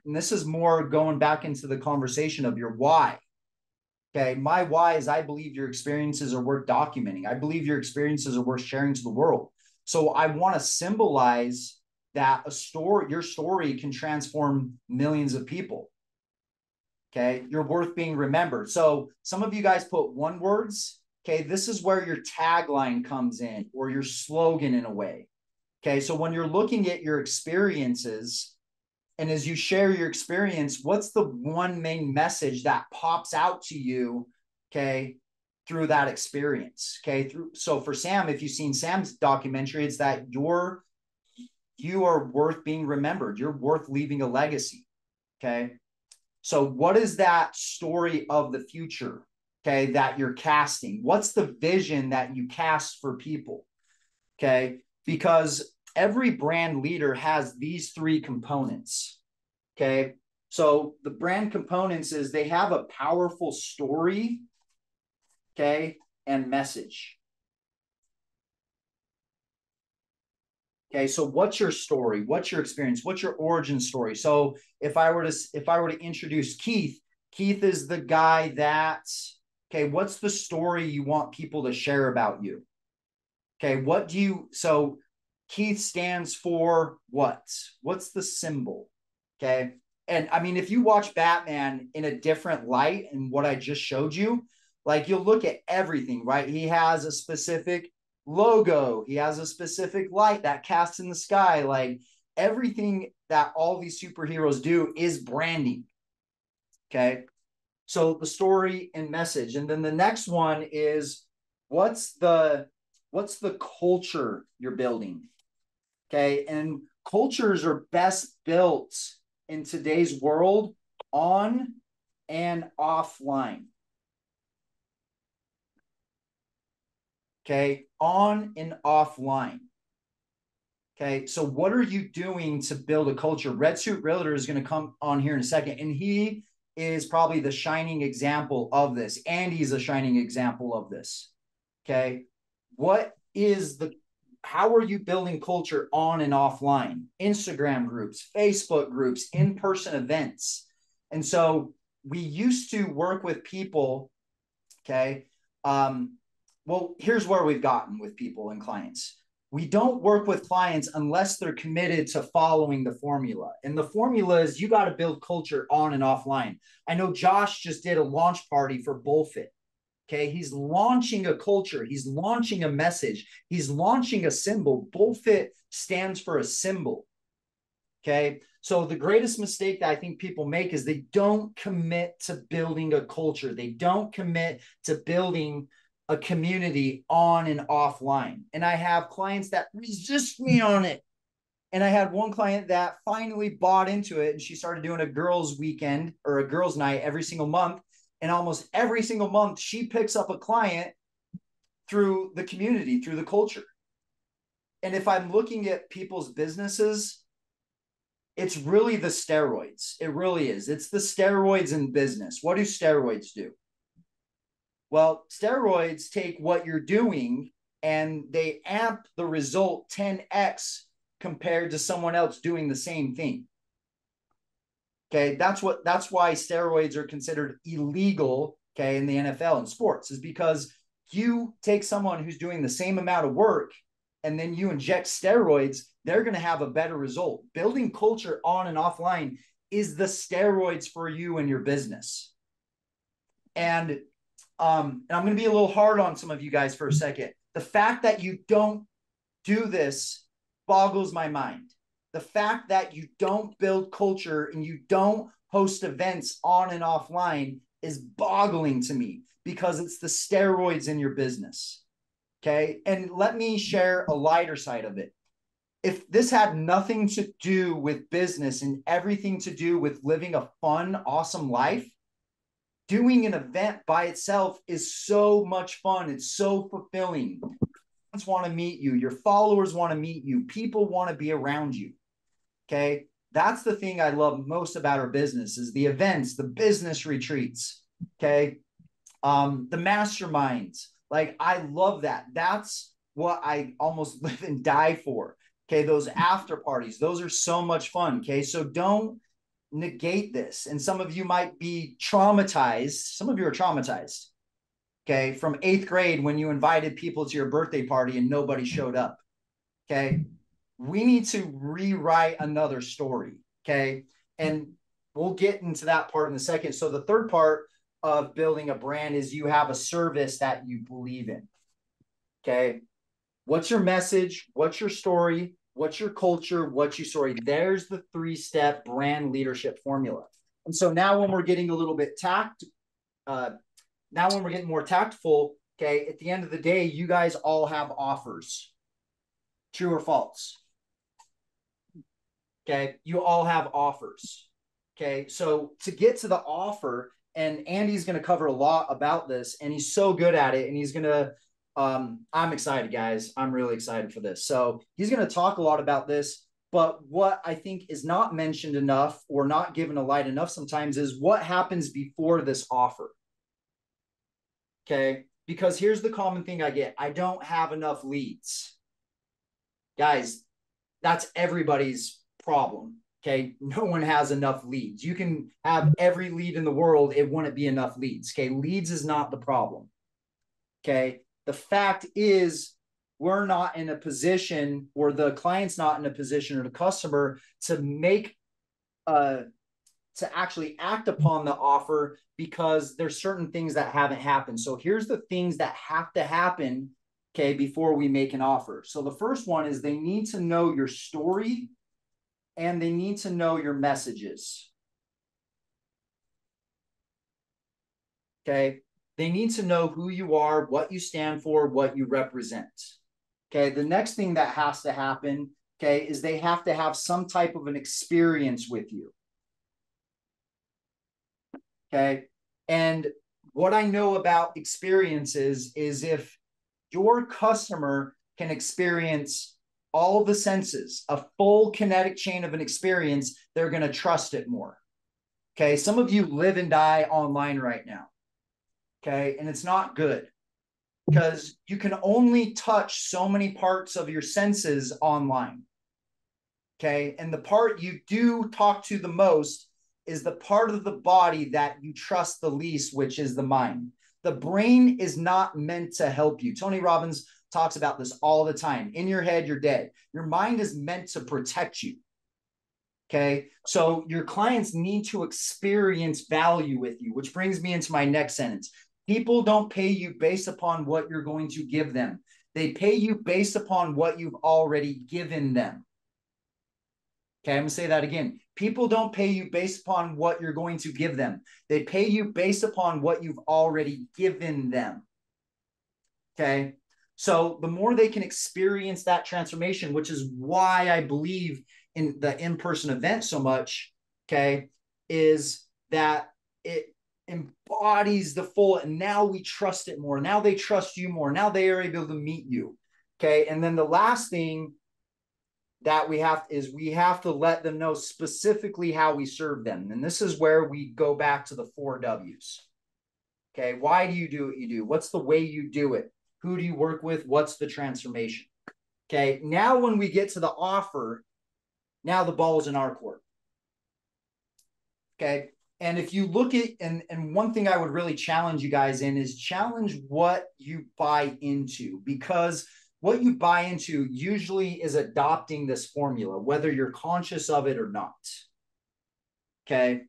K: this is more going back into the conversation of your why. Okay, my why is I believe your experiences are worth documenting. I believe your experiences are worth sharing to the world. So I want to symbolize that your story can transform millions of people. Okay, you're worth being remembered. So some of you guys put one words. Okay, this is where your tagline comes in, or your slogan in a way. Okay, so when you're looking at your experiences, and as you share your experience, what's the one main message that pops out to you, okay, through that experience? Okay, so for Sam, if you've seen Sam's documentary, it's that you are worth being remembered. You're worth leaving a legacy. Okay, so what is that story of the future, okay, that you're casting? What's the vision that you cast for people? Okay, because every brand leader has these three components. Okay, so the brand components is they have a powerful story, okay, and message. Okay, so what's your story? What's your experience? What's your origin story? So if I were to introduce Keith, Keith is the guy that, okay, what's the story you want people to share about you? Okay, so Keith stands for what? What's the symbol? Okay, and I mean, if you watch Batman in a different light and what I just showed you, like you'll look at everything, right? He has a specific logo. He has a specific light that casts in the sky. Like everything that all these superheroes do is branding. Okay, so the story and message. And then the next one is what's the culture you're building? Okay, and cultures are best built in today's world on and offline. Okay, on and offline. Okay. So what are you doing to build a culture? Red Suit Realtor is going to come on here in a second. And he is probably the shining example of this. Andy's a shining example of this. Okay. How are you building culture on and offline? Instagram groups, Facebook groups, in-person events. And so we used to work with people. Okay. Well, here's where we've gotten with people and clients. We don't work with clients unless they're committed to following the formula. And the formula is you got to build culture on and offline. I know Josh just did a launch party for Bullfit. Okay. He's launching a culture. He's launching a message. He's launching a symbol. Bullfit stands for a symbol. Okay. So the greatest mistake that I think people make is they don't commit to building a culture. They don't commit to building a community on and offline. And I have clients that resist me on it. And I had one client that finally bought into it, and she started doing a girls' weekend or a girls' night every single month. And almost every single month, she picks up a client through the community, through the culture. And if I'm looking at people's businesses, it's really the steroids. It really is. It's the steroids in business. What do steroids do? Well, steroids take what you're doing and they amp the result 10x compared to someone else doing the same thing. Okay, that's why steroids are considered illegal, okay, in the NFL and sports, is because you take someone who's doing the same amount of work and then you inject steroids, they're going to have a better result. Building culture on and offline is the steroids for you and your business. And I'm going to be a little hard on some of you guys for a second. The fact that you don't do this boggles my mind. The fact that you don't build culture and you don't host events on and offline is boggling to me because it's the steroids in your business. Okay. And let me share a lighter side of it. If this had nothing to do with business and everything to do with living a fun, awesome life, doing an event by itself is so much fun. It's so fulfilling. Friends want to meet you. Your followers want to meet you. People want to be around you. Okay. That's the thing I love most about our business is the events, the business retreats. Okay. The masterminds. Like, I love that. That's what I almost live and die for. Okay. Those after parties, those are so much fun. Okay. So don't negate this. And some of you might be traumatized. Some of you are traumatized. Okay. From 8th grade when you invited people to your birthday party and nobody showed up. Okay. We need to rewrite another story. Okay. And we'll get into that part in a second. So the third part of building a brand is you have a service that you believe in. Okay. What's your message? What's your story? What's your culture? What's your story? There's the 3-step brand leadership formula. And so now when we're getting a little bit now when we're getting more tactful, okay, at the end of the day, you guys all have offers. True or false? Okay, you all have offers. Okay, so to get to the offer, and Andy's going to cover a lot about this, and he's so good at it, and he's going to, I'm excited, guys. I'm really excited for this. So he's going to talk a lot about this, but what I think is not mentioned enough or not given a light enough sometimes is what happens before this offer. Okay, because here's the common thing I get. I don't have enough leads. Guys, that's everybody's problem. Okay. No one has enough leads. You can have every lead in the world. It wouldn't be enough leads. Okay. Leads is not the problem. Okay. The fact is we're not in a position, or the client's not in a position, or the customer to make to actually act upon the offer because there's certain things that haven't happened. So here's the things that have to happen, okay, before we make an offer. So the first one is they need to know your story and they need to know your messages. Okay. They need to know who you are, what you stand for, what you represent. Okay. The next thing that has to happen, okay, is they have to have some type of an experience with you. Okay. And what I know about experiences is if your customer can experience all the senses, a full kinetic chain of an experience, they're going to trust it more. Okay. Some of you live and die online right now. Okay. And it's not good because you can only touch so many parts of your senses online. Okay. And the part you do talk to the most is the part of the body that you trust the least, which is the mind. The brain is not meant to help you. Tony Robbins talks about this all the time. In your head, you're dead. Your mind is meant to protect you. Okay. So your clients need to experience value with you, which brings me into my next sentence. People don't pay you based upon what you're going to give them. They pay you based upon what you've already given them. Okay, I'm going to say that again. People don't pay you based upon what you're going to give them. They pay you based upon what you've already given them. Okay, so the more they can experience that transformation, which is why I believe in the in-person event so much, okay, is that it embodies the full, and now we trust it more. Now they trust you more. Now they are able to meet you. Okay, and then the last thing that we have to let them know specifically how we serve them. And this is where we go back to the 4 W's. Okay. Why do you do what you do? What's the way you do it? Who do you work with? What's the transformation? Okay. Now, when we get to the offer, now the ball is in our court. Okay. And if you look at, and one thing I would really challenge you guys in is challenge what you buy into, because what you buy into usually is adopting this formula, whether you're conscious of it or not. Okay.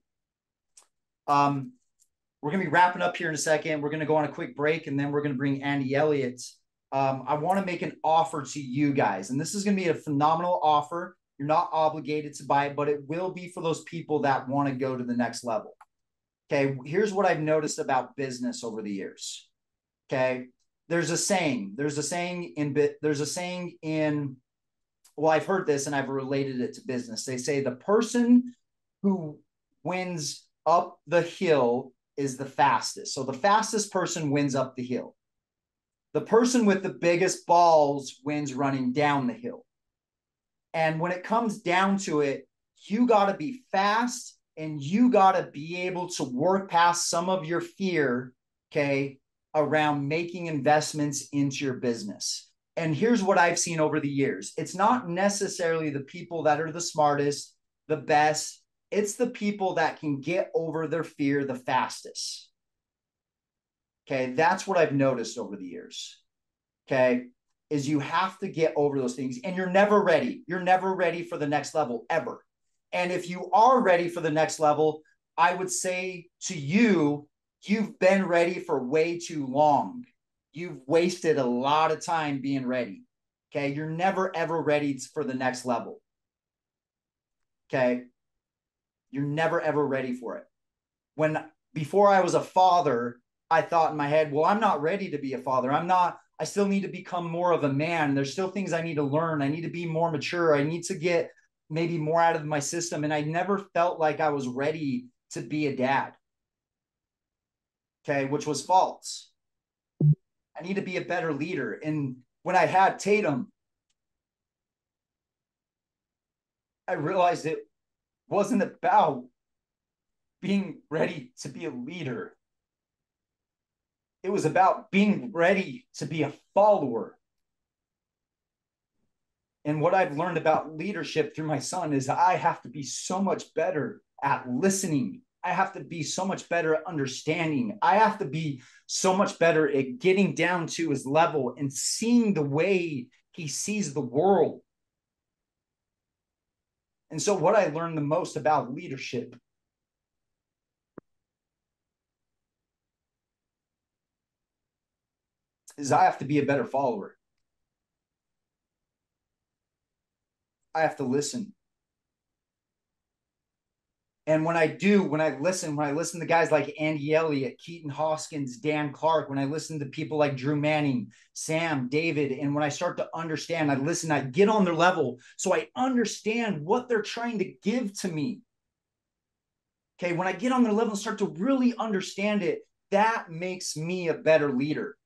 K: We're going to be wrapping up here in a second. We're going to go on a quick break, and then we're going to bring Andy Elliott. I want to make an offer to you guys, and this is going to be a phenomenal offer. You're not obligated to buy it, but it will be for those people that want to go to the next level. Okay. Here's what I've noticed about business over the years. Okay. There's a saying in, well, I've heard this and I've related it to business. They say the person who wins up the hill is the fastest. So the fastest person wins up the hill. The person with the biggest balls wins running down the hill. And when it comes down to it, you got to be fast and you got to be able to work past some of your fear, okay, around making investments into your business. And here's what I've seen over the years. It's not necessarily the people that are the smartest, the best. It's the people that can get over their fear the fastest. Okay, that's what I've noticed over the years. Okay, is you have to get over those things, and you're never ready. You're never ready for the next level, ever. And if you are ready for the next level, I would say to you, you've been ready for way too long. You've wasted a lot of time being ready. Okay. You're never, ever ready for the next level. Okay. You're never, ever ready for it. Before I was a father, I thought in my head, well, I'm not ready to be a father. I still need to become more of a man. There's still things I need to learn. I need to be more mature. I need to get maybe more out of my system. And I never felt like I was ready to be a dad. Okay, which was false. I need to be a better leader. And when I had Tatum, I realized it wasn't about being ready to be a leader. It was about being ready to be a follower. And what I've learned about leadership through my son is I have to be so much better at listening. I have to be so much better at understanding. I have to be so much better at getting down to his level and seeing the way he sees the world. And so what I learned the most about leadership is I have to be a better follower. I have to listen. And when I listen to guys like Andy Elliott, Keaton Hoskins, Dan Clark, when I listen to people like Drew Manning, Sam, David, and when I start to understand, I listen, I get on their level so I understand what they're trying to give to me. Okay, when I get on their level and start to really understand it, that makes me a better leader.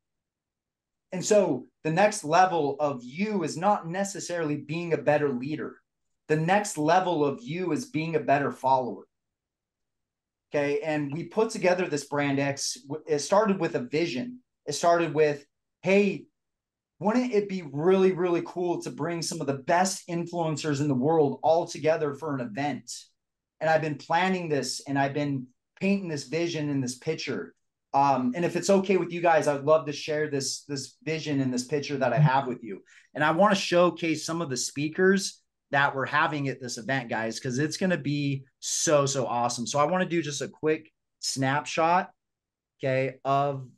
K: And so the next level of you is not necessarily being a better leader. The next level of you is being a better follower. Okay. And we put together this brand X. It started with a vision. It started with, hey, wouldn't it be really, really cool to bring some of the best influencers in the world all together for an event? And I've been planning this, and I've been painting this vision in this picture. And if it's okay with you guys, I'd love to share this vision and this picture that I have with you. And I want to showcase some of the speakers that we're having at this event, guys, because it's going to be so awesome. So I want to do just a quick snapshot, okay, of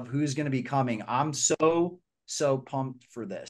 K: who's going to be coming. I'm so pumped for this.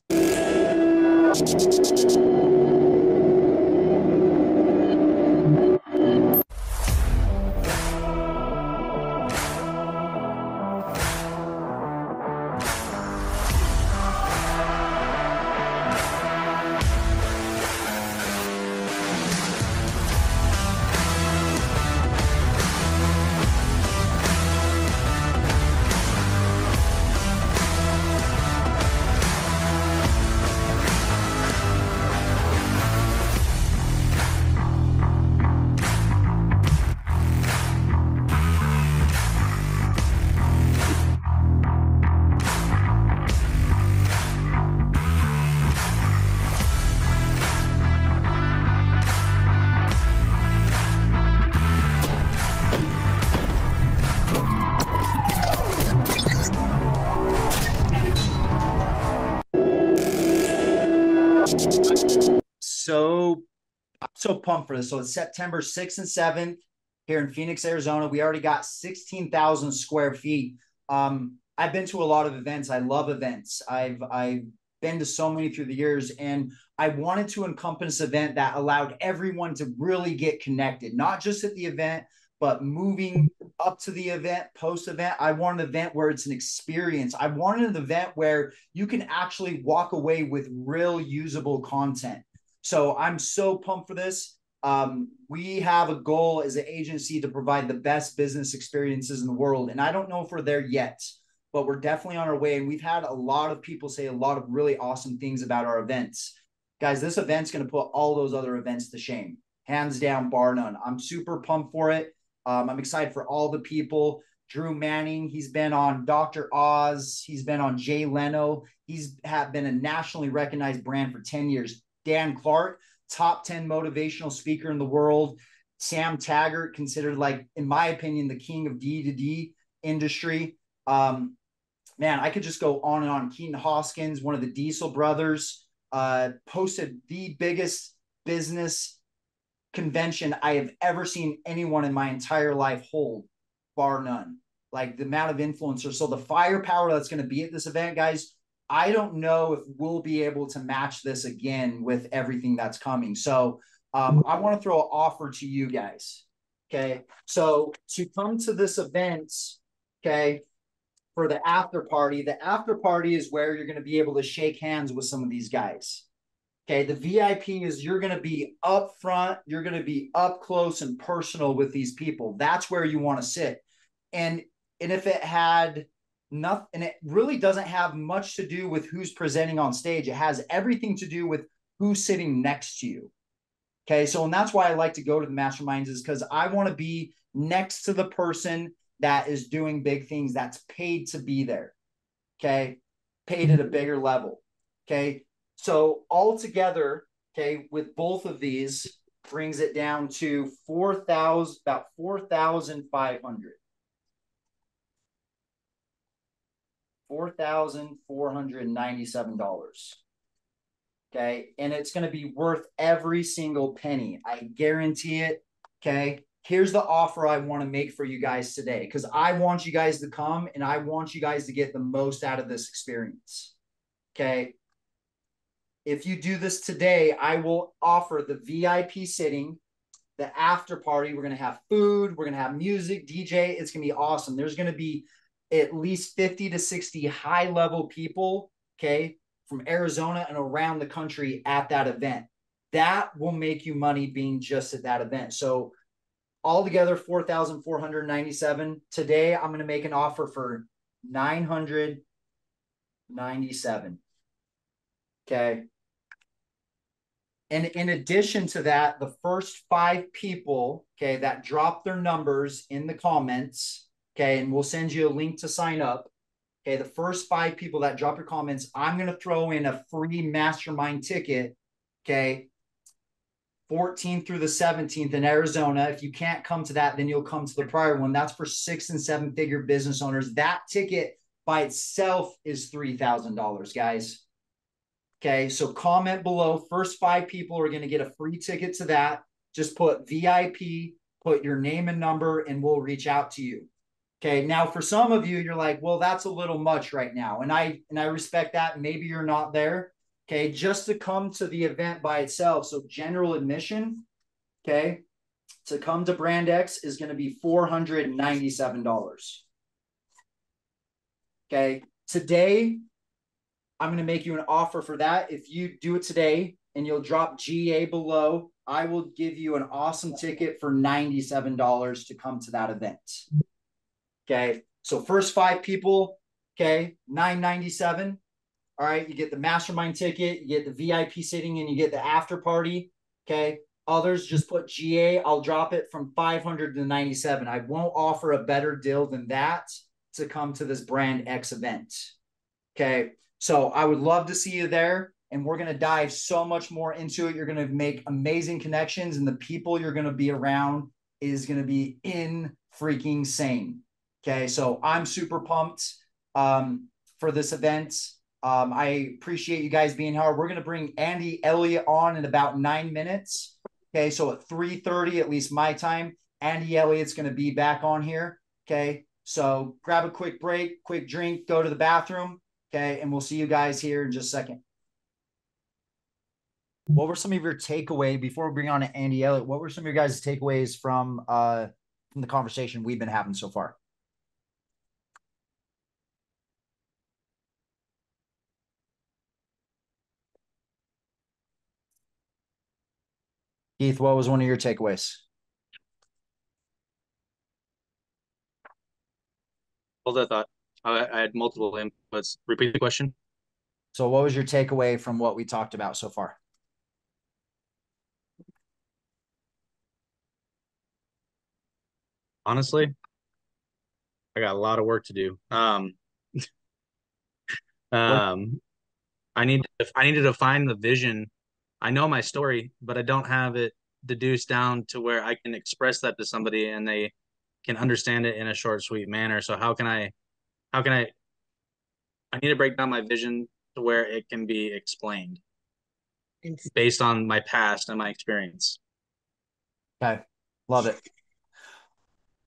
K: So pumped for this. So it's September 6th and 7th here in Phoenix, Arizona. We already got 16,000 square feet. I've been to a lot of events. I love events. I've been to so many through the years, and I wanted to encompass an event that allowed everyone to really get connected, not just at the event, but moving up to the event, post-event. I want an event where it's an experience. I wanted an event where you can actually walk away with real usable content. So I'm so pumped for this. We have a goal as an agency to provide the best business experiences in the world. And I don't know if we're there yet, but we're definitely on our way. And we've had a lot of people say a lot of really awesome things about our events. Guys, this event's going to put all those other events to shame. Hands down, bar none. I'm super pumped for it. I'm excited for all the people. Drew Manning, he's been on Dr. Oz. He's been on Jay Leno. He's been a nationally recognized brand for 10 years. Dan Clark, top 10 motivational speaker in the world. Sam Taggart, considered, like, in my opinion, the king of D2D industry. Man, I could just go on and on. Keaton Hoskins, one of the Diesel brothers, posted the biggest business convention I have ever seen anyone in my entire life hold, bar none. Like, the amount of influencers. So the firepower that's going to be at this event, guys, I don't know if we'll be able to match this again with everything that's coming. So I want to throw an offer to you guys. Okay. So to come to this event, okay, for the after party is where you're going to be able to shake hands with some of these guys. Okay. The VIP is you're going to be up front. You're going to be up close and personal with these people. That's where you want to sit. And if it had nothing, and it really doesn't have much to do with who's presenting on stage. It has everything to do with who's sitting next to you. Okay. So, and that's why I like to go to the masterminds, is because I want to be next to the person that is doing big things, that's paid to be there. Okay. Paid at a bigger level. Okay. So altogether, okay, with both of these brings it down to about 4,500. $4,497. Okay. And it's going to be worth every single penny. I guarantee it. Okay. Here's the offer I want to make for you guys today, because I want you guys to come and I want you guys to get the most out of this experience. Okay. If you do this today, I will offer the VIP sitting, the after party. We're going to have food. We're going to have music, DJ. It's going to be awesome. There's going to be at least 50 to 60 high-level people, okay, from Arizona and around the country at that event. That will make you money being just at that event. So altogether, 4,497. Today, I'm going to make an offer for $999. 97. Okay. And in addition to that, the first 5 people, okay, that drop their numbers in the comments, okay, and we'll send you a link to sign up. Okay, the first 5 people that drop your comments, I'm going to throw in a free mastermind ticket, okay, 14th through the 17th in Arizona. If you can't come to that, then you'll come to the prior one. That's for 6- and 7-figure business owners. That ticket by itself is $3,000, guys. Okay, so comment below. First 5 people are going to get a free ticket to that. Just put VIP, put your name and number, and we'll reach out to you. Okay, now for some of you, you're like, well, that's a little much right now. And I respect that. Maybe you're not there. Okay, just to come to the event by itself. So general admission, okay, to come to Brand X is going to be $497. Okay, today, I'm going to make you an offer for that. If you do it today and you'll drop GA below, I will give you an awesome ticket for $97 to come to that event. Okay. So first 5 people, okay, $997. All right. You get the mastermind ticket, you get the VIP sitting, and you get the after party. Okay. Others just put GA. I'll drop it from $500 to $97. I won't offer a better deal than that to come to this Brand X event. Okay. So I would love to see you there, and we're going to dive so much more into it. You're going to make amazing connections, and the people you're going to be around is going to be in freaking sane. Okay. So I'm super pumped for this event. I appreciate you guys being here. We're going to bring Andy Elliott on in about 9 minutes. Okay. So at 3:30, at least my time, Andy Elliott's going to be back on here. Okay. So grab a quick break, quick drink, go to the bathroom. Okay, and we'll see you guys here in just a second. What were some of your takeaway before we bring on Andy Elliott? What were some of your guys' takeaways from the conversation we've been having so far? Keith, what was one of your takeaways?
O: Hold that thought. I had multiple inputs. Repeat the question.
K: So what was your takeaway from what we talked about so far?
O: Honestly, I got a lot of work to do. I need to define the vision. I know my story, but I don't have it deduced down to where I can express that to somebody and they can understand it in a short, sweet manner. So how can I need to break down my vision to where it can be explained based on my past and my experience.
K: Okay. Love it.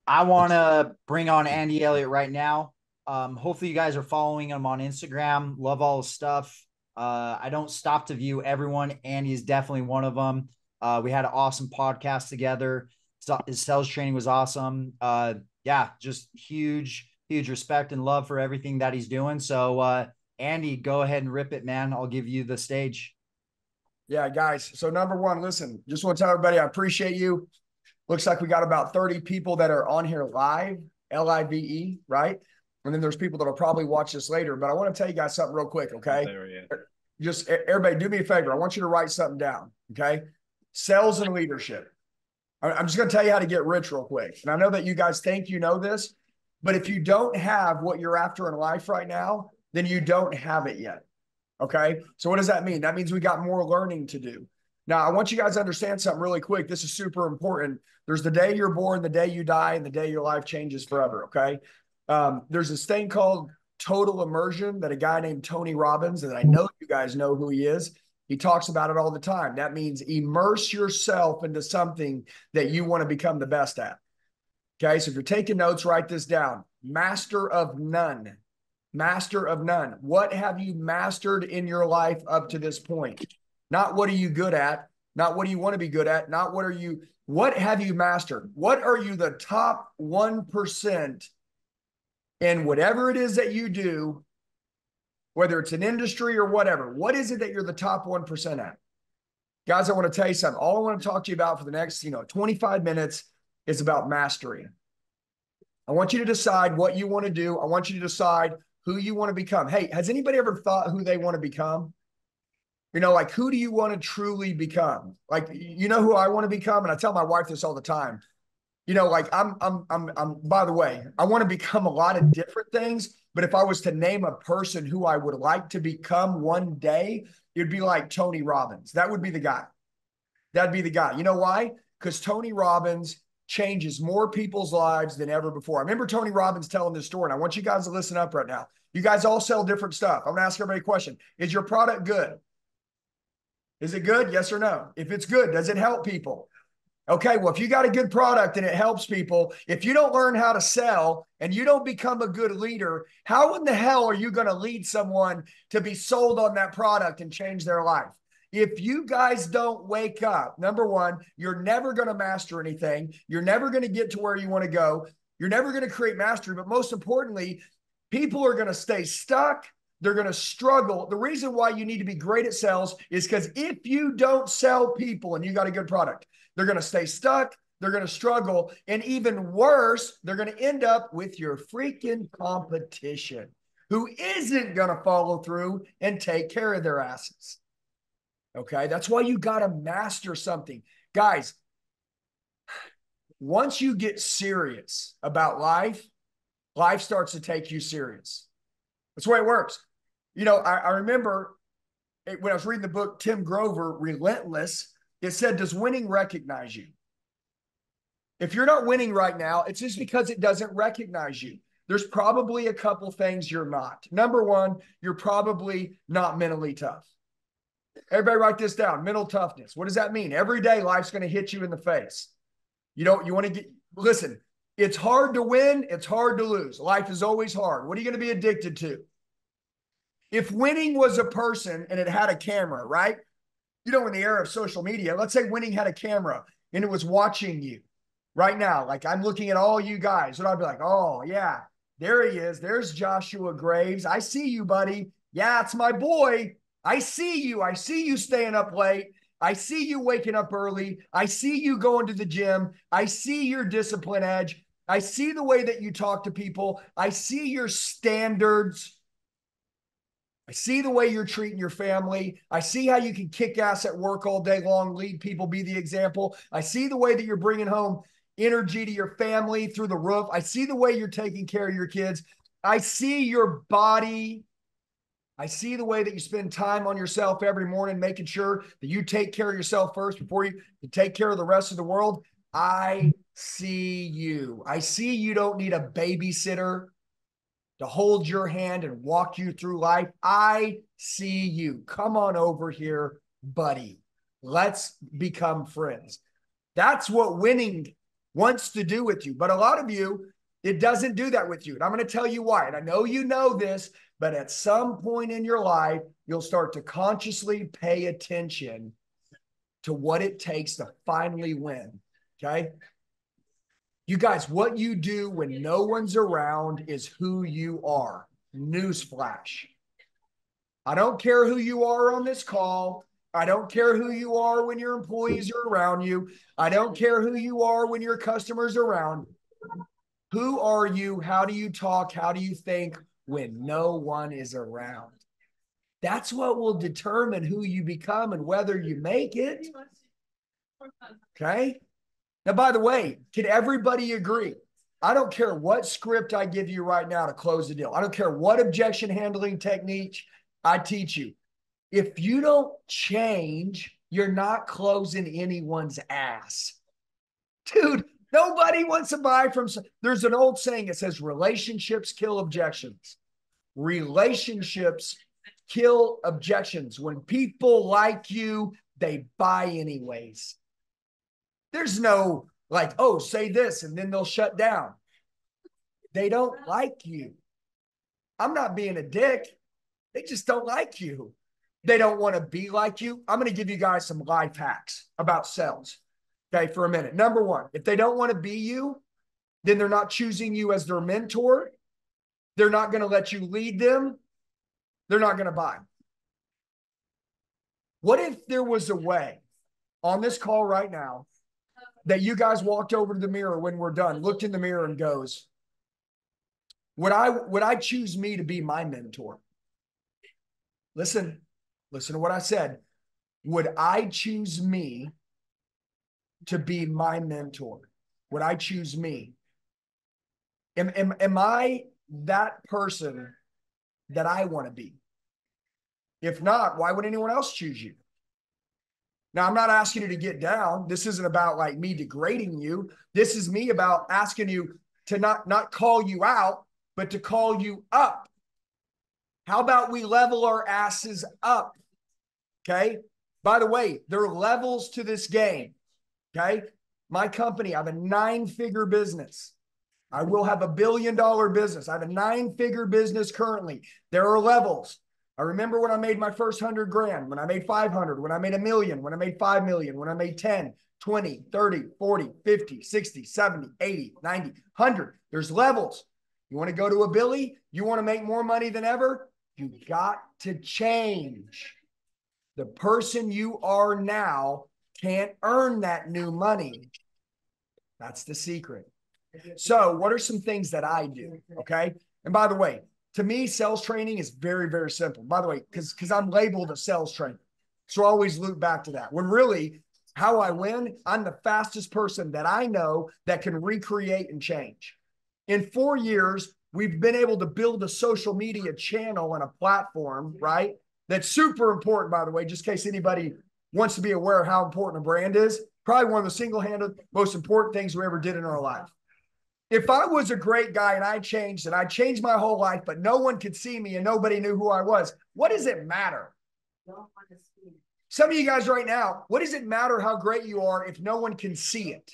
K: I want to bring on Andy Elliott right now. Hopefully you guys are following him on Instagram. Love all his stuff. I don't stop to view everyone. Andy is definitely one of them. We had an awesome podcast together. His sales training was awesome. Yeah, just huge respect and love for everything that he's doing. So, Andy, go ahead and rip it, man. I'll give you the stage.
P: Yeah, guys. So number one, listen, just want to tell everybody I appreciate you. Looks like we got about 30 people that are on here live, Live, right? And then there's people that'll probably watch this later. But I want to tell you guys something real quick, okay? Just everybody, do me a favor. I want you to write something down, okay? Sales and leadership. I'm just going to tell you how to get rich real quick. And I know that you guys think you know this, but if you don't have what you're after in life right now, then you don't have it yet. Okay. So what does that mean? That means we got more learning to do. Now, I want you guys to understand something really quick. This is super important. There's the day you're born, the day you die, and the day your life changes forever. Okay. There's this thing called total immersion that a guy named Tony Robbins, and I know you guys know who he is. He talks about it all the time. That means immerse yourself into something that you want to become the best at. Okay. So if you're taking notes, write this down. Master of none. Master of none. What have you mastered in your life up to this point? Not what are you good at? Not what do you want to be good at? Not what have you mastered? What are you the top 1% in whatever it is that you do, whether it's an industry or whatever? What is it that you're the top 1% at? Guys, I want to tell you something. All I want to talk to you about for the next, 25 minutes is about mastery. I want you to decide what you want to do. I want you to decide who you want to become. Hey, has anybody ever thought who they want to become? You know, like, who do you want to truly become? Like, you know who I want to become? And I tell my wife this all the time. You know, like by the way, I want to become a lot of different things, but if I was to name a person who I would like to become one day, it'd be like Tony Robbins. That would be the guy. That'd be the guy. You know why? Because Tony Robbins changes more people's lives than ever before. I remember Tony Robbins telling this story, and I want you guys to listen up right now. You guys all sell different stuff. I'm going to ask everybody a question. Is your product good? Is it good? Yes or no? If it's good, does it help people? Okay, well, if you got a good product and it helps people, if you don't learn how to sell and you don't become a good leader, how in the hell are you going to lead someone to be sold on that product and change their life? If you guys don't wake up, number one, you're never going to master anything. You're never going to get to where you want to go. You're never going to create mastery. But most importantly, people are going to stay stuck. They're going to struggle. The reason why you need to be great at sales is because if you don't sell people and you got a good product, they're going to stay stuck. They're going to struggle. And even worse, they're going to end up with your freaking competition who isn't going to follow through and take care of their asses. Okay, that's why you got to master something. Guys, once you get serious about life, life starts to take you serious. That's the way it works. You know, I remember when I was reading the book, Tim Grover, Relentless, it said, does winning recognize you? If you're not winning right now, it's just because it doesn't recognize you. There's probably a couple things you're not. Number one, you're probably not mentally tough. Everybody write this down. Mental toughness. What does that mean? Every day life's going to hit you in the face. You want to listen, it's hard to win. It's hard to lose. Life is always hard. What are you going to be addicted to? If winning was a person and it had a camera, right? You know, in the era of social media, let's say winning had a camera and it was watching you right now. Like, I'm looking at all you guys and I'd be like, oh yeah, there he is. There's Joshua Graves. I see you, buddy. Yeah, it's my boy. I see you. I see you staying up late. I see you waking up early. I see you going to the gym. I see your discipline edge. I see the way that you talk to people. I see your standards. I see the way you're treating your family. I see how you can kick ass at work all day long, lead people, be the example. I see the way that you're bringing home energy to your family through the roof. I see the way you're taking care of your kids. I see your body. I see the way that you spend time on yourself every morning, making sure that you take care of yourself first before you take care of the rest of the world. I see you. I see you don't need a babysitter to hold your hand and walk you through life. I see you. Come on over here, buddy. Let's become friends. That's what winning wants to do with you. But a lot of you, it doesn't do that with you. And I'm going to tell you why. And I know you know this, but at some point in your life, you'll start to consciously pay attention to what it takes to finally win. Okay? You guys, what you do when no one's around is who you are. Newsflash. I don't care who you are on this call. I don't care who you are when your employees are around you. I don't care who you are when your customers are around. Who are you? How do you talk? How do you think when no one is around? That's what will determine who you become and whether you make it. Okay? Now, by the way, can everybody agree? I don't care what script I give you right now to close the deal. I don't care what objection handling technique I teach you. If you don't change, you're not closing anyone's ass. Dude, nobody wants to buy from. There's an old saying that says relationships kill objections. Relationships kill objections. When people like you, they buy anyways. There's no like, oh, say this and then they'll shut down. They don't like you. I'm not being a dick. They just don't like you. They don't want to be like you. I'm going to give you guys some life hacks about sales. Okay, for a minute. Number one, if they don't want to be you, then they're not choosing you as their mentor. They're not going to let you lead them. They're not going to buy. What if there was a way on this call right now that you guys walked over to the mirror when we're done, looked in the mirror and goes, Would I choose me to be my mentor? Listen to what I said. Would I choose me to be my mentor? Would I choose me? Am I that person that I want to be? If not, why would anyone else choose you? Now, I'm not asking you to get down. This isn't about like me degrading you. This is me about asking you to not call you out, but to call you up. How about we level our asses up? Okay. By the way, there are levels to this game. Okay. My company, I have a 9-figure business. I will have $1 billion business. I have a 9-figure business currently. There are levels. I remember when I made my first 100 grand, when I made 500, when I made 1 million, when I made 5 million, when I made 10, 20, 30, 40, 50, 60, 70, 80, 90, 100. There's levels. You want to go to a Billy? You want to make more money than ever? You got to change. The person you are now can't earn that new money. That's the secret. So what are some things that I do? Okay. And by the way, to me, sales training is very, very simple. By the way, because I'm labeled a sales trainer. So I always loop back to that. When really how I win, I'm the fastest person that I know that can recreate and change. In 4 years, we've been able to build a social media channel and a platform, right? That's super important, by the way, just in case anybody wants to be aware of how important a brand is. Probably one of the single-handed most important things we ever did in our life. If I was a great guy and I changed my whole life, but no one could see me and nobody knew who I was, what does it matter? Some of you guys right now, what does it matter how great you are if no one can see it?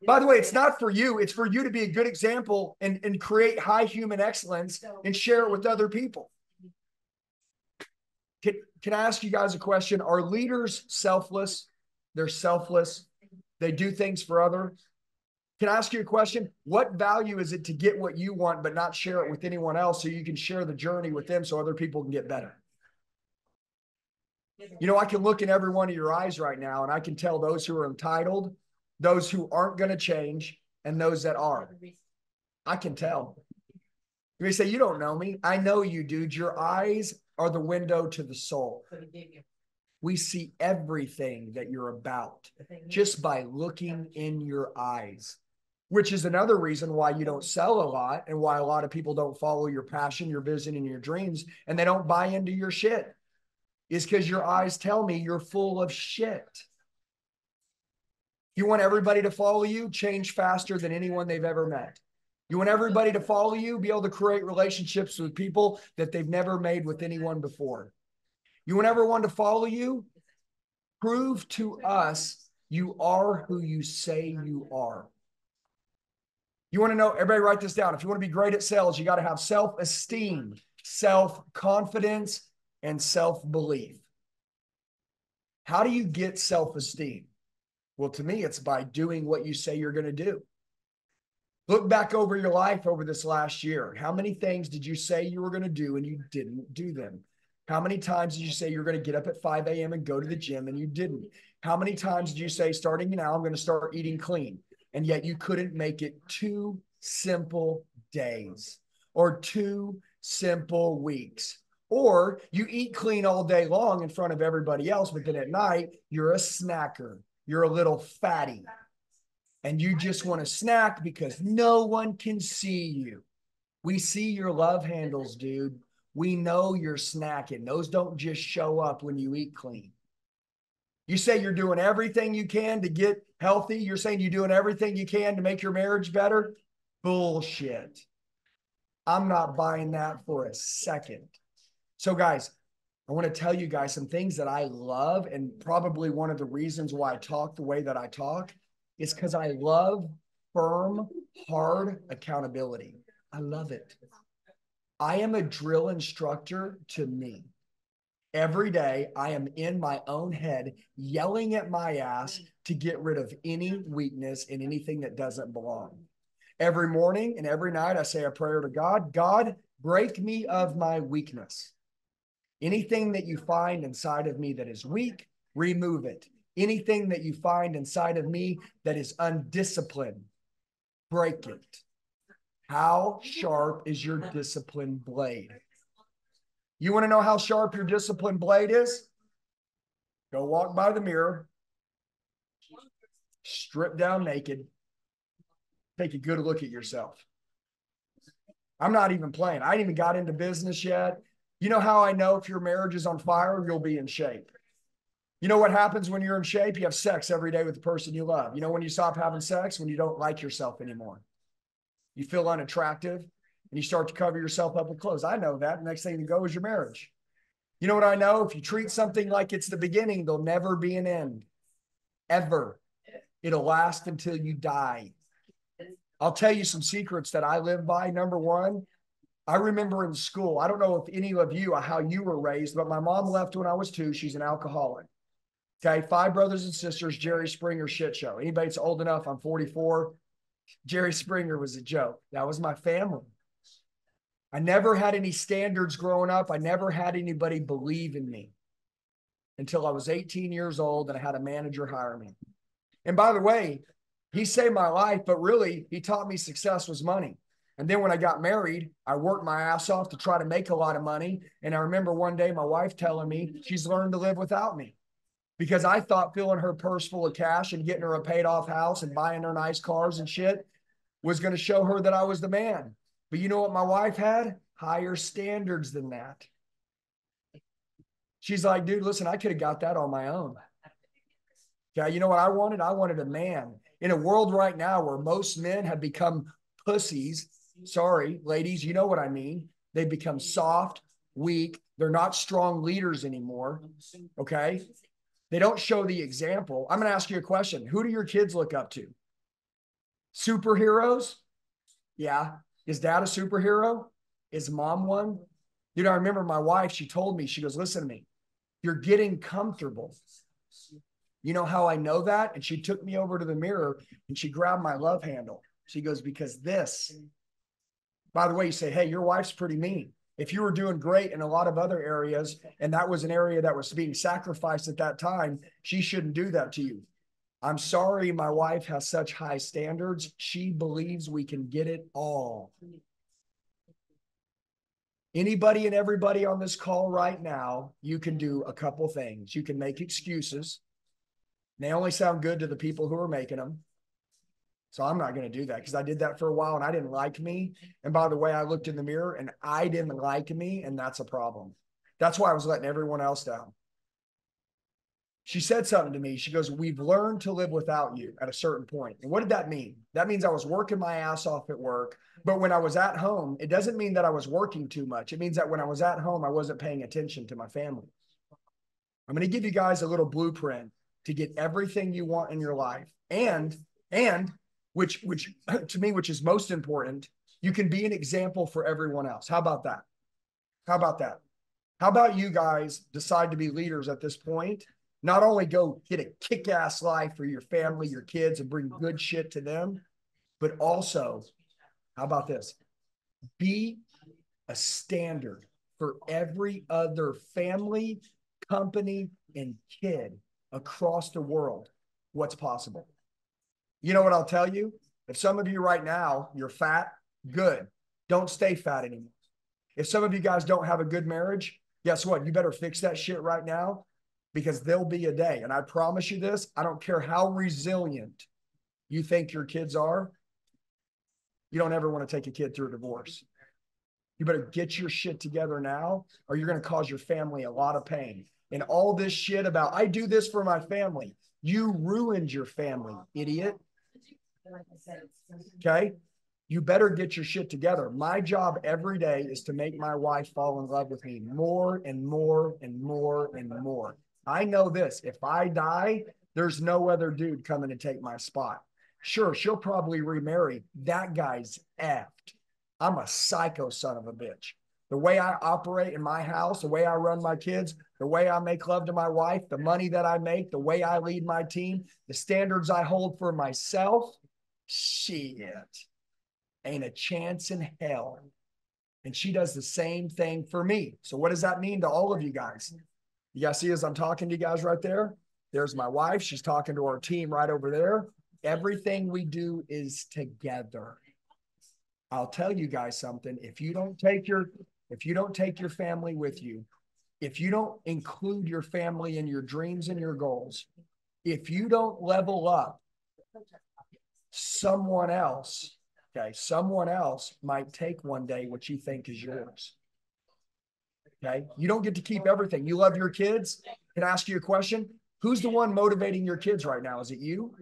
P: By the way, it's not for you. It's for you to be a good example and create high human excellence and share it with other people. Can I ask you guys a question? Are leaders selfless? They're selfless. They do things for others. Can I ask you a question? What value is it to get what you want, but not share it with anyone else so you can share the journey with them so other people can get better? You know, I can look in every one of your eyes right now and I can tell those who are entitled, those who aren't going to change, and those that are. I can tell. You may say, you don't know me. I know you, dude. Your eyes are the window to the soul. We see everything that you're about just by looking in your eyes, which is another reason why you don't sell a lot and why a lot of people don't follow your passion, your vision, and your dreams, and they don't buy into your shit, is because your eyes tell me you're full of shit. You want everybody to follow you? Change faster than anyone they've ever met. You want everybody to follow you? Be able to create relationships with people that they've never made with anyone before. You want everyone to follow you? Prove to us you are who you say you are. You want to know, everybody write this down. If you want to be great at sales, you got to have self-esteem, self-confidence, and self-belief. How do you get self-esteem? Well, to me, it's by doing what you say you're going to do. Look back over your life over this last year. How many things did you say you were going to do and you didn't do them? How many times did you say you're going to get up at 5 a.m. and go to the gym and you didn't? How many times did you say, starting now, I'm going to start eating clean? And yet you couldn't make it 2 simple days or 2 simple weeks. Or you eat clean all day long in front of everybody else, but then at night, you're a snacker. You're a little fatty. And you just want to snack because no one can see you. We see your love handles, dude. We know you're snacking. Those don't just show up when you eat clean. You say you're doing everything you can to get healthy. You're saying you're doing everything you can to make your marriage better. Bullshit. I'm not buying that for a second. So guys, I want to tell you guys some things that I love, and probably one of the reasons why I talk the way that I talk is because I love firm, hard accountability. I love it. I am a drill instructor to me. Every day, I am in my own head, yelling at my ass to get rid of any weakness and anything that doesn't belong. Every morning and every night, I say a prayer to God. God, break me of my weakness. Anything that you find inside of me that is weak, remove it. Anything that you find inside of me that is undisciplined, break it. How sharp is your discipline blade? You want to know how sharp your discipline blade is? Go walk by the mirror, strip down naked, take a good look at yourself. I'm not even playing. I ain't even got into business yet. You know how I know if your marriage is on fire? You'll be in shape. You know what happens when you're in shape? You have sex every day with the person you love. You know when you stop having sex? When you don't like yourself anymore. You feel unattractive and you start to cover yourself up with clothes. I know that. The next thing to go is your marriage. You know what I know? If you treat something like it's the beginning, there'll never be an end. Ever. It'll last until you die. I'll tell you some secrets that I live by. Number one, I remember in school, I don't know if any of you, how you were raised, but my mom left when I was 2. She's an alcoholic. Okay, 5 brothers and sisters, Jerry Springer shit show. Anybody that's old enough, I'm 44. Jerry Springer was a joke. That was my family. I never had any standards growing up. I never had anybody believe in me until I was 18 years old and I had a manager hire me. And by the way, he saved my life, but really he taught me success was money. And then when I got married, I worked my ass off to try to make a lot of money. And I remember one day my wife telling me she's learned to live without me because I thought filling her purse full of cash and getting her a paid off house and buying her nice cars and shit was going to show her that I was the man. But you know what my wife had? Higher standards than that. She's like, dude, listen, I could have got that on my own. Okay, you know what I wanted? I wanted a man. In a world right now where most men have become pussies, sorry, ladies, you know what I mean. They've become soft, weak. They're not strong leaders anymore, okay? They don't show the example. I'm going to ask you a question. Who do your kids look up to? Superheroes? Yeah. Is dad a superhero? Is mom one? You know, I remember my wife, she told me, she goes, listen to me. You're getting comfortable. You know how I know that? And she took me over to the mirror and she grabbed my love handle. She goes, because this, by the way, you say, hey, your wife's pretty mean. If you were doing great in a lot of other areas, and that was an area that was being sacrificed at that time, she shouldn't do that to you. I'm sorry my wife has such high standards. She believes we can get it all. Anybody and everybody on this call right now, you can do a couple things. You can make excuses. They only sound good to the people who are making them. So I'm not going to do that because I did that for a while and I didn't like me. And by the way, I looked in the mirror and I didn't like me, and that's a problem. That's why I was letting everyone else down. She said something to me. She goes, we've learned to live without you at a certain point. And what did that mean? That means I was working my ass off at work. But when I was at home, it doesn't mean that I was working too much. It means that when I was at home, I wasn't paying attention to my family. I'm going to give you guys a little blueprint to get everything you want in your life. And which to me, which is most important, you can be an example for everyone else. How about that? How about that? How about you guys decide to be leaders at this point? Not only go get a kick-ass life for your family, your kids, and bring good shit to them, but also, how about this? Be a standard for every other family, company, and kid across the world what's possible. You know what I'll tell you? If some of you right now, you're fat, good. Don't stay fat anymore. If some of you guys don't have a good marriage, guess what? You better fix that shit right now because there'll be a day. And I promise you this, I don't care how resilient you think your kids are. You don't ever want to take a kid through a divorce. You better get your shit together now or you're going to cause your family a lot of pain. And all this shit about, I do this for my family. You ruined your family, idiot. Okay? You better get your shit together. My job every day is to make my wife fall in love with me more and more and more and more. I know this. If I die, there's no other dude coming to take my spot. Sure, she'll probably remarry. That guy's effed. I'm a psycho son of a bitch. The way I operate in my house, the way I run my kids, the way I make love to my wife, the money that I make, the way I lead my team, the standards I hold for myself, shit, ain't a chance in hell. And she does the same thing for me. So what does that mean to all of you guys? You guys see as I'm talking to you guys right there? There's my wife. She's talking to our team right over there. Everything we do is together. I'll tell you guys something. If you don't take your family with you, if you don't include your family in your dreams and your goals, if you don't level up, someone else might take one day what you think is yours. Okay. You don't get to keep everything. You love your kids. Can I ask you a question? Who's the one motivating your kids right now? Is it you?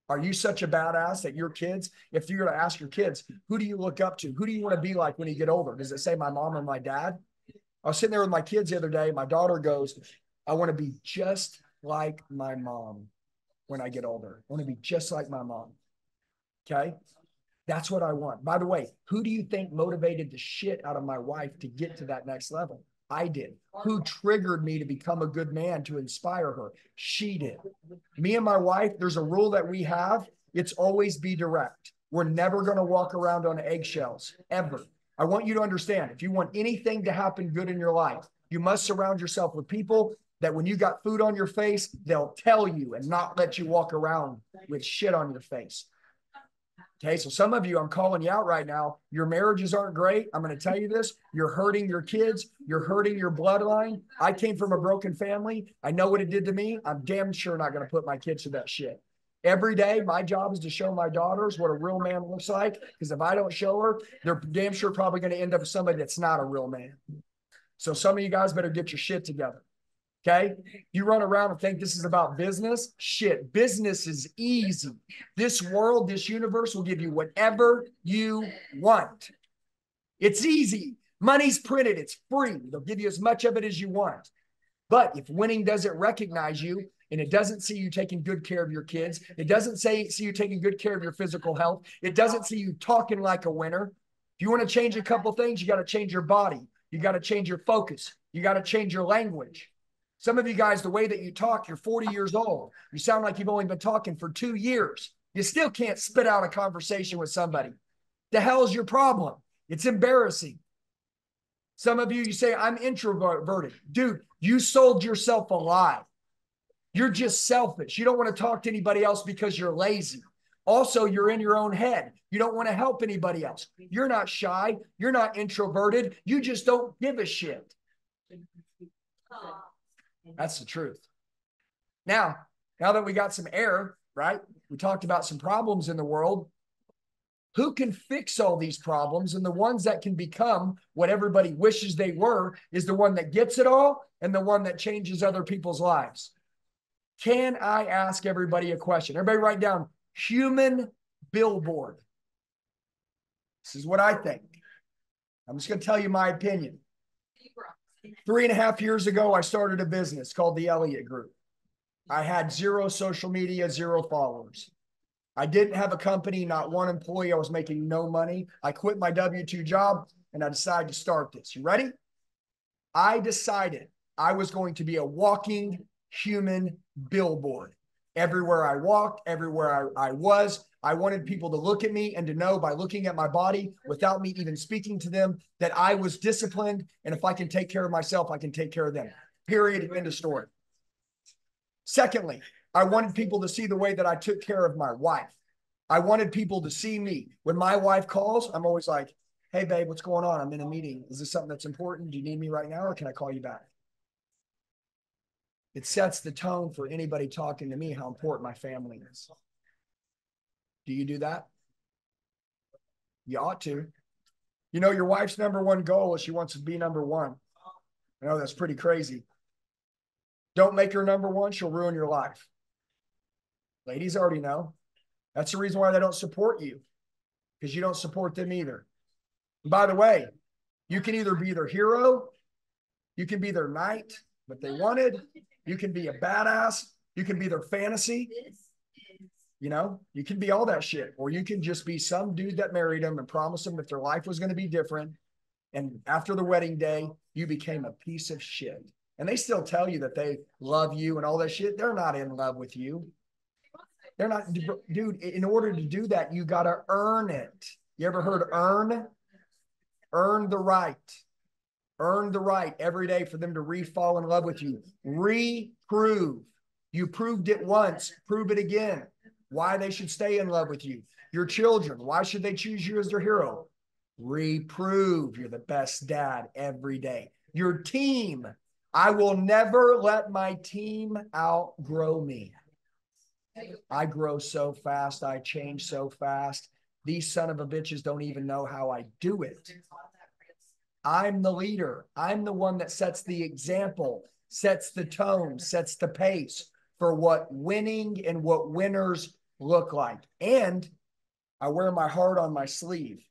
P: Are you such a badass that your kids, if you're going to ask your kids, who do you look up to? Who do you want to be like when you get older? Does it say my mom or my dad? I was sitting there with my kids the other day. My daughter goes, I want to be just like my mom when I get older. I want to be just like my mom. Okay. That's what I want. By the way, who do you think motivated the shit out of my wife to get to that next level? I did. Who triggered me to become a good man to inspire her? She did. Me and my wife, there's a rule that we have. It's always be direct. We're never going to walk around on eggshells, ever. I want you to understand, if you want anything to happen good in your life, you must surround yourself with people that when you got food on your face, they'll tell you and not let you walk around with shit on your face. Okay, so some of you, I'm calling you out right now. Your marriages aren't great. I'm going to tell you this. You're hurting your kids. You're hurting your bloodline. I came from a broken family. I know what it did to me. I'm damn sure not going to put my kids through that shit. Every day, my job is to show my daughters what a real man looks like. Because if I don't show her, they're damn sure probably going to end up with somebody that's not a real man. So some of you guys better get your shit together. Okay. You run around and think this is about business. Shit. Business is easy. This world, this universe will give you whatever you want. It's easy. Money's printed. It's free. They'll give you as much of it as you want. But if winning doesn't recognize you and it doesn't see you taking good care of your kids, it doesn't see you taking good care of your physical health, it doesn't see you talking like a winner. If you want to change a couple things, you got to change your body. You got to change your focus. You got to change your language. Some of you guys, the way that you talk, you're 40 years old. You sound like you've only been talking for 2 years. You still can't spit out a conversation with somebody. The hell is your problem? It's embarrassing. Some of you, you say, I'm introverted. Dude, you sold yourself a lie. You're just selfish. You don't want to talk to anybody else because you're lazy. Also, you're in your own head. You don't want to help anybody else. You're not shy. You're not introverted. You just don't give a shit. That's the truth. Now that we got some air, right? We talked about some problems in the world. Who can fix all these problems? And the ones that can become what everybody wishes they were is the one that gets it all and the one that changes other people's lives. Can I ask everybody a question? Everybody write down human billboard. This is what I think. I'm just going to tell you my opinion. 3.5 years ago, I started a business called the Elliott Group. I had 0 social media, 0 followers. I didn't have a company, not one employee. I was making no money. I quit my W-2 job and I decided to start this. You ready? I decided I was going to be a walking human billboard. Everywhere I walked, everywhere I was, I wanted people to look at me and to know by looking at my body without me even speaking to them that I was disciplined. And if I can take care of myself, I can take care of them. Period. End of story. Secondly, I wanted people to see the way that I took care of my wife. I wanted people to see me. When my wife calls, I'm always like, hey, babe, what's going on? I'm in a meeting. Is this something that's important? Do you need me right now or can I call you back? It sets the tone for anybody talking to me how important my family is. Do you do that? You ought to. You know, your wife's #1 goal is she wants to be #1. I know that's pretty crazy. Don't make her #1. She'll ruin your life. Ladies already know. That's the reason why they don't support you, because you don't support them either. And by the way, you can either be their hero, you can be their knight, what they wanted, you can be a badass, you can be their fantasy. You know, you can be all that shit, or you can just be some dude that married them and promised them that their life was going to be different. And after the wedding day, you became a piece of shit. And they still tell you that they love you and all that shit. They're not in love with you. They're not, dude, in order to do that, you got to earn it. You ever heard earn? Earn the right. Earn the right every day for them to fall in love with you. Reprove. You proved it once, prove it again. why they should stay in love with you. Your children, why should they choose you as their hero? Reprove you're the best dad every day. Your team, I will never let my team outgrow me. I grow so fast. I change so fast. These son of a bitches don't even know how I do it. I'm the leader. I'm the one that sets the example, sets the tone, sets the pace for what winning and what winners look like. And I wear my heart on my sleeve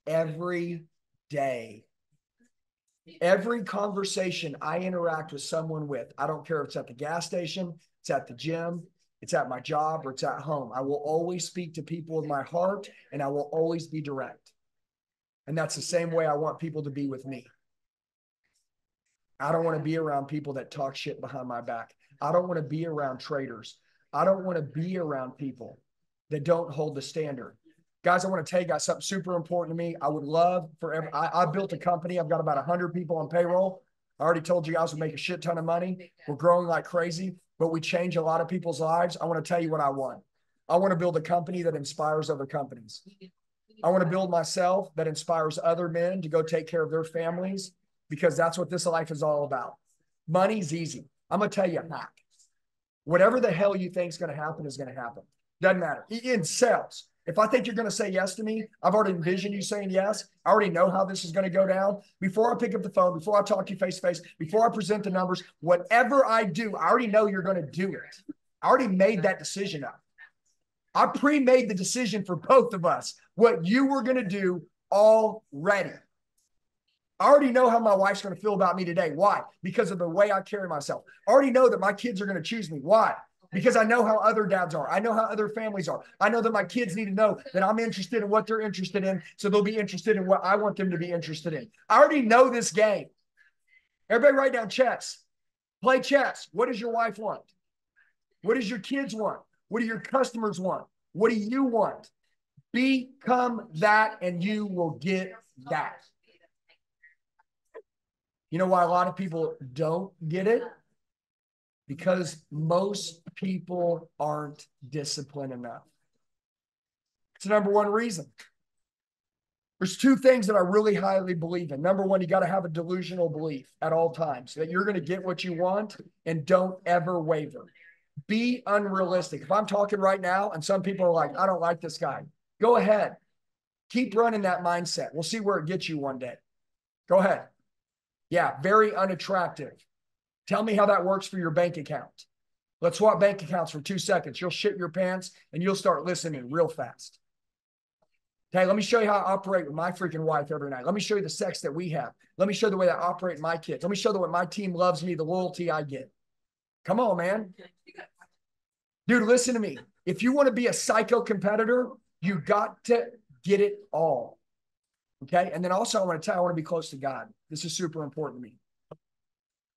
P: every day. Every conversation I interact with someone with, I don't care if it's at the gas station, it's at the gym, it's at my job, or it's at home. I will always speak to people with my heart, and I will always be direct. And that's the same way I want people to be with me. I don't want to be around people that talk shit behind my back. I don't want to be around traitors. I don't want to be around people that don't hold the standard. Guys, I want to tell you guys something super important to me. I would love for I built a company. I've got about 100 people on payroll. I already told you guys we make a shit ton of money. We're growing like crazy, but we change a lot of people's lives. I want to tell you what I want. I want to build a company that inspires other companies. I want to build myself that inspires other men to go take care of their families, because that's what this life is all about. Money's easy. I'm going to tell you a hack. Whatever the hell you think is going to happen is going to happen. Doesn't matter. In sales, if I think you're going to say yes to me, I've already envisioned you saying yes. I already know how this is going to go down. Before I pick up the phone, before I talk to you face to face, before I present the numbers, whatever I do, I already know you're going to do it. I already made that decision up. I pre-made the decision for both of us, what you were going to do already. I already know how my wife's going to feel about me today. Why? Because of the way I carry myself. I already know that my kids are going to choose me. Why? Because I know how other dads are. I know how other families are. I know that my kids need to know that I'm interested in what they're interested in, so they'll be interested in what I want them to be interested in. I already know this game. Everybody write down chess. Play chess. What does your wife want? What does your kids want? What do your customers want? What do you want? Become that, and you will get that. You know why a lot of people don't get it? Because most people aren't disciplined enough. It's the number one reason. There's two things that I really highly believe in. Number one, you got to have a delusional belief at all times that you're going to get what you want, and don't ever waver. Be unrealistic. If I'm talking right now and some people are like, I don't like this guy, go ahead. Keep running that mindset. We'll see where it gets you one day. Go ahead. Yeah, very unattractive. Tell me how that works for your bank account. Let's swap bank accounts for 2 seconds. You'll shit your pants and you'll start listening real fast. Okay, let me show you how I operate with my freaking wife every night. Let me show you the sex that we have. Let me show you the way that I operate with my kids. Let me show you the way my team loves me, the loyalty I get. Come on, man. Dude, listen to me. If you want to be a psycho competitor, you got to get it all. Okay. And then also I want to tell you, I want to be close to God. This is super important to me.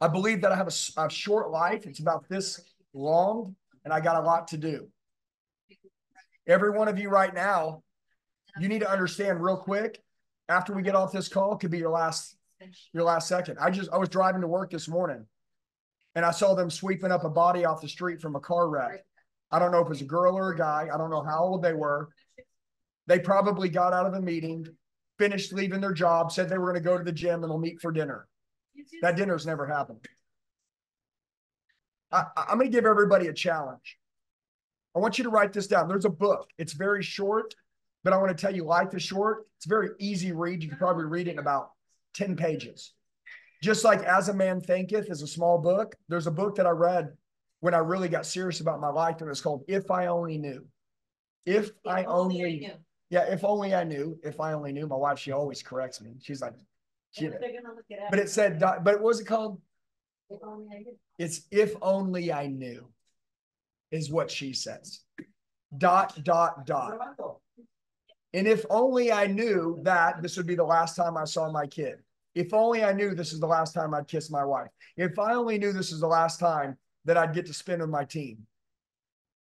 P: I believe that I have a short life. It's about this long, and I got a lot to do. Every one of you right now, you need to understand real quick, after we get off this call, could be your last second. I was driving to work this morning, and I saw them sweeping up a body off the street from a car wreck. I don't know if it was a girl or a guy. I don't know how old they were. They probably got out of a meeting, finished leaving their job, said they were going to go to the gym and they'll meet for dinner. That dinner's never happened. I'm going to give everybody a challenge. I want you to write this down. There's a book. It's very short, but I want to tell you life is short. It's a very easy read. You can probably read it in about 10 pages. Just like As a Man Thinketh is a small book, there's a book that I read when I really got serious about my life, and it's called If I Only Knew. If I only knew. Yeah, if only I knew. If I only knew. My wife, she always corrects me. She's like, but it said, but what was it called? It's If Only I Knew, is what she says. ... And if only I knew that this would be the last time I saw my kid. If only I knew this is the last time I'd kiss my wife. If I only knew this is the last time that I'd get to spend with my team.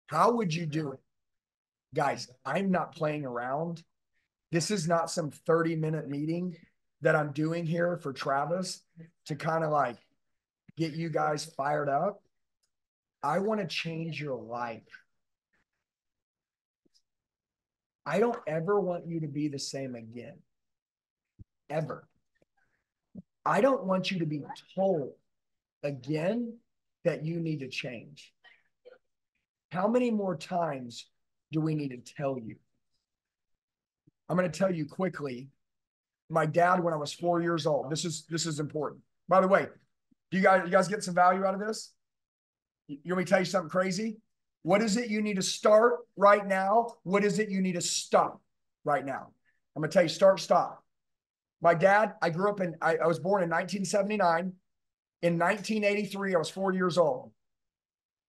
P: How would you do it? Guys, I'm not playing around. This is not some 30-minute meeting that I'm doing here for Travis to kind of like get you guys fired up. I want to change your life. I don't ever want you to be the same again. Ever. I don't want you to be told again that you need to change. How many more times do we need to tell you? I'm going to tell you quickly. My dad, when I was 4 years old, this is important. By the way, you guys get some value out of this? You want me to tell you something crazy? What is it you need to start right now? What is it you need to stop right now? I'm going to tell you, start, stop. My dad, I was born in 1979. In 1983, I was 4 years old.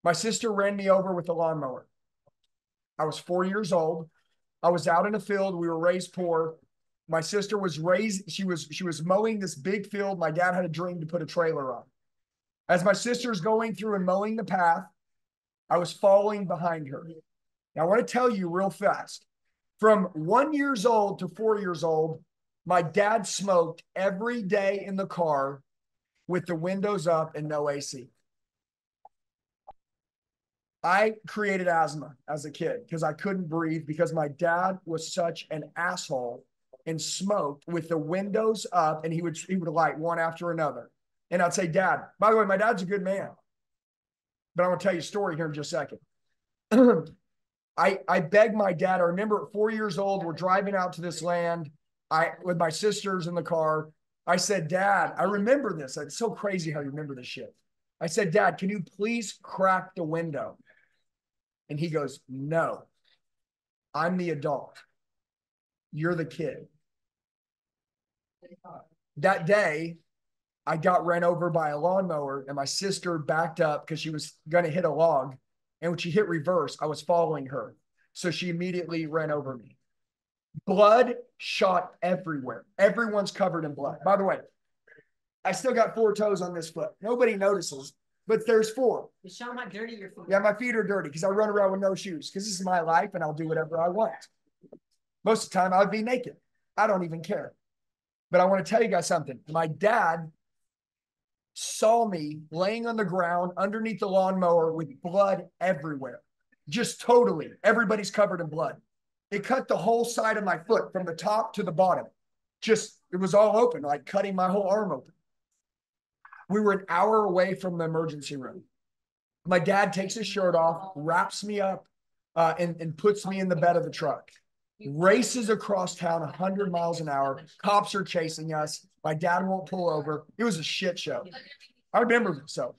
P: My sister ran me over with a lawnmower. I was 4 years old. I was out in a field. We were raised poor. My sister was raised, she was mowing this big field. My dad had a dream to put a trailer on. As my sister's going through and mowing the path, I was following behind her. Now, I want to tell you real fast. From 1 year old to 4 years old, my dad smoked every day in the car with the windows up and no AC. I created asthma as a kid because I couldn't breathe because my dad was such an asshole and smoked with the windows up, and he would light one after another. And I'd say, Dad, by the way, my dad's a good man. But I want to tell you a story here in just a second. I begged my dad. I remember at 4 years old, we're driving out to this land with my sisters in the car. I said, Dad, I remember this. It's so crazy how you remember this shit. I said, Dad, can you please crack the window? And he goes, no, I'm the adult. You're the kid. That day, I got ran over by a lawnmower and my sister backed up because she was going to hit a log. And when she hit reverse, I was following her. So she immediately ran over me. Blood shot everywhere. Everyone's covered in blood. By the way, I still got 4 toes on this foot. Nobody notices, but there's 4.
J: You show them how dirty your feet.
P: Yeah, my feet are dirty because I run around with no shoes because this is my life and I'll do whatever I want. Most of the time, I'll be naked. I don't even care. But I want to tell you guys something. My dad saw me laying on the ground underneath the lawnmower with blood everywhere. Just totally. Everybody's covered in blood. It cut the whole side of my foot from the top to the bottom. Just, it was all open, like cutting my whole arm open. We were an hour away from the emergency room. My dad takes his shirt off, wraps me up, and puts me in the bed of the truck. Races across town 100 miles an hour. Cops are chasing us. My dad won't pull over. It was a shit show. I remember this. So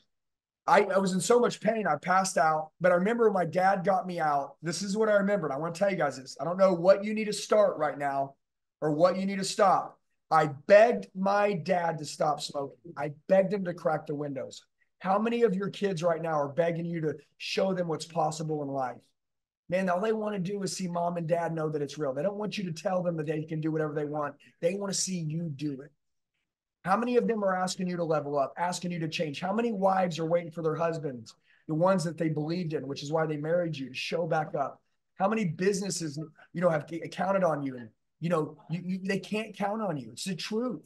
P: I was in so much pain. I passed out. But I remember when my dad got me out. This is what I remembered. I want to tell you guys this. I don't know what you need to start right now or what you need to stop. I begged my dad to stop smoking. I begged him to crack the windows. How many of your kids right now are begging you to show them what's possible in life? Man, all they want to do is see mom and dad know that it's real. They don't want you to tell them that they can do whatever they want. They want to see you do it. How many of them are asking you to level up, asking you to change? How many wives are waiting for their husbands, the ones that they believed in, which is why they married you, to show back up? How many businesses, have counted on you and, they can't count on you. It's the truth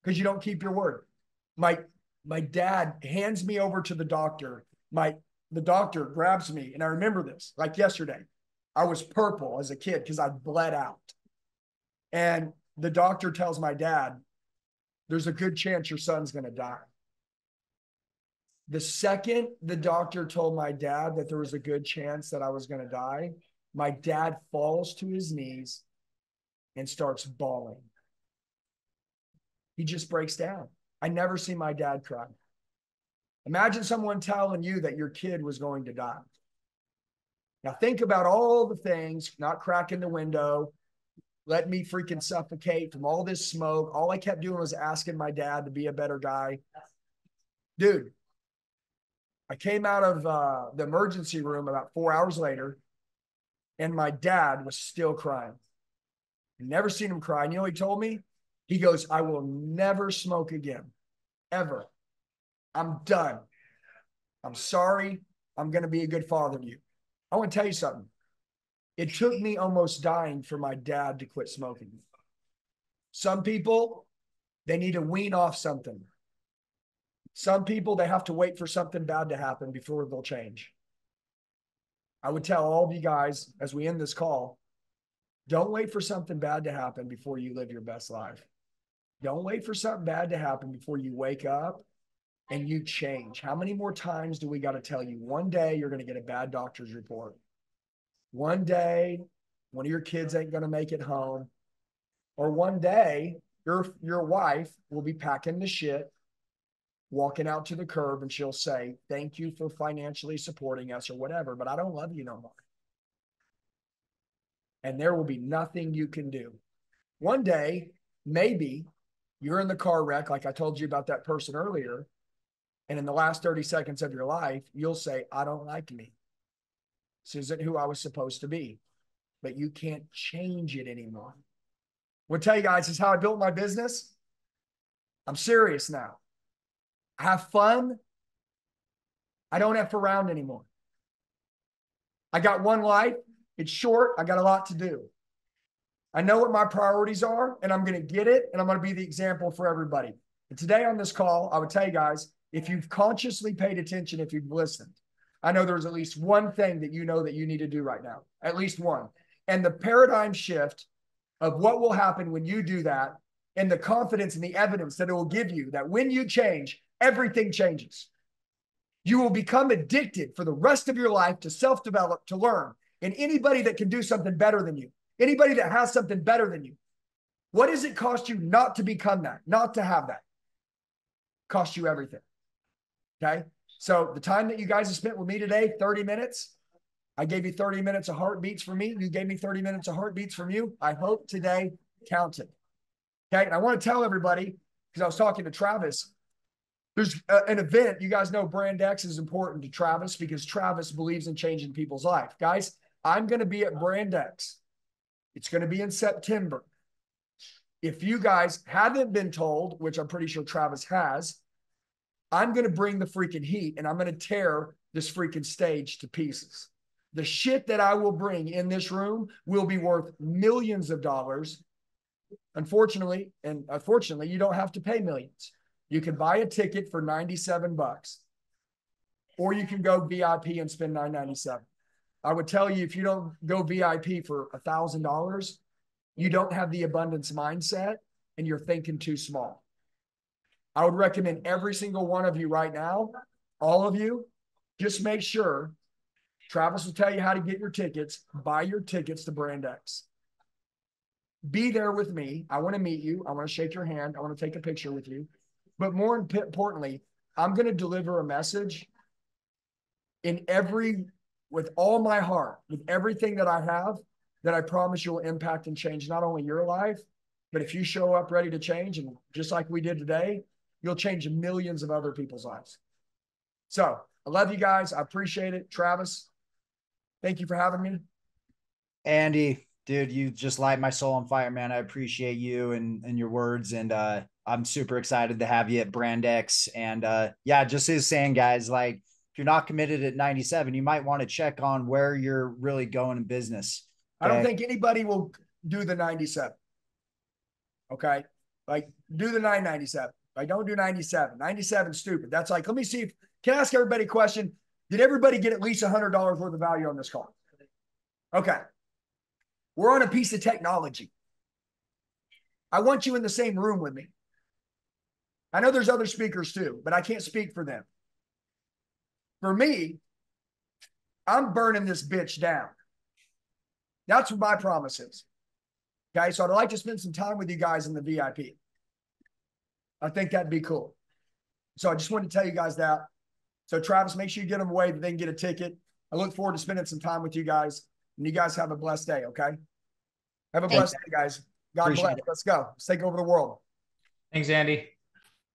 P: because you don't keep your word. My dad hands me over to the doctor. The doctor grabs me, and I remember this like yesterday. I was purple as a kid because I bled out. And the doctor tells my dad, there's a good chance your son's going to die. The second the doctor told my dad that there was a good chance that I was going to die, my dad falls to his knees and starts bawling. He just breaks down. I never see my dad cry. Imagine someone telling you that your kid was going to die. Now think about all the things, not cracking the window, let me freaking suffocate from all this smoke. All I kept doing was asking my dad to be a better guy. Dude, I came out of the emergency room about 4 hours later, and my dad was still crying. Never seen him cry. And you know what he told me? He goes, I will never smoke again, ever. I'm done. I'm sorry. I'm going to be a good father to you. I want to tell you something. It took me almost dying for my dad to quit smoking. Some people, they need to wean off something. Some people, they have to wait for something bad to happen before they'll change. I would tell all of you guys as we end this call, Don't wait for something bad to happen before you live your best life. Don't wait for something bad to happen before you wake up and you change. How many more times do we got to tell you? One day you're going to get a bad doctor's report. One day, one of your kids ain't going to make it home. Or one day, your wife will be packing the shit, walking out to the curb, and she'll say, thank you for financially supporting us or whatever, but I don't love you no more. And there will be nothing you can do. One day, maybe you're in the car wreck, like I told you about that person earlier, and in the last 30 seconds of your life, you'll say, I don't like me. This isn't who I was supposed to be. But you can't change it anymore. I'll tell you guys, this is how I built my business. I'm serious now. I have fun. I don't F around anymore. I got one life. It's short. I got a lot to do. I know what my priorities are, and I'm going to get it, and I'm going to be the example for everybody. And today on this call, I would tell you guys, if you've consciously paid attention, if you've listened, I know there's at least one thing that you know that you need to do right now, at least one. And the paradigm shift of what will happen when you do that, and the confidence and the evidence that it will give you that when you change, everything changes. You will become addicted for the rest of your life to self-develop, to learn. And anybody that can do something better than you, anybody that has something better than you, what does it cost you not to become that, not to have that? Cost you everything. Okay? So the time that you guys have spent with me today, 30 minutes, I gave you 30 minutes of heartbeats for me. You gave me 30 minutes of heartbeats from you. I hope today counted. Okay? And I want to tell everybody, because I was talking to Travis, there's an event. You guys know Brand X is important to Travis because Travis believes in changing people's life. Guys, I'm going to be at Brand X. It's going to be in September. If you guys haven't been told, which I'm pretty sure Travis has, I'm going to bring the freaking heat and I'm going to tear this freaking stage to pieces. The shit that I will bring in this room will be worth millions of dollars. Unfortunately, you don't have to pay millions. You can buy a ticket for $97, or you can go VIP and spend $997. I would tell you, if you don't go VIP for $1,000, you don't have the abundance mindset and you're thinking too small. I would recommend every single one of you right now, all of you, just make sure Travis will tell you how to get your tickets. Buy your tickets to Brand X. Be there with me. I want to meet you. I want to shake your hand. I want to take a picture with you. But more importantly, I'm going to deliver a message with all my heart, with everything that I have, that I promise you will impact and change not only your life, but if you show up ready to change, and just like we did today, you'll change millions of other people's lives. So I love you guys. I appreciate it. Travis, thank you for having me.
K: Andy, dude, you just light my soul on fire, man. I appreciate you and your words. And I'm super excited to have you at Brand X. And yeah, just as saying, guys, like if you're not committed at 97, you might want to check on where you're really going in business. Okay?
P: I don't think anybody will do the 97. Okay. Like do the 997. Like don't do 97. 97 stupid. That's like, let me see can I ask everybody a question? Did everybody get at least $100 worth of value on this call? Okay. We're on a piece of technology. I want you in the same room with me. I know there's other speakers too, but I can't speak for them. For me, I'm burning this bitch down. That's what my promise is. Okay, so I'd like to spend some time with you guys in the VIP. I think that'd be cool. So I just wanted to tell you guys that. So Travis, make sure you get them away that they can get a ticket. I look forward to spending some time with you guys. And you guys have a blessed day, okay? Have a blessed day, guys. God bless. Let's go. Let's take over the world.
H: Thanks, Andy.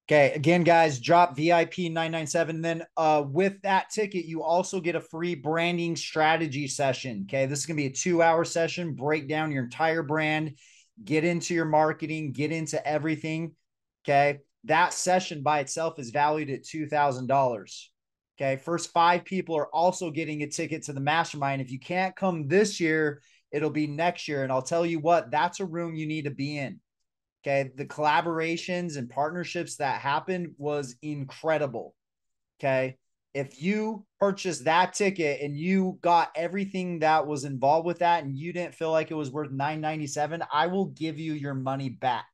K: Okay, again, guys, drop VIP 997. Then with that ticket, you also get a free branding strategy session. Okay, this is going to be a 2-hour session. Break down your entire brand, get into your marketing, get into everything. Okay, that session by itself is valued at $2,000. Okay, first 5 people are also getting a ticket to the mastermind. If you can't come this year, it'll be next year. And I'll tell you what, that's a room you need to be in. Okay, the collaborations and partnerships that happened was incredible. Okay, if you purchased that ticket and you got everything that was involved with that and you didn't feel like it was worth $9.97, I will give you your money back.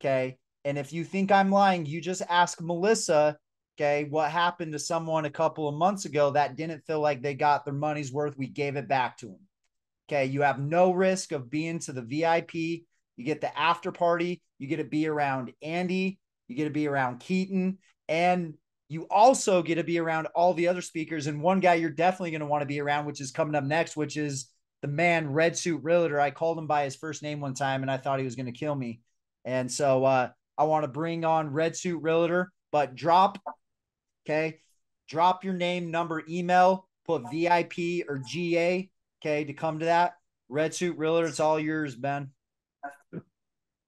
K: Okay. And if you think I'm lying, you just ask Melissa, okay, what happened to someone a couple of months ago that didn't feel like they got their money's worth. We gave it back to them. Okay. You have no risk of being to the VIP. You get the after party. You get to be around Andy. You get to be around Keaton. And you also get to be around all the other speakers. And one guy you're definitely going to want to be around, which is coming up next, which is the man, Red Suit Realtor. I called him by his first name one time and I thought he was going to kill me. And so I want to bring on Red Suit Realtor, but drop your name, number, email, put VIP or GA, okay, to come to that. Red Suit Realtor, it's all yours, Ben.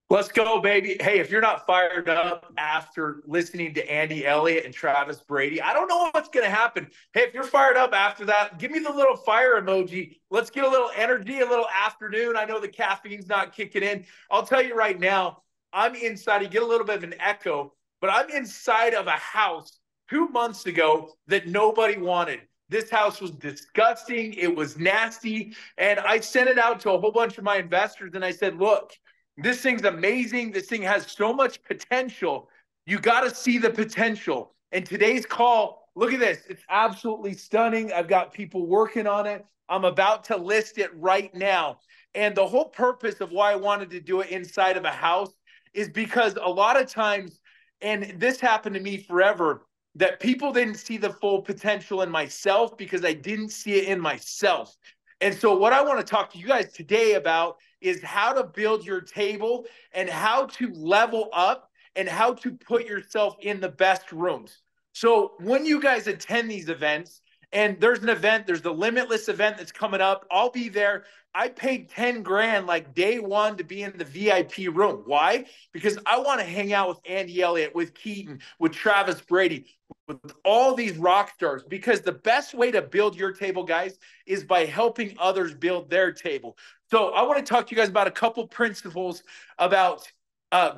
Q: Let's go, baby. Hey, if you're not fired up after listening to Andy Elliott and Travis Brady, I don't know what's going to happen. Hey, if you're fired up after that, give me the little fire emoji. Let's get a little energy, a little afternoon. I know the caffeine's not kicking in. I'll tell you right now, I'm inside. You get a little bit of an echo, but I'm inside of a house 2 months ago that nobody wanted. This house was disgusting. It was nasty. And I sent it out to a whole bunch of my investors and I said, look, this thing's amazing. This thing has so much potential. You got to see the potential. And today's call, look at this. It's absolutely stunning. I've got people working on it. I'm about to list it right now. And the whole purpose of why I wanted to do it inside of a house is because a lot of times, and this happened to me forever, that people didn't see the full potential in myself because I didn't see it in myself. And so what I want to talk to you guys today about is how to build your table and how to level up and how to put yourself in the best rooms. So when you guys attend these events, and there's the Limitless event that's coming up, I'll be there. I paid 10 grand like day one to be in the VIP room. Why? Because I want to hang out with Andy Elliott, with Keaton, with Travis Brady, with all these rock stars, because the best way to build your table, guys, is by helping others build their table. So I want to talk to you guys about a couple principles about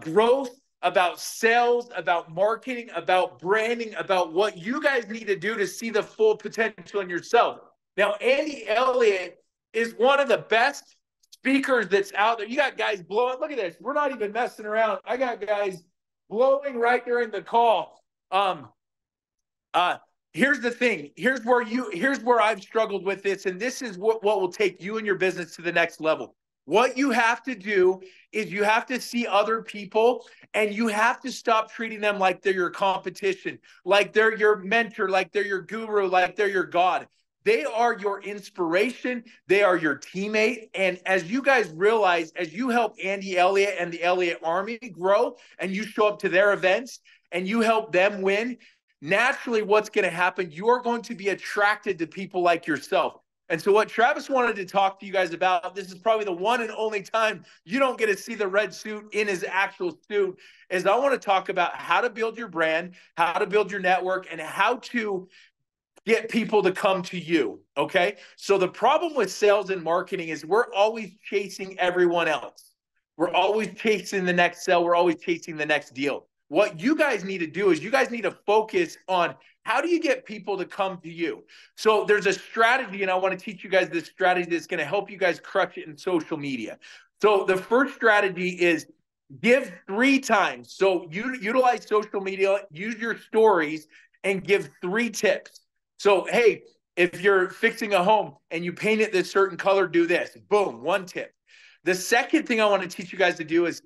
Q: growth, about sales, about marketing, about branding, about what you guys need to do to see the full potential in yourself. Now, Andy Elliott is one of the best speakers that's out there. You got guys blowing. Look at this. We're not even messing around. I got guys blowing right during the call. Here's the thing. Here's where I've struggled with this, and this is what will take you and your business to the next level. What you have to do is you have to see other people and you have to stop treating them like they're your competition, like they're your mentor, like they're your guru, like they're your God. They are your inspiration. They are your teammate. And as you guys realize, as you help Andy Elliott and the Elliott Army grow and you show up to their events and you help them win, naturally what's going to happen, you are going to be attracted to people like yourself. And so what Travis wanted to talk to you guys about, this is probably the one and only time you don't get to see the red suit in his actual suit, is I want to talk about how to build your brand, how to build your network, and how to get people to come to you, okay? So the problem with sales and marketing is we're always chasing everyone else. We're always chasing the next sale. We're always chasing the next deal. What you guys need to do is you guys need to focus on how do you get people to come to you? So there's a strategy, and I want to teach you guys this strategy that's going to help you guys crush it in social media. So the first strategy is give 3 times. So you utilize social media, use your stories, and give 3 tips. So, hey, if you're fixing a home and you paint it this certain color, do this. Boom, 1 tip. The second thing I want to teach you guys to do is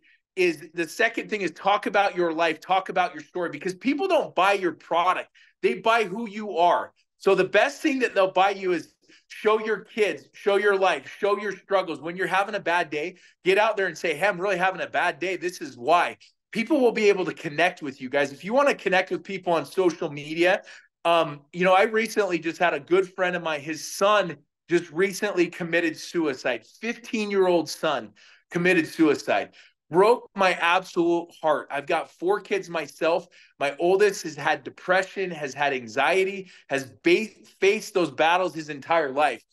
Q: talk about your life, talk about your story, because people don't buy your product. They buy who you are. So the best thing that they'll buy you is show your kids, show your life, show your struggles. When you're having a bad day, get out there and say, hey, I'm really having a bad day. This is why. People will be able to connect with you guys. If you want to connect with people on social media, I recently just had a good friend of mine, his son just recently committed suicide. 15-year-old son committed suicide. Broke my absolute heart. I've got 4 kids myself. My oldest has had depression, has had anxiety, has faced those battles his entire life.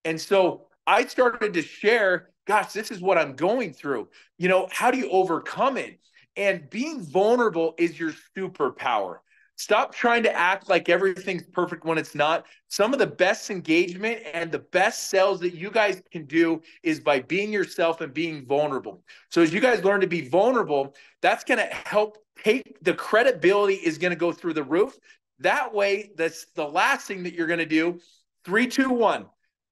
Q: And so I started to share, gosh, this is what I'm going through. How do you overcome it? And being vulnerable is your superpower. Stop trying to act like everything's perfect when it's not. Some of the best engagement and the best sales that you guys can do is by being yourself and being vulnerable. So as you guys learn to be vulnerable, that's going to help take the credibility is going to go through the roof. That way, that's the last thing that you're going to do. 3, 2, 1,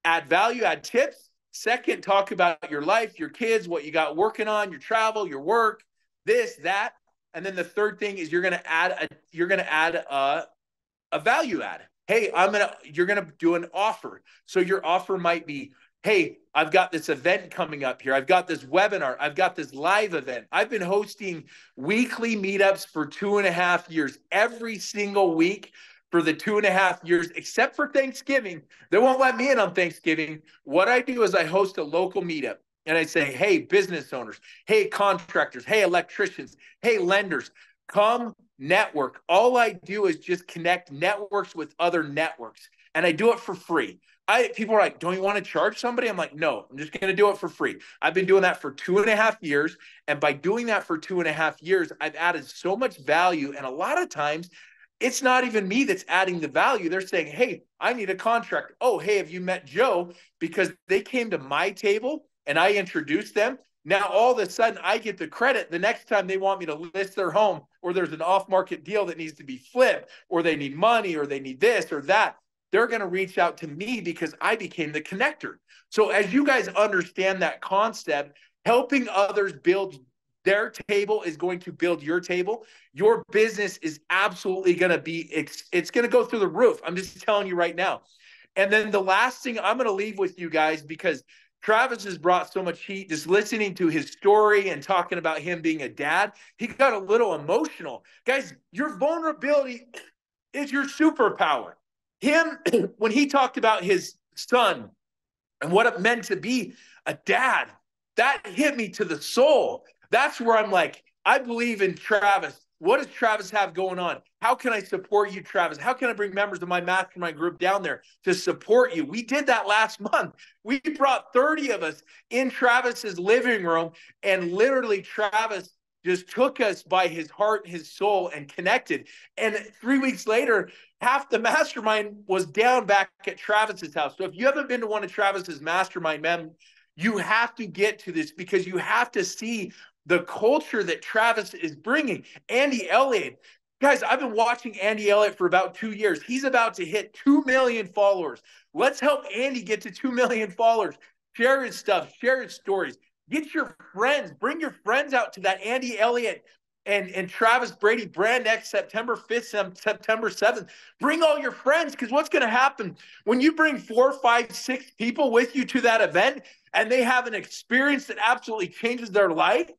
Q: add value, add tips. Second, talk about your life, your kids, what you got working on, your travel, your work, this, that. And then the third thing is you're going to add a value add. Hey, you're going to do an offer. So your offer might be, hey, I've got this event coming up here. I've got this webinar. I've got this live event. I've been hosting weekly meetups for 2.5 years, every single week for the 2.5 years, except for Thanksgiving. They won't let me in on Thanksgiving. What I do is I host a local meetup. And I say, hey, business owners, hey, contractors, hey, electricians, hey, lenders, come network. All I do is just connect networks with other networks. And I do it for free. People are like, don't you want to charge somebody? I'm like, no, I'm just going to do it for free. I've been doing that for 2.5 years. And by doing that for 2.5 years, I've added so much value. And a lot of times, it's not even me that's adding the value. They're saying, hey, I need a contract. Oh, hey, have you met Joe? Because they came to my table and I introduced them. Now, all of a sudden, I get the credit the next time they want me to list their home, or there's an off-market deal that needs to be flipped, or they need money, or they need this or that. They're going to reach out to me because I became the connector. So as you guys understand that concept, helping others build their table is going to build your table. Your business is absolutely going to be, it's going to go through the roof. I'm just telling you right now. And then the last thing I'm going to leave with you guys, because Travis has brought so much heat, just listening to his story and talking about him being a dad, he got a little emotional. Guys, your vulnerability is your superpower. Him, when he talked about his son and what it meant to be a dad, that hit me to the soul. That's where I'm like, I believe in Travis. What does Travis have going on? How can I support you, Travis? How can I bring members of my mastermind group down there to support you? We did that last month. We brought 30 of us in Travis's living room, and literally Travis just took us by his heart, his soul, and connected. And 3 weeks later, half the mastermind was down back at Travis's house. So if you haven't been to one of Travis's mastermind members, you have to get to this, because you have to see the culture that Travis is bringing. Andy Elliott. Guys, I've been watching Andy Elliott for about 2 years. He's about to hit 2 million followers. Let's help Andy get to 2 million followers. Share his stuff, share his stories. Get your friends, bring your friends out to that Andy Elliott and Travis Brady brand next September 5th, September 7th. Bring all your friends, because what's going to happen when you bring 4, 5, 6 people with you to that event and they have an experience that absolutely changes their life,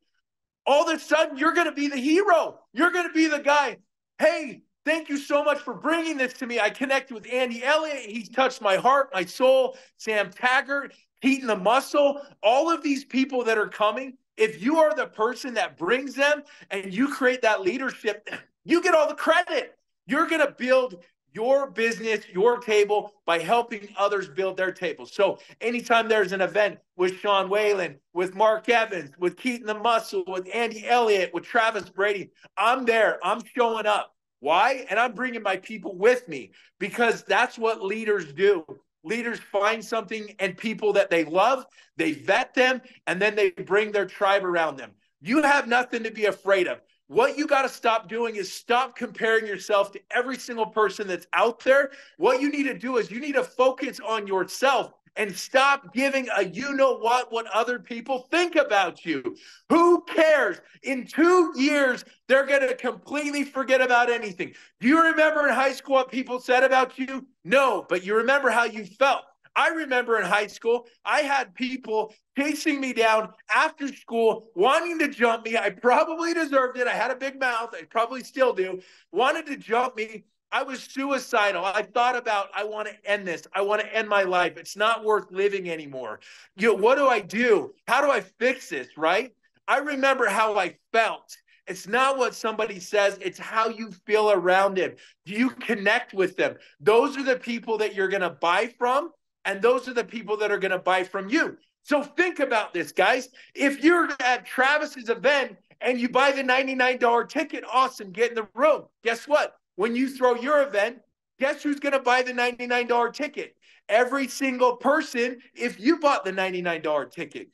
Q: all of a sudden you're going to be the hero. You're going to be the guy. Hey, thank you so much for bringing this to me. I connected with Andy Elliott. He's touched my heart, my soul. Sam Taggart, Heat the Muscle, all of these people that are coming. If you are the person that brings them and you create that leadership, you get all the credit. You're going to build your business, your table, by helping others build their table. So anytime there's an event with Sean Whalen, with Mark Evans, with Keaton the Muscle, with Andy Elliott, with Travis Brady, I'm there. I'm showing up. Why? And I'm bringing my people with me, because that's what leaders do. Leaders find something and people that they love, they vet them, and then they bring their tribe around them. You have nothing to be afraid of. What you got to stop doing is stop comparing yourself to every single person that's out there. What you need to do is you need to focus on yourself and stop giving a what other people think about you. Who cares? In 2 years, they're going to completely forget about anything. Do you remember in high school what people said about you? No, but you remember how you felt. I remember in high school, I had people chasing me down after school, wanting to jump me. I probably deserved it. I had a big mouth. I probably still do. Wanted to jump me. I was suicidal. I thought about, I want to end this. I want to end my life. It's not worth living anymore. What do I do? How do I fix this, right? I remember how I felt. It's not what somebody says. It's how you feel around it. Do you connect with them? Those are the people that you're going to buy from. And those are the people that are going to buy from you. So think about this, guys. If you're at Travis's event and you buy the $99 ticket, awesome, get in the room. Guess what? when you throw your event, guess who's going to buy the $99 ticket? Every single person, if you bought the $99 ticket.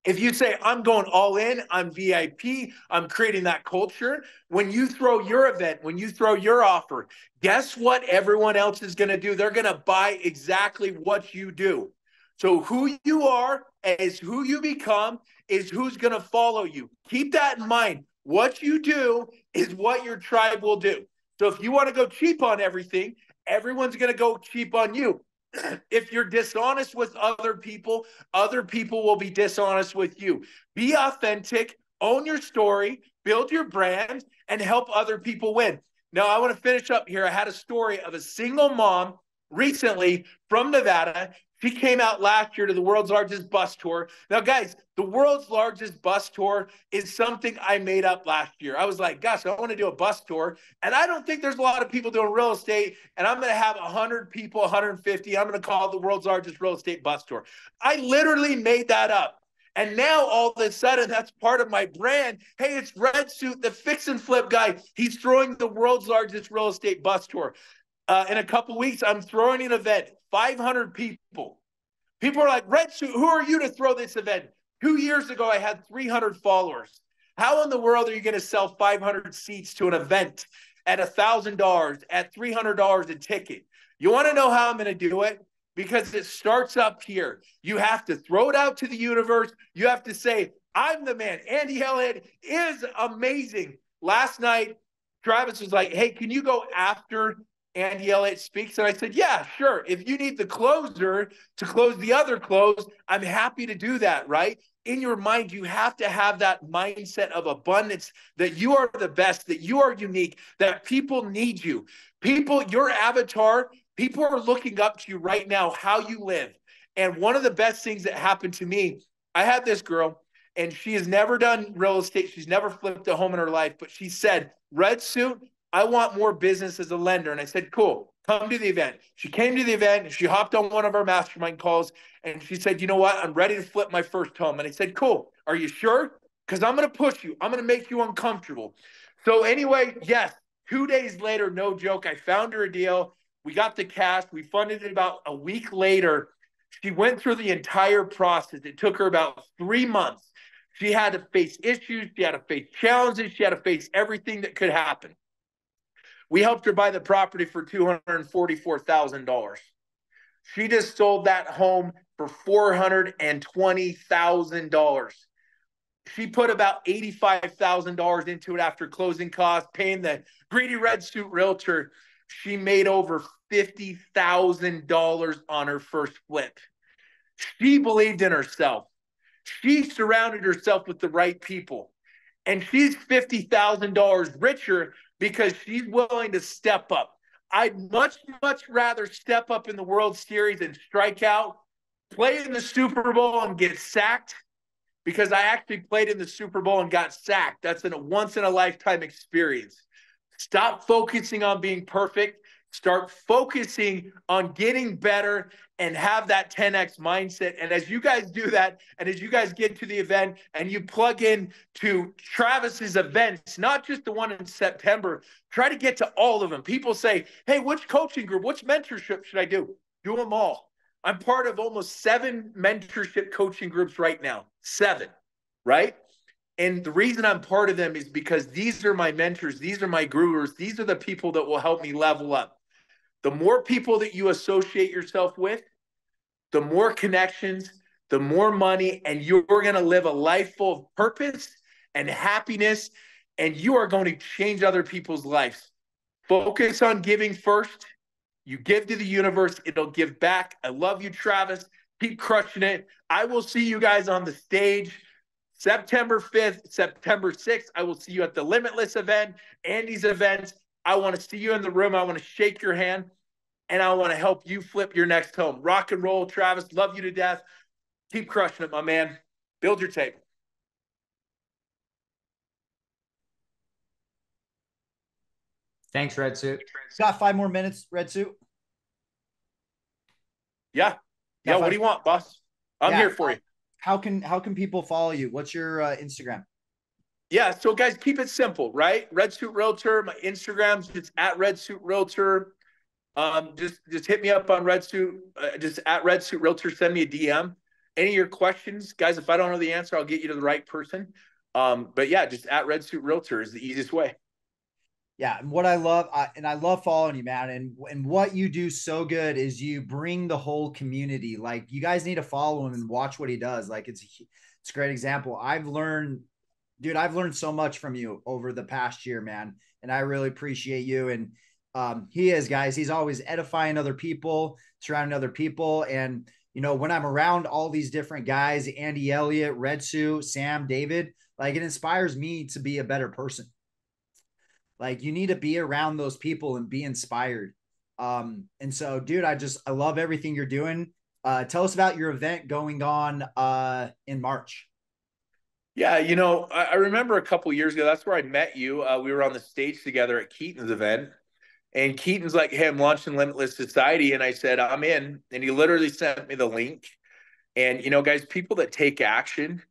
Q: If you say, I'm going all in, I'm VIP, I'm creating that culture, when you throw your event, when you throw your offer, guess what everyone else is going to do? They're going to buy exactly what you do. So who you are is who you become, is who's going to follow you. Keep that in mind. What you do is what your tribe will do. So if you want to go cheap on everything, everyone's going to go cheap on you. If you're dishonest with other people will be dishonest with you. Be authentic, own your story, build your brand, and help other people win. Now, I want to finish up here. I had a story of a single mom recently from Nevada. She came out last year to the world's largest bus tour. Now, guys, the world's largest bus tour is something I made up last year. I was like, gosh, I want to do a bus tour. And I don't think there's a lot of people doing real estate. And I'm going to have 100 people, 150. I'm going to call it the world's largest real estate bus tour. I literally made that up. And now all of a sudden, that's part of my brand. Hey, it's Red Suit, the fix and flip guy. He's throwing the world's largest real estate bus tour. In a couple weeks, I'm throwing an event, 500 people. People are like, Red Suit, who are you to throw this event? 2 years ago, I had 300 followers. How in the world are you going to sell 500 seats to an event at $1,000, at $300 a ticket? You want to know how I'm going to do it? Because it starts up here. You have to throw it out to the universe. You have to say, I'm the man. Andy Elliott is amazing. Last night, Travis was like, hey, can you go after Andy Elliott speaks? And I said, yeah, sure. If you need the closer to close the other close, I'm happy to do that, right? In your mind, you have to have that mindset of abundance, that you are the best, that you are unique, that people need you. People, your avatar, people are looking up to you right now, how you live. And one of the best things that happened to me, I had this girl, and she has never done real estate. She's never flipped a home in her life, but she said, Red Suit, I want more business as a lender. And I said, cool, come to the event. She came to the event and she hopped on one of our mastermind calls and she said, you know what? I'm ready to flip my first home. And I said, cool. Are you sure? Because I'm going to push you. I'm going to make you uncomfortable. So anyway, yes, 2 days later, no joke, I found her a deal. We got the cash. We funded it about a week later. She went through the entire process. It took her about 3 months. She had to face issues. She had to face challenges. She had to face everything that could happen. We helped her buy the property for $244,000. She just sold that home for $420,000. She put about $85,000 into it after closing costs, paying the greedy Red Suit realtor. She made over $50,000 on her first flip. She believed in herself. She surrounded herself with the right people. And she's $50,000 richer because she's willing to step up. I'd much rather step up in the World Series and strike out, play in the Super Bowl and get sacked, because I actually played in the Super Bowl and got sacked. That's a once-in-a-lifetime experience. Stop focusing on being perfect. Start focusing on getting better and have that 10x mindset. And as you guys do that, and as you guys get to the event and you plug in to Travis's events, not just the one in September, try to get to all of them. People say, hey, which coaching group, which mentorship should I do? Do them all. I'm part of almost 7 mentorship coaching groups right now. 7, right? And the reason I'm part of them is because these are my mentors. These are my gurus. These are the people that will help me level up. The more people that you associate yourself with, the more connections, the more money, and you're going to live a life full of purpose and happiness, and you are going to change other people's lives. Focus on giving first. You give to the universe, it'll give back. I love you, Travis. Keep crushing it. I will see you guys on the stage September 5th, September 6th. I will see you at the Limitless event, Andy's events. I want to see you in the room. I want to shake your hand, and I want to help you flip your next home. Rock and roll, Travis. Love you to death. Keep crushing it, my man. Build your table.
H: Thanks, Red Suit.
K: Got 5 more minutes, Red Suit.
Q: Yeah. Yeah. What do you want, boss? I'm here for you.
K: How can people follow you? What's your Instagram?
Q: Yeah, so guys, keep it simple, right? Red Suit Realtor, my Instagram's just at Red Suit Realtor. Just hit me up on Red Suit, just at Red Suit Realtor. Send me a DM. Any of your questions, guys, if I don't know the answer, I'll get you to the right person. But yeah, just at Red Suit Realtor is the easiest way.
K: Yeah, and what I love, and I love following you, man. And what you do so good is you bring the whole community. Like, you guys need to follow him and watch what he does. Like, it's a great example. I've learned so much from you over the past year, man. And I really appreciate you. And he is, guys. He's always edifying other people, surrounding other people. And when I'm around all these different guys, Andy Elliott, Red Suit, Sam, David, like, it inspires me to be a better person. Like, you need to be around those people and be inspired. And so, dude, I love everything you're doing. Tell us about your event going on in March.
Q: Yeah, I remember a couple years ago, that's where I met you. We were on the stage together at Keaton's event. And Keaton's like, hey, I'm launching Limitless Society. And I said, I'm in. And he literally sent me the link. And, guys, people that take action,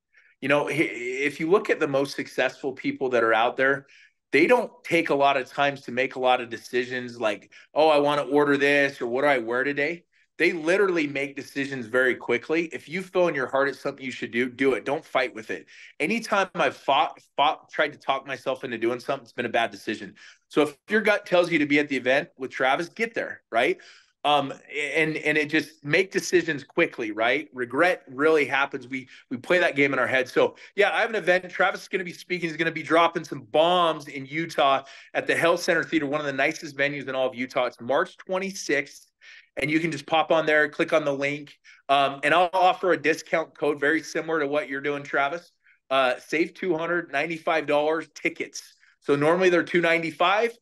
Q: if you look at the most successful people that are out there, they don't take a lot of times to make a lot of decisions like, oh, I want to order this or what do I wear today? They literally make decisions very quickly. If you feel in your heart it's something you should do it. Don't fight with it. Anytime I've tried to talk myself into doing something, it's been a bad decision. So if your gut tells you to be at the event with Travis, get there, right? And it just make decisions quickly, right? Regret really happens. We play that game in our head. So yeah, I have an event. Travis is going to be speaking. He's going to be dropping some bombs in Utah at the Health Center Theater, one of the nicest venues in all of Utah. It's March 26th. And you can just pop on there, click on the link. And I'll offer a discount code very similar to what you're doing, Travis. Save $295 tickets. So normally they're $295.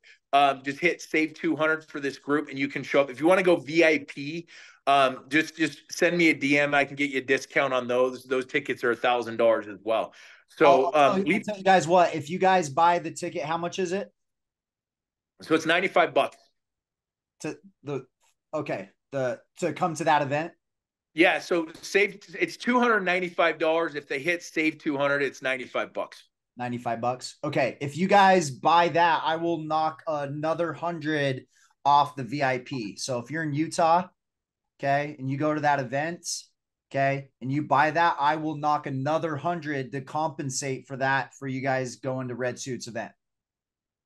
Q: Just hit save 200 for this group and you can show up. If you want to go VIP, just send me a DM. I can get you a discount on those. Those tickets are $1,000 as well. So
K: I'll tell you guys what, if you guys buy the ticket, how much is it?
Q: So it's $95
K: to come to that event.
Q: Yeah, so it's $295. If they hit save 200, it's $95.
K: $95. Okay. If you guys buy that, I will knock another 100 off the VIP. So if you're in Utah, okay, and you go to that event, okay, and you buy that, I will knock another 100 to compensate for that for you guys going to Red Suits event.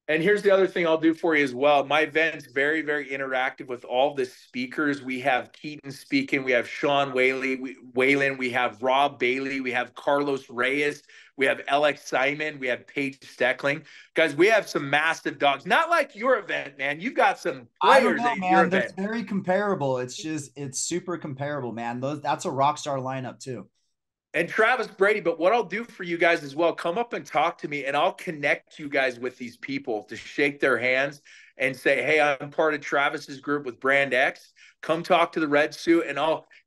Q: And here's the other thing I'll do for you as well. My event's very, very interactive with all the speakers. We have Keaton speaking. We have Sean Whalen. We have Rob Bailey. We have Carlos Reyes. We have LX Simon. We have Paige Steckling. Guys, we have some massive dogs. Not like your event, man. You've got some players at your event.
K: That's very comparable. It's super comparable, man. That's a rock star lineup too.
Q: And Travis Brady, but what I'll do for you guys as well, come up and talk to me and I'll connect you guys with these people to shake their hands and say, hey, I'm part of Travis's group with Brand X. Come talk to the Red Suit and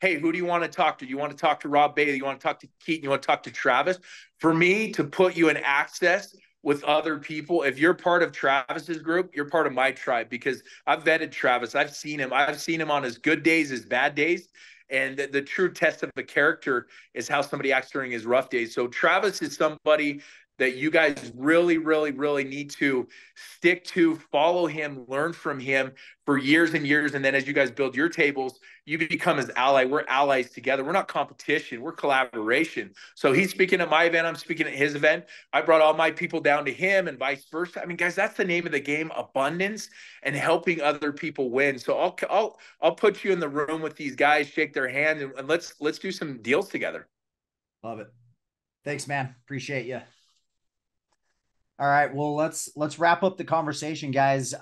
Q: hey, who do you want to talk to? You want to talk to Rob Bailey? You want to talk to Keaton? You want to talk to Travis? For me to put you in access with other people, if you're part of Travis's group, you're part of my tribe because I've vetted Travis. I've seen him. I've seen him on his good days, his bad days. And the true test of a character is how somebody acts during his rough days. So Travis is somebody that you guys really, really, really need to stick to, follow him, learn from him for years and years. And then as you guys build your tables, you become his ally. We're allies together. We're not competition. We're collaboration. So he's speaking at my event. I'm speaking at his event. I brought all my people down to him and vice versa. I mean, guys, that's the name of the game, abundance and helping other people win. So I'll put you in the room with these guys, shake their hand, and let's do some deals together.
K: Love it. Thanks, man. Appreciate you. All right, well, let's wrap up the conversation, guys.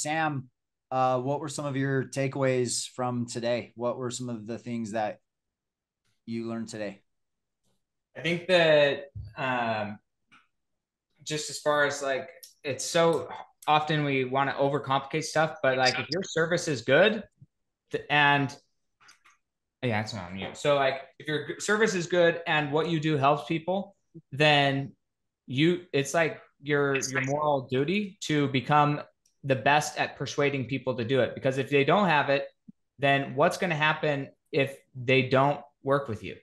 K: Sam, what were some of your takeaways from today? What were some of the things that you learned today?
H: I think that just as far as like, it's so often we want to overcomplicate stuff, but like if your service is good and yeah, it's not on mute. So like if your service is good and what you do helps people, then it's like your moral duty to become the best at persuading people to do it. Because if they don't have it, then what's going to happen if they don't work with you?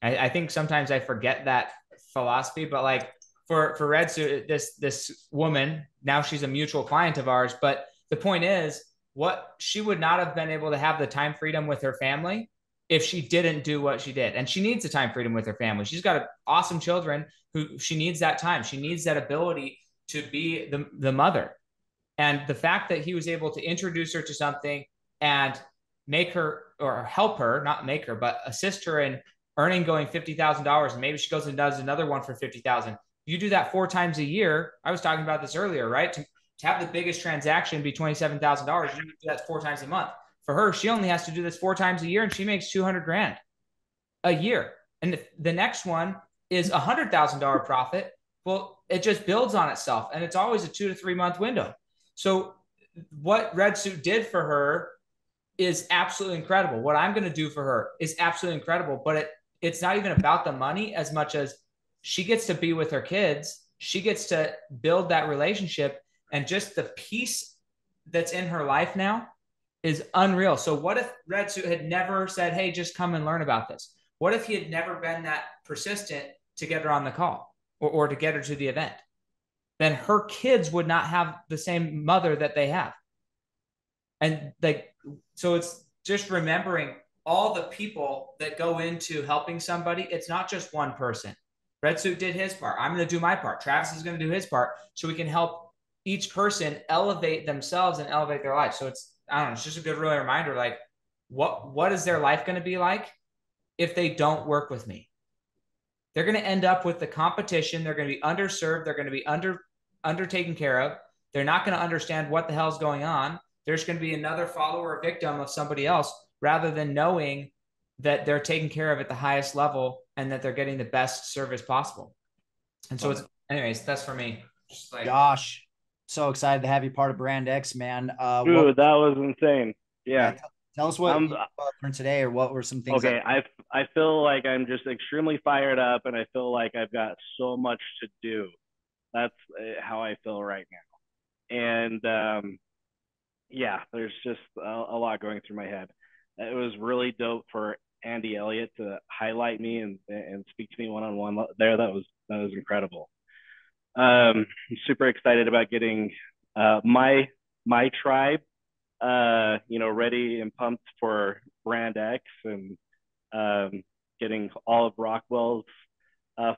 H: I think sometimes I forget that philosophy, but like for Red Suit, this woman, now she's a mutual client of ours. But the point is, what she would not have been able to have the time freedom with her family if she didn't do what she did. And she needs the time freedom with her family. She's got awesome children who she needs that time. She needs that ability to be the mother. And the fact that he was able to introduce her to something and make her, or help her, not make her, but assist her in earning going $50,000, and maybe she goes and does another one for 50,000. You do that 4 times a year. I was talking about this earlier, right? To have the biggest transaction be $27,000, you do that 4 times a month. For her, she only has to do this 4 times a year, and she makes 200 grand a year. And the next one is $100,000 profit. Well, it just builds on itself, and it's always a 2 to 3 month window. So what Red Suit did for her is absolutely incredible. What I'm going to do for her is absolutely incredible, but it's not even about the money as much as she gets to be with her kids. She gets to build that relationship, and just the peace that's in her life now is unreal. So what if Red Suit had never said, hey, just come and learn about this? What if he had never been that persistent to get her on the call or to get her to the event? Then her kids would not have the same mother that they have. And so it's just remembering all the people that go into helping somebody. It's not just one person. Red Suit did his part. I'm going to do my part. Travis is going to do his part, so we can help each person elevate themselves and elevate their life. So I don't know, it's just a good really reminder, like what is their life going to be like if they don't work with me? They're going to end up with the competition. They're going to be underserved. They're going to be undertaken care of. They're not going to understand what the hell's going on. There's going to be another follower or victim of somebody else, rather than knowing that they're taken care of at the highest level and that they're getting the best service possible. And so anyways, that's for me. Just like,
K: Josh, so excited to have you part of Brand X, man.
N: Dude, that was insane. Yeah.
K: Tell us what you learned today, or what were some things.
N: Okay, I feel like I'm just extremely fired up, and I feel like I've got so much to do. That's how I feel right now. And yeah, there's just a lot going through my head. It was really dope for Andy Elliott to highlight me and speak to me one-on-one there. That was incredible. I'm super excited about getting my tribe, ready and pumped for Brand X, and getting all of Rockwell's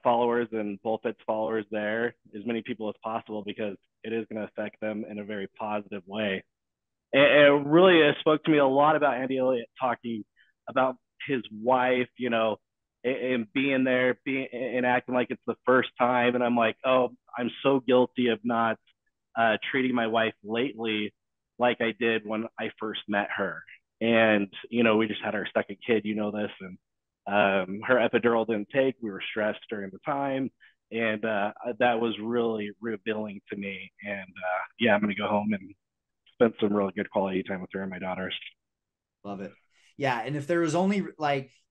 N: followers and Bullfit's followers there, as many people as possible, because it is going to affect them in a very positive way. And it really spoke to me a lot about Andy Elliott talking about his wife, and being there, and acting like it's the first time. And I'm like, oh, I'm so guilty of not treating my wife lately like I did when I first met her. And, we just had our second kid, this, and her epidural didn't take. We were stressed during the time. And that was really revealing to me. And yeah, I'm going to go home and spend some really good quality time with her and my daughters.
K: Love it. Yeah. And if there was only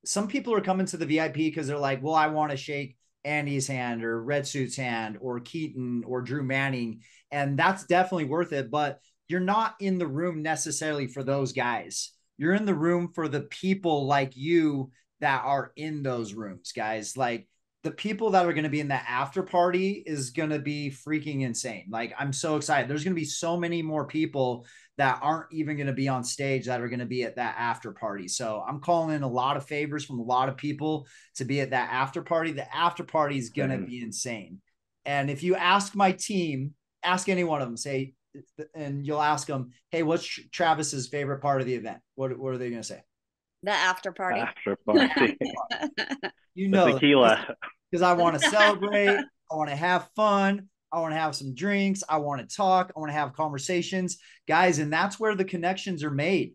K: some people are coming to the VIP because they're like, well, I want to shake Andy's hand or Red Suit's hand or Keaton or Drew Manning. And that's definitely worth it. But you're not in the room necessarily for those guys. You're in the room for the people like you that are in those rooms, guys. Like, the people that are going to be in that after party is going to be freaking insane. Like, I'm so excited. There's going to be so many more people that aren't even going to be on stage that are going to be at that after party. So I'm calling in a lot of favors from a lot of people to be at that after party. The after party is going to be insane. And if you ask my team, ask any one of them, say, and you'll ask them, hey, what's Travis's favorite part of the event? What are they going to say?
B: The after party.
N: After party.
K: The
N: tequila.
K: Because I want to celebrate. I want to have fun. I want to have some drinks. I want to talk. I want to have conversations, guys. And that's where the connections are made.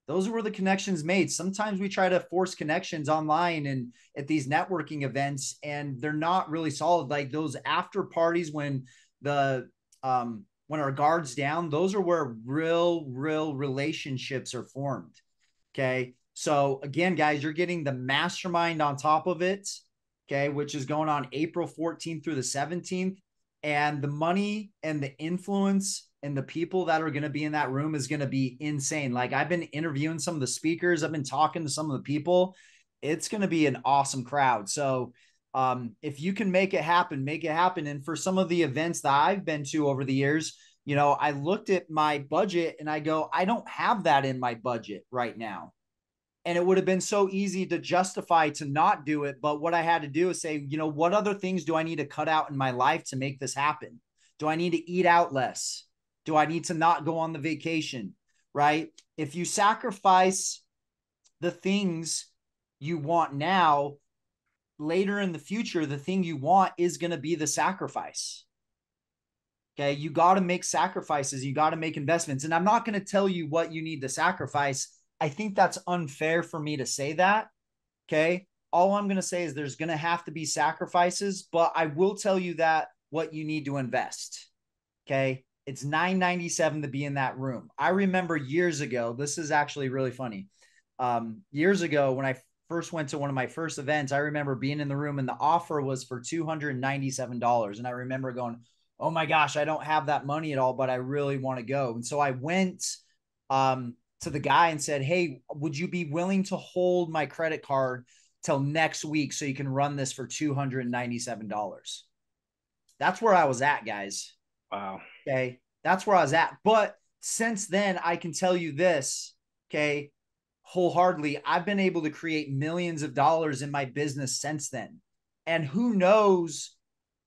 K: Those are where the connections made. Sometimes we try to force connections online and at these networking events, and they're not really solid. Like those after parties when our guard's down, those are where real relationships are formed. Okay. So again, guys, you're getting the mastermind on top of it. Okay. Which is going on April 14th through the 17th. And the money and the influence and the people that are going to be in that room is going to be insane. Like, I've been interviewing some of the speakers. I've been talking to some of the people. It's going to be an awesome crowd. So If you can make it happen, make it happen. And for some of the events that I've been to over the years, you know, I looked at my budget and I go, I don't have that in my budget right now. And it would have been so easy to justify to not do it. But what I had to do is say, you know, what other things do I need to cut out in my life to make this happen? Do I need to eat out less? Do I need to not go on the vacation? Right? If you sacrifice the things you want now, later in the future, the thing you want is going to be the sacrifice. Okay. You got to make sacrifices. You got to make investments. And I'm not going to tell you what you need to sacrifice. I think that's unfair for me to say that. Okay. All I'm going to say is there's going to have to be sacrifices, but I will tell you that what you need to invest. Okay. It's $9.97 to be in that room. I remember years ago, this is actually really funny. Years ago, when I first went to one of my first events, I remember being in the room and the offer was for $297. And I remember going, oh my gosh, I don't have that money at all, but I really want to go. And so I went to the guy and said, hey, would you be willing to hold my credit card till next week so you can run this for $297? That's where I was at, guys.
N: Wow.
K: Okay. That's where I was at. But since then, I can tell you this, okay, wholeheartedly, I've been able to create millions of dollars in my business since then. And who knows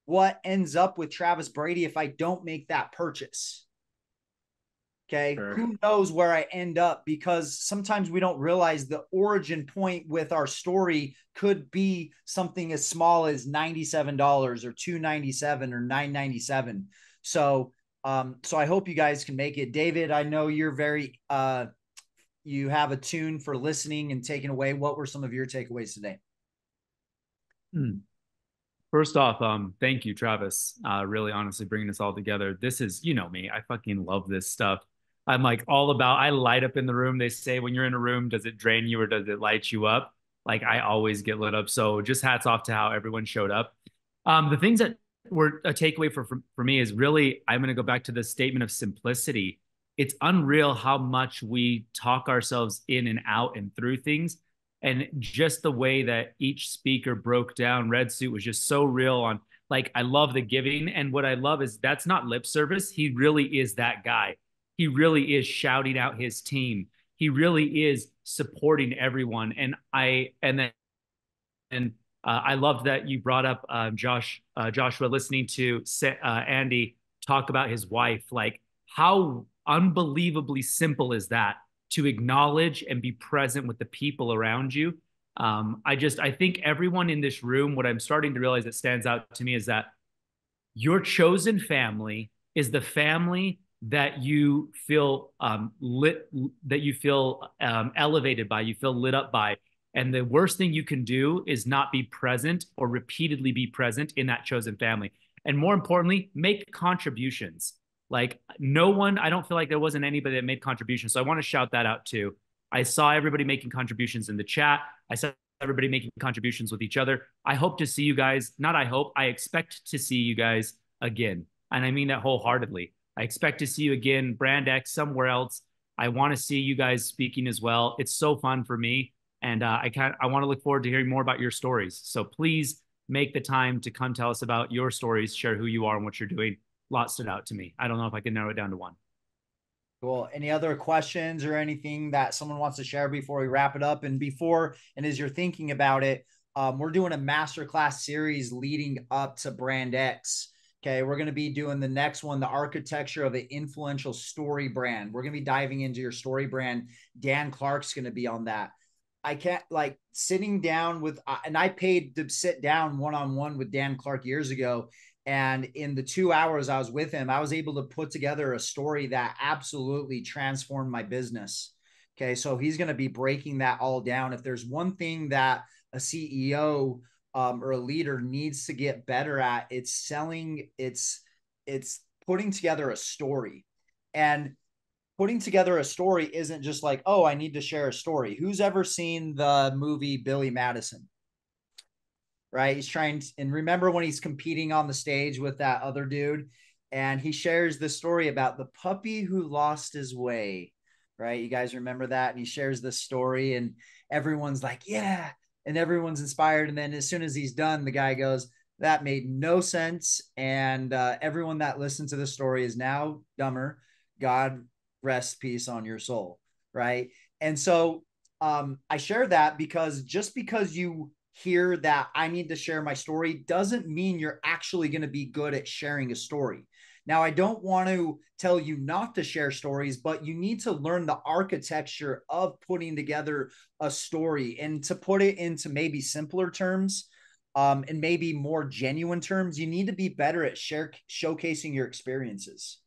K: what ends up with Travis Brady if I don't make that purchase. Okay. Sure. Who knows where I end up, because sometimes we don't realize the origin point with our story could be something as small as $97 or $297 or $997. So I hope you guys can make it. David, I know you're very, you have a tune for listening and taking away. What were some of your takeaways today?
F: First off, thank you, Travis. Really honestly bringing this all together. This is, you know me, I fucking love this stuff. I'm like all about, I light up in the room. They say when you're in a room, does it drain you or does it light you up? Like I always get lit up. So just hats off to how everyone showed up. The things that were a takeaway for me is really, I'm going to go back to the statement of simplicity. It's unreal how much we talk ourselves in and out and through things. And just the way that each speaker broke down Red Suit was just so real on, like, I love the giving. And what I love is that's not lip service. He really is that guy. He really is shouting out his team. He really is supporting everyone. And I loved that you brought up Joshua, listening to Andy talk about his wife. Like, how unbelievably simple is that, to acknowledge and be present with the people around you. I think everyone in this room, what I'm starting to realize that stands out to me is that your chosen family is the family that you feel elevated by, you feel lit up by. And the worst thing you can do is not be present or repeatedly be present in that chosen family. And more importantly, make contributions. Like no one, I don't feel like there wasn't anybody that made contributions. So I want to shout that out too. I saw everybody making contributions in the chat. I saw everybody making contributions with each other. I hope to see you guys. Not I hope, I expect to see you guys again. And I mean that wholeheartedly. I expect to see you again, Brand X, somewhere else. I want to see you guys speaking as well. It's so fun for me. And I want to look forward to hearing more about your stories. So please make the time to come tell us about your stories, share who you are and what you're doing. A lot stood out to me. I don't know if I can narrow it down to one.
K: Cool. Any other questions or anything that someone wants to share before we wrap it up? And as you're thinking about it, we're doing a masterclass series leading up to Brand X. Okay. We're going to be doing the next one, the architecture of an influential story brand. We're going to be diving into your story brand. Dan Clark's going to be on that. I can't like sitting down with, and I paid to sit down one-on-one with Dan Clark years ago. And in the 2 hours I was with him, I was able to put together a story that absolutely transformed my business. Okay. So he's going to be breaking that all down. If there's one thing that a CEO or a leader needs to get better at, it's selling, it's putting together a story. And putting together a story isn't just like, oh, I need to share a story. Who's ever seen the movie Billy Madison? Right? He's trying to, and remember when he's competing on the stage with that other dude, and he shares the story about the puppy who lost his way, right? You guys remember that? And he shares this story and everyone's like, yeah. and everyone's inspired. And then as soon as he's done, the guy goes, that made no sense. And everyone that listened to the story is now dumber. God rest peace on your soul. Right. And so I share that because just because you hear that I need to share my story doesn't mean you're actually going to be good at sharing a story. Now, I don't want to tell you not to share stories, but you need to learn the architecture of putting together a story. And to put it into maybe simpler terms, and maybe more genuine terms, you need to be better at showcasing your experiences.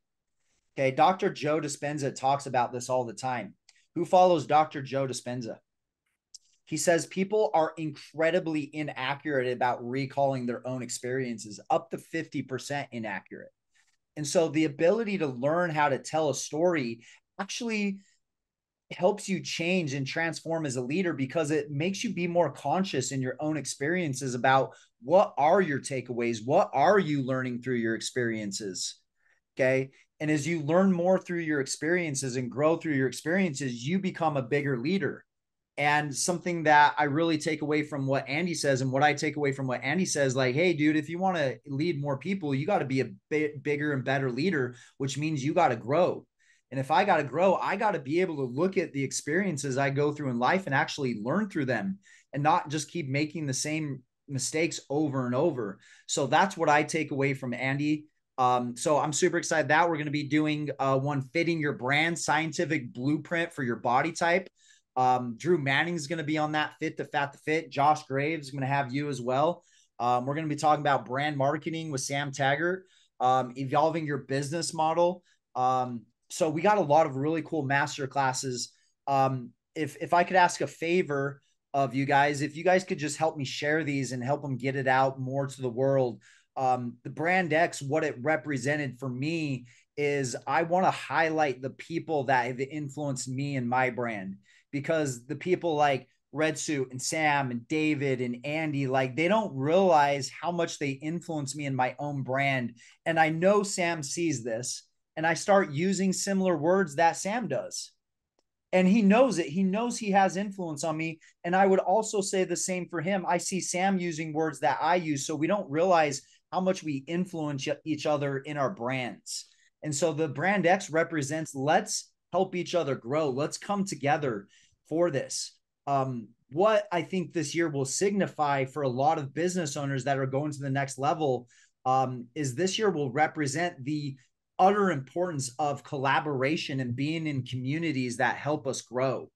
K: Okay, Dr. Joe Dispenza talks about this all the time. Who follows Dr. Joe Dispenza? He says people are incredibly inaccurate about recalling their own experiences, up to 50% inaccurate. And so the ability to learn how to tell a story actually helps you change and transform as a leader, because it makes you be more conscious in your own experiences about what are your takeaways, what are you learning through your experiences. Okay. And as you learn more through your experiences and grow through your experiences, you become a bigger leader. And something that I really take away from what Andy says, and what I take away from what Andy says, like, hey, dude, if you want to lead more people, you got to be a bigger and better leader, which means you got to grow. And if I got to grow, I got to be able to look at the experiences I go through in life and actually learn through them, and not just keep making the same mistakes over and over. So that's what I take away from Andy. So I'm super excited that we're going to be doing one fitting your brand scientific blueprint for your body type. Drew Manning is going to be on that, Fit to Fat to Fit. Josh Graves is going to have you as well. We're going to be talking about brand marketing with Sam Taggart, evolving your business model. So we got a lot of really cool master classes. If I could ask a favor of you guys, if you guys could just help me share these and help them get it out more to the world. The Brand X, what it represented for me is I want to highlight the people that have influenced me and my brand, because the people like Red Suit and Sam and David and Andy, like, they don't realize how much they influence me in my own brand. And I know Sam sees this, and I start using similar words that Sam does. And he knows it. He knows he has influence on me. And I would also say the same for him. I see Sam using words that I use. So we don't realize how much we influence each other in our brands. And so the Brand X represents, let's help each other grow. Let's come together for this. What I think this year will signify for a lot of business owners that are going to the next level is this year will represent the utter importance of collaboration and being in communities that help us grow.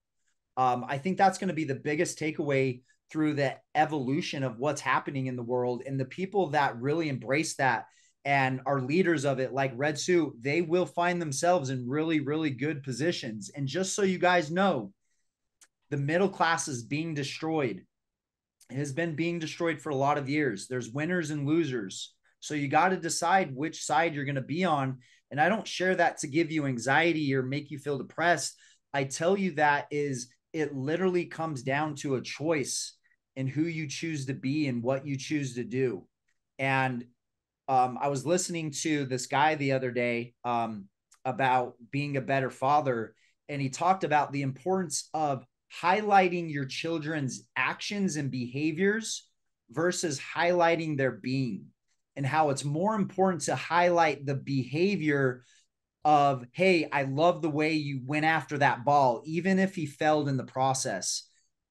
K: I think that's going to be the biggest takeaway through the evolution of what's happening in the world. And the people that really embrace that and are leaders of it, like Red Suit, they will find themselves in really, really good positions. And just so you guys know, the middle class is being destroyed. It has been being destroyed for a lot of years. There's winners and losers. So you got to decide which side you're going to be on. And I don't share that to give you anxiety or make you feel depressed. I tell you that is, it literally comes down to a choice in who you choose to be and what you choose to do. And I was listening to this guy the other day about being a better father. And he talked about the importance of highlighting your children's actions and behaviors versus highlighting their being, and how it's more important to highlight the behavior of, hey, I love the way you went after that ball, even if he failed in the process.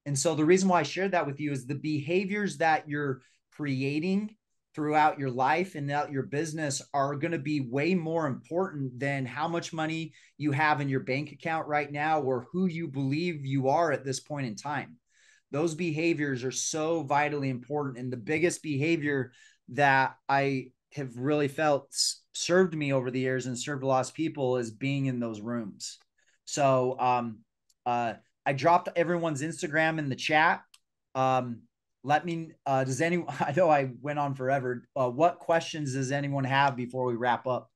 K: And so the reason why I shared that with you is the behaviors that you're creating throughout your life and out your business are going to be way more important than how much money you have in your bank account right now or who you believe you are at this point in time. Those behaviors are so vitally important. And the biggest behavior that I have really felt served me over the years and served a lot of people is being in those rooms. So I dropped everyone's Instagram in the chat. Let me, does anyone, I know I went on forever. What questions does anyone have before we wrap up?